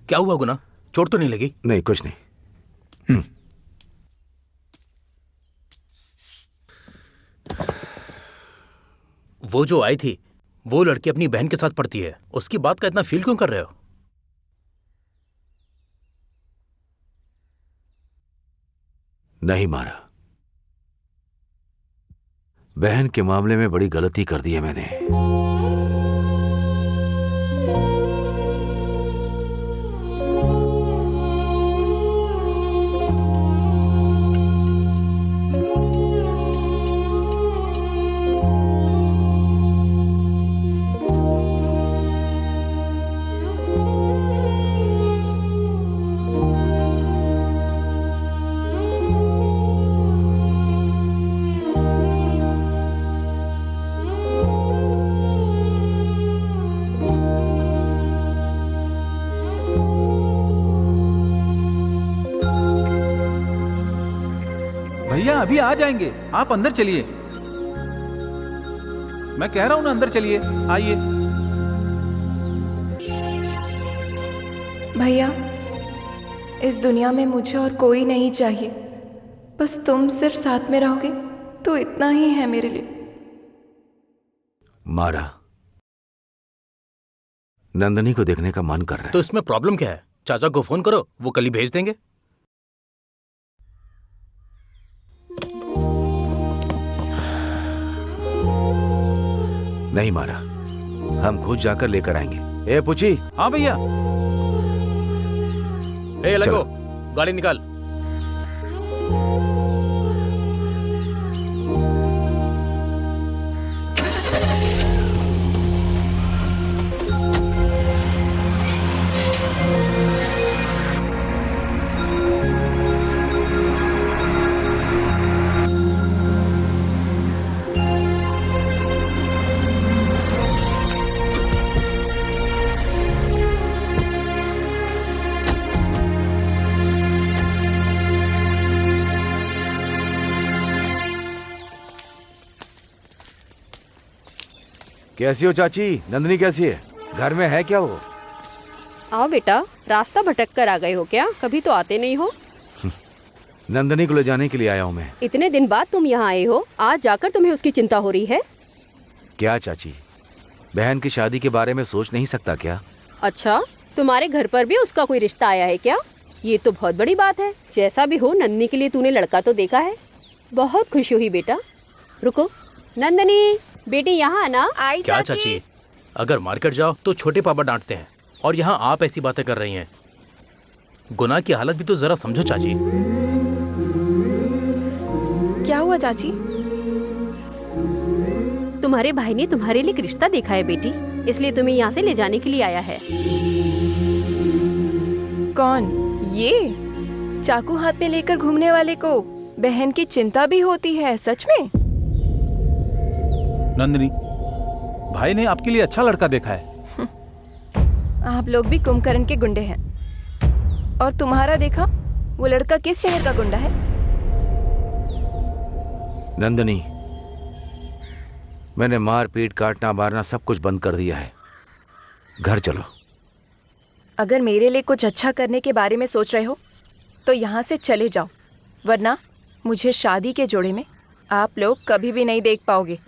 क्या हुआ गुना? चोट तो नहीं लगी? नहीं, कुछ नहीं। वो जो आई थी, वो लड़की अपनी बहन के साथ पढ़ती है। उसकी बात का इतना फील क्यों कर रहे हो? नहीं मारा। बहन के मामले में बड़ी गलती कर दी है मैंने। भैया अभी आ जाएंगे, आप अंदर चलिए। मैं कह रहा हूं ना, अंदर चलिए, आइए। भैया, इस दुनिया में मुझे और कोई नहीं चाहिए। बस तुम सिर्फ साथ में रहोगे तो इतना ही है मेरे लिए। मारा, नंदनी को देखने का मन कर रहा है। तो इसमें प्रॉब्लम क्या है? चाचा को फोन करो, वो कल ही भेज देंगे। नहीं मारा, हम खुद जाकर लेकर आएंगे। ए पुची। हाँ भैया। ए लगो, गाड़ी निकाल। कैसी हो चाची? नंदनी कैसी है? घर में है क्या वो? आओ बेटा, रास्ता भटक कर आ गए हो क्या? कभी तो आते नहीं हो। नंदनी को ले जाने के लिए आया हूँ मैं। इतने दिन बाद तुम यहाँ आए हो, आज जाकर तुम्हें उसकी चिंता हो रही है? क्या चाची, बहन की शादी के बारे में सोच नहीं सकता क्या? अच्छा, तुम्हारे घर पर भी उसका कोई रिश्ता आया है क्या? ये तो बहुत बड़ी बात है। जैसा भी हो, नंदनी के लिए तूने लड़का तो देखा है। बहुत खुशी हुई बेटा। रुको, नंदनी बेटी यहाँ आना। आई क्या चाची, अगर मार्केट जाओ तो छोटे पापा डांटते हैं, और यहाँ आप ऐसी बातें कर रही हैं। गुना की हालत भी तो जरा समझो चाची। क्या हुआ चाची? तुम्हारे भाई ने तुम्हारे लिए एक रिश्ता देखा है बेटी, इसलिए तुम्हें यहाँ से ले जाने के लिए आया है। कौन? ये चाकू हाथ में लेकर घूमने वाले को बहन की चिंता भी होती है? सच में? नंदनी, भाई ने आपके लिए अच्छा लड़का देखा है। आप लोग भी कुंभकर्ण के गुंडे हैं। और तुम्हारा देखा, वो लड़का किस शहर का गुंडा है? नंदनी, मैंने मार पीट काटना मारना सब कुछ बंद कर दिया है। घर चलो। अगर मेरे लिए कुछ अच्छा करने के बारे में सोच रहे हो तो यहाँ से चले जाओ, वरना मुझे शादी के जोड़े में आप लोग कभी भी नहीं देख पाओगे।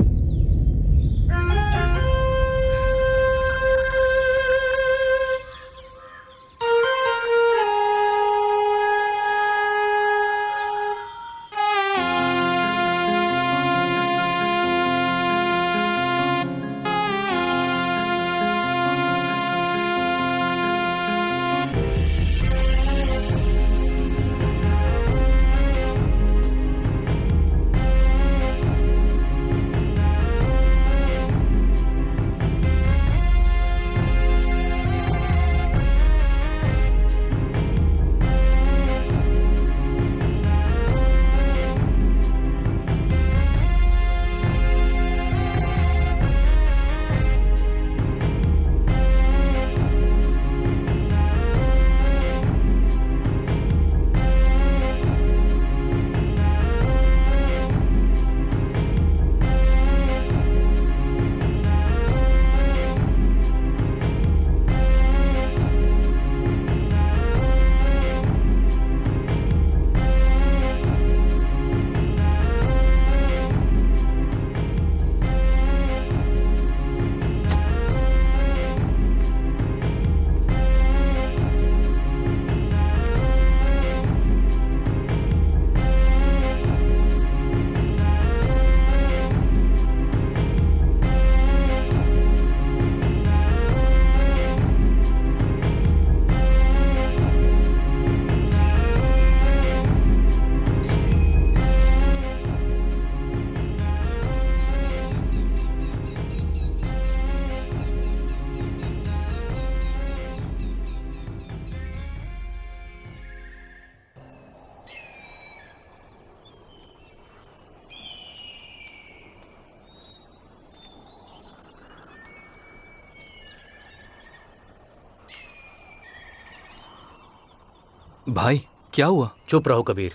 भाई क्या हुआ? चुप रहो कबीर,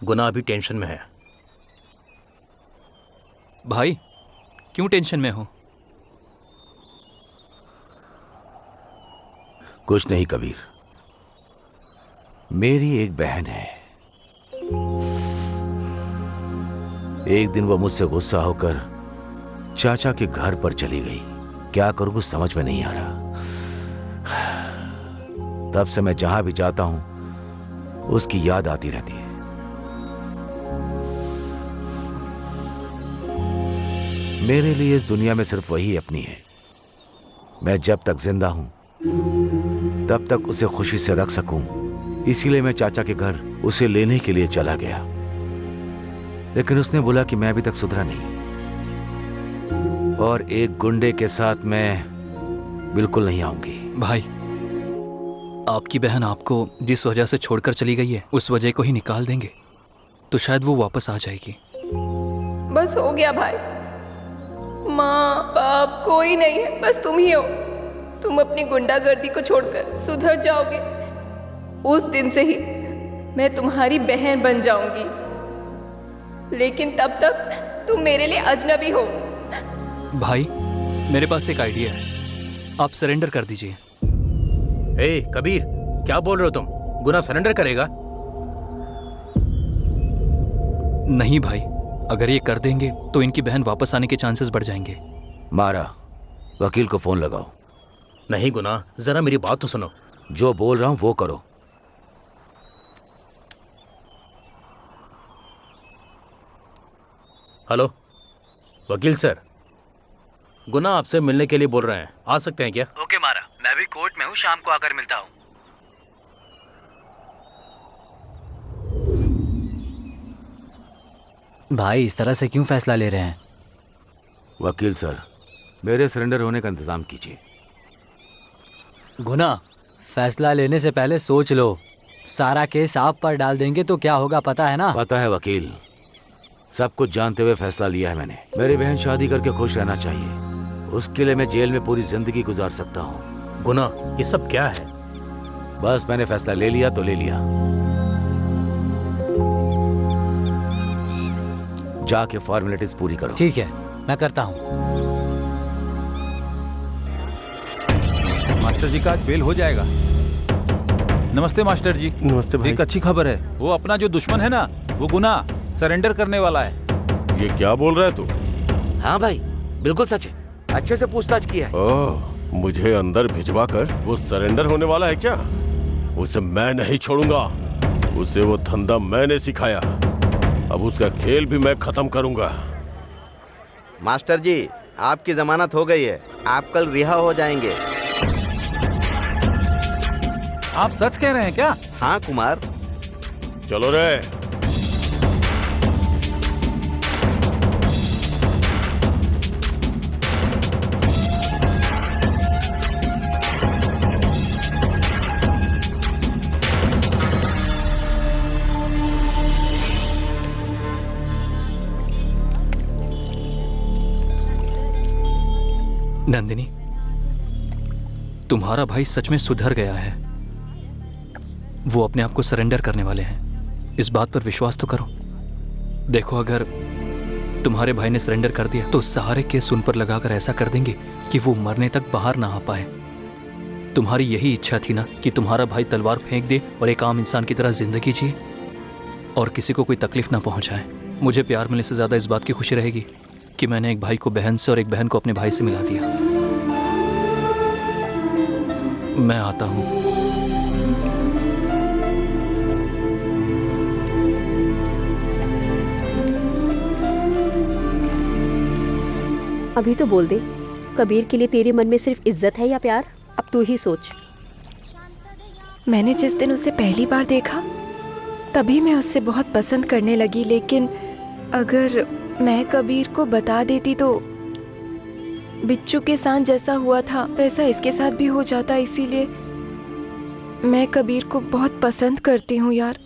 गुना अभी टेंशन में है। भाई क्यों टेंशन में हो? कुछ नहीं कबीर, मेरी एक बहन है, एक दिन वो मुझसे गुस्सा होकर चाचा के घर पर चली गई। क्या करूं कुछ समझ में नहीं आ रहा। तब से मैं जहां भी जाता हूं उसकी याद आती रहती है। मेरे लिए इस दुनिया में सिर्फ वही अपनी है। मैं जब तक जिंदा हूं तब तक उसे खुशी से रख सकूं, इसीलिए मैं चाचा के घर उसे लेने के लिए चला गया। लेकिन उसने बोला कि मैं अभी तक सुधरा नहीं और एक गुंडे के साथ मैं बिल्कुल नहीं आऊंगी। भाई, आपकी बहन आपको जिस वजह से छोड़कर चली गई है उस वजह को ही निकाल देंगे तो शायद वो वापस आ जाएगी। बस हो गया भाई, माँ बाप कोई नहीं है, बस तुम ही हो। तुम अपनी गुंडागर्दी को छोड़कर सुधर जाओगे, उस दिन से ही मैं तुम्हारी बहन बन जाऊंगी। लेकिन तब तक तुम मेरे लिए अजनबी हो। भाई, मेरे पास एक आइडिया है, आप सरेंडर कर दीजिए। ए कबीर, क्या बोल रहे हो तुम? गुना सरेंडर करेगा? नहीं भाई, अगर ये कर देंगे तो इनकी बहन वापस आने के चांसेस बढ़ जाएंगे। मारा, वकील को फोन लगाओ। नहीं गुना, जरा मेरी बात तो सुनो। जो बोल रहा हूं वो करो। हेलो वकील सर, गुना आपसे मिलने के लिए बोल रहे हैं, आ सकते हैं क्या? ओके मारा, मैं भी कोर्ट में हूँ, शाम को आकर मिलता हूँ। भाई इस तरह से क्यों फैसला ले रहे हैं? वकील सर, मेरे सरेंडर होने का इंतजाम कीजिए। गुना, फैसला लेने से पहले सोच लो। सारा केस आप पर डाल देंगे तो क्या होगा पता है ना? पता है वकील, सब कुछ जानते हुए फैसला लिया है मैंने। मेरी बहन शादी करके खुश रहना चाहिए, उसके लिए मैं जेल में पूरी जिंदगी गुजार सकता हूँ। गुना, ये सब क्या है? बस मैंने फैसला ले लिया तो ले लिया। जाके फॉर्मेलिटीज पूरी करो। ठीक है, मैं करता हूँ। मास्टर जी का आज बेल हो जाएगा। नमस्ते मास्टर जी। नमस्ते भाई। एक अच्छी खबर है, वो अपना जो दुश्मन है ना, वो गुना सरेंडर करने वाला है। ये क्या बोल रहा है तू? हाँ भाई, बिल्कुल सच है। अच्छे से पूछताछ किया है। ओह, मुझे अंदर भिजवा कर वो सरेंडर होने वाला है क्या? उसे मैं नहीं छोड़ूंगा। उसे वो धंधा मैंने सिखाया, अब उसका खेल भी मैं खत्म करूंगा। मास्टर जी, आपकी जमानत हो गई है, आप कल रिहा हो जाएंगे। आप सच कह रहे हैं क्या? हाँ कुमार। चलो रे। नंदिनी, तुम्हारा भाई सच में सुधर गया है। वो अपने आप को सरेंडर करने वाले हैं, इस बात पर विश्वास तो करो। देखो, अगर तुम्हारे भाई ने सरेंडर कर दिया तो सारे केस उन पर लगाकर ऐसा कर देंगे कि वो मरने तक बाहर ना आ पाए। तुम्हारी यही इच्छा थी ना कि तुम्हारा भाई तलवार फेंक दे और एक आम इंसान की तरह जिंदगी जिए और किसी को कोई तकलीफ ना पहुंचाए। मुझे प्यार मिलने से ज्यादा इस बात की खुशी रहेगी कि मैंने एक भाई को बहन से और एक बहन को अपने भाई से मिला दिया। मैं आता हूं। अभी तो बोल दे, कबीर के लिए तेरे मन में सिर्फ इज्जत है या प्यार? अब तू ही सोच। मैंने जिस दिन उसे पहली बार देखा तभी मैं उससे बहुत पसंद करने लगी, लेकिन अगर मैं कबीर को बता देती तो बिच्छू के साथ जैसा हुआ था वैसा इसके साथ भी हो जाता। इसीलिए मैं कबीर को बहुत पसंद करती हूँ यार।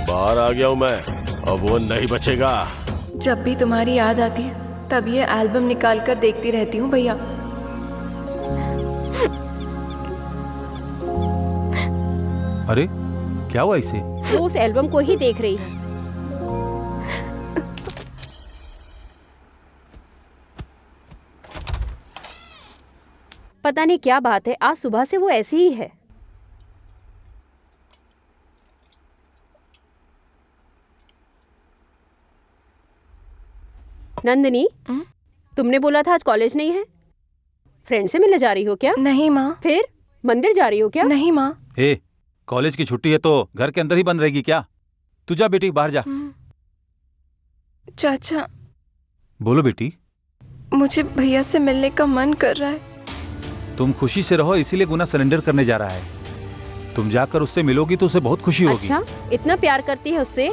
बाहर आ गया हूँ मैं, अब वो नहीं बचेगा। जब भी तुम्हारी याद आती है तब ये एल्बम निकाल कर देखती रहती हूँ भैया। अरे क्या हुआ इसे? वो उस एल्बम को ही देख रही है। पता नहीं क्या बात है, आज सुबह से वो ऐसी ही है। नंदिनी, तुमने बोला था आज कॉलेज नहीं है, फ्रेंड से मिलने जा रही हो क्या? नहीं माँ। फिर मंदिर जा रही हो क्या? नहीं माँ। ए, कॉलेज की छुट्टी है तो घर के अंदर ही बंद रहेगी क्या? तू जा बेटी, बाहर जा। चाचा। बोलो बेटी। मुझे भैया से मिलने का मन कर रहा है। तुम खुशी से रहो, इसीलिए गुना सरेंडर करने जा रहा है। तुम जाकर उससे मिलोगी तो उसे बहुत खुशी होगी। अच्छा, इतना प्यार करती है उससे?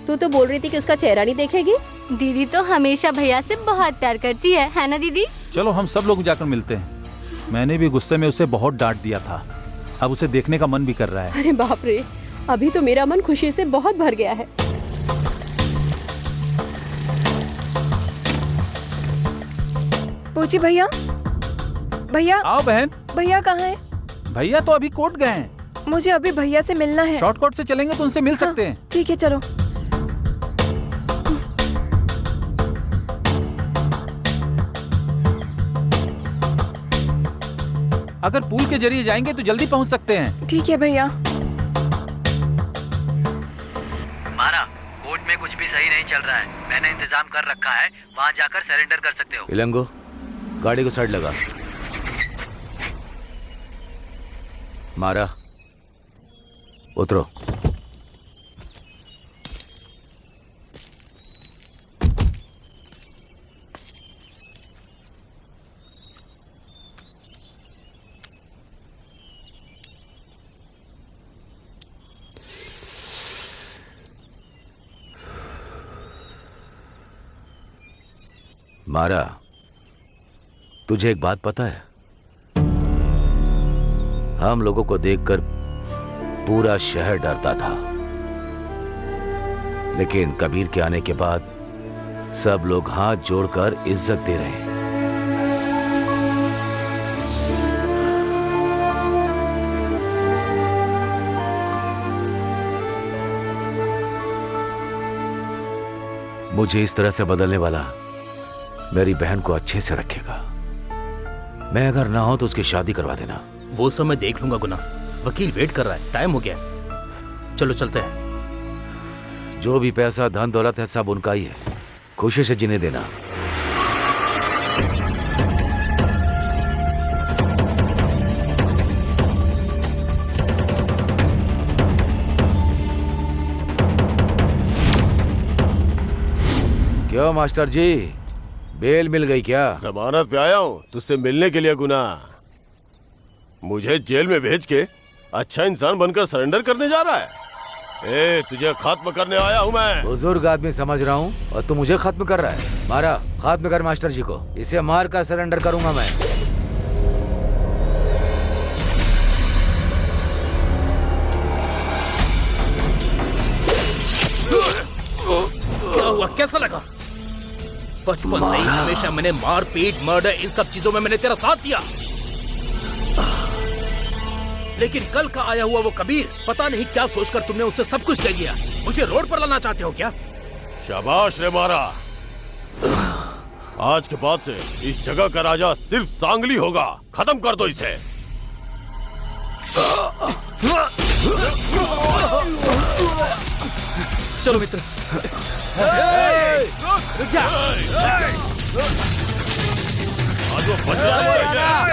तू तो बोल रही थी कि उसका चेहरा नहीं देखेगी। दीदी तो हमेशा भैया से बहुत प्यार करती है ना दीदी? चलो हम सब लोग जाकर मिलते हैं। मैंने भी गुस्से में उसे बहुत डांट दिया था, अब उसे देखने का मन भी कर रहा है। अरे बाप रे, अभी तो मेरा मन खुशी से बहुत भर गया है। पूछी भैया। भैया। आओ बहन। भैया कहाँ है? भैया तो अभी कोर्ट गए हैं। मुझे अभी भैया से मिलना है। शॉर्टकट से चलेंगे तो उनसे मिल सकते हैं। ठीक है चलो। अगर पुल के जरिए जाएंगे तो जल्दी पहुंच सकते हैं। ठीक है भैया। मारा, कोर्ट में कुछ भी सही नहीं चल रहा है। मैंने इंतजाम कर रखा है, वहाँ जाकर सरेंडर कर सकते हो। इलंगो, गाड़ी को साइड लगा। मारा, उतरो। मारा, तुझे एक बात पता है? हम लोगों को देखकर पूरा शहर डरता था, लेकिन कबीर के आने के बाद सब लोग हाथ जोड़कर इज्जत दे रहे हैं। मुझे इस तरह से बदलने वाला मेरी बहन को अच्छे से रखेगा। मैं अगर ना हो तो उसकी शादी करवा देना। वो सब मैं देख लूंगा गुना, वकील वेट कर रहा है, टाइम हो गया है। चलो चलते हैं। जो भी पैसा धन दौलत है सब उनका ही है, खुशी से जीने देना। क्यों मास्टर जी, बेल मिल गई क्या? जमानत पे आया हूँ तुझसे मिलने के लिए गुना। मुझे जेल में भेज के अच्छा इंसान बनकर सरेंडर करने जा रहा है। ए, तुझे खत्म करने आया हूँ मैं। बुजुर्ग आदमी समझ रहा हूँ और तू मुझे खत्म कर रहा है। मारा, खत्म कर मास्टर जी को। इसे मार कर सरेंडर करूंगा मैं। क्या हुआ, कैसा लगा? बचपन से ही हमेशा मैंने मार पीट मर्डर इन सब चीजों में मैंने तेरा साथ दिया, लेकिन कल का आया हुआ वो कबीर, पता नहीं क्या सोचकर तुमने उससे सब कुछ ले लिया। मुझे रोड पर लाना चाहते हो क्या? शाबाश रे मारा, आज के बाद से इस जगह का राजा सिर्फ सांगली होगा। खत्म कर दो इसे। चलो मित्र। आज वो बच रहा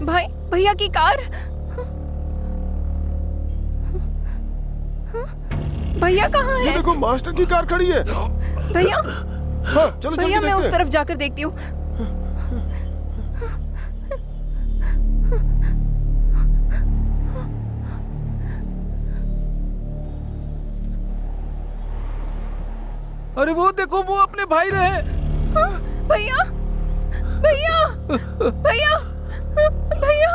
भाई, भैया की कार। भैया कहाँ है? देखो मास्टर की कार खड़ी है। भैया, हाँ, चलो भैया मैं उस देखते हैं। तरफ जाकर देखती हूँ। अरे वो देखो, वो अपने भाई रहे। भैया, भैया, भैया, भैया।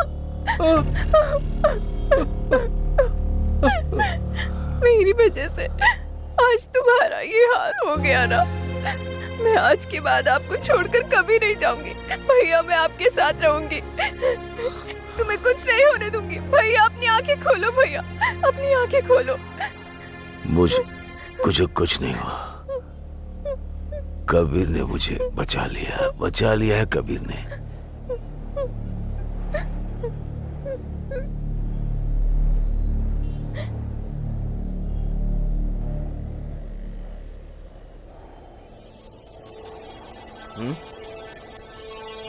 मेरी वजह से आज तुम्हारा ये हाल हो गया ना। मैं आज के बाद आपको छोड़कर कभी नहीं जाऊंगी। भैया मैं आपके साथ रहूंगी, तुम्हें कुछ नहीं होने दूंगी। भैया अपनी आंखें खोलो, भैया अपनी आंखें खोलो। मुझे कुछ नहीं हुआ। कबीर ने मुझे बचा लिया है कबीर ने।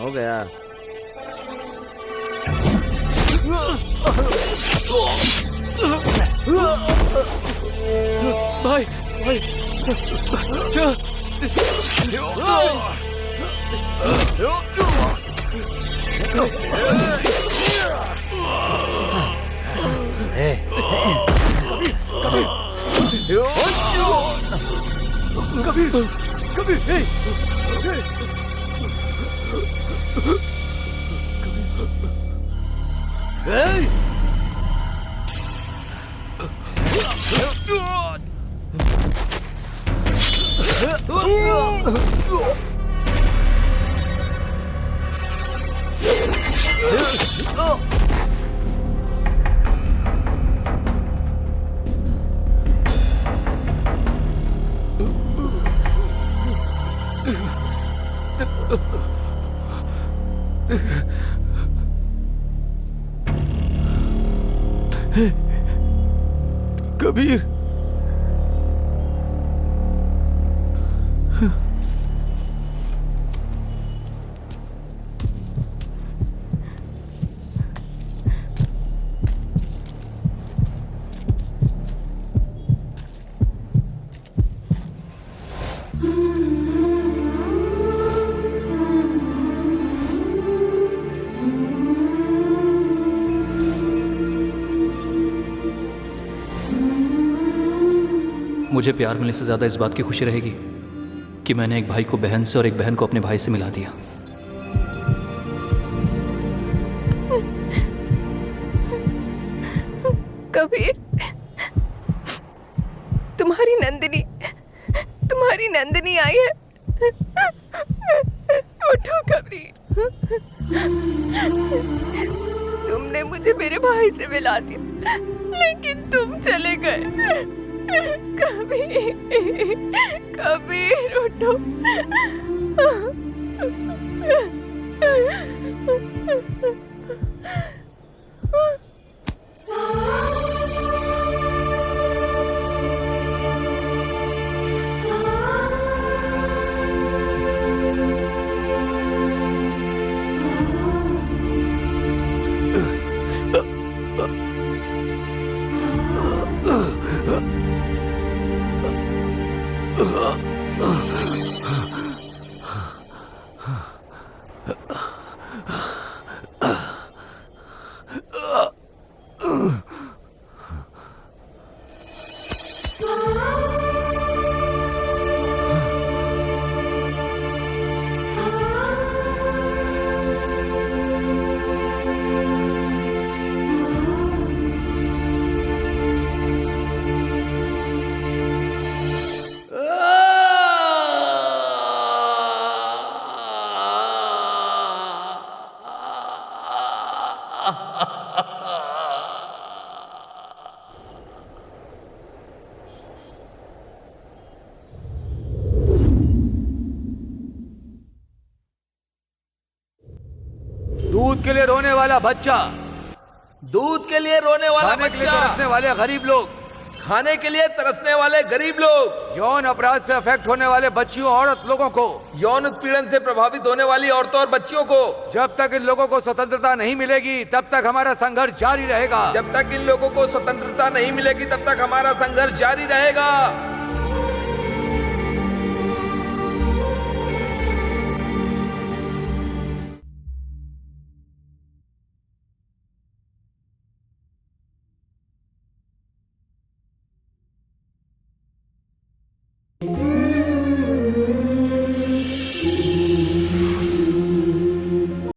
हो गया। भाई, भाई, कबीर, मुझे प्यार मिलने से ज्यादा इस बात की खुशी रहेगी कि मैंने एक भाई को बहन से और एक बहन को अपने भाई से मिला दिया। कबीर, तुम्हारी नंदिनी आई है। उठो कबीर, तुमने मुझे मेरे भाई से मिला दिया, लेकिन तुम चले गए। कबीर उठो। के लिए रोने वाला बच्चा, दूध के लिए रोने वाला खाने के लिए बच्चा, तरसने वाले गरीब लोग, खाने के लिए तरसने वाले गरीब लोग, यौन अपराध से अफेक्ट होने वाले बच्चियों औरत लोगों को, यौन उत्पीड़न से प्रभावित होने वाली औरतों और बच्चियों को, जब तक इन लोगों को स्वतंत्रता नहीं मिलेगी तब तक हमारा संघर्ष जारी रहेगा। जब तक इन लोगों को स्वतंत्रता नहीं मिलेगी तब तक हमारा संघर्ष जारी रहेगा।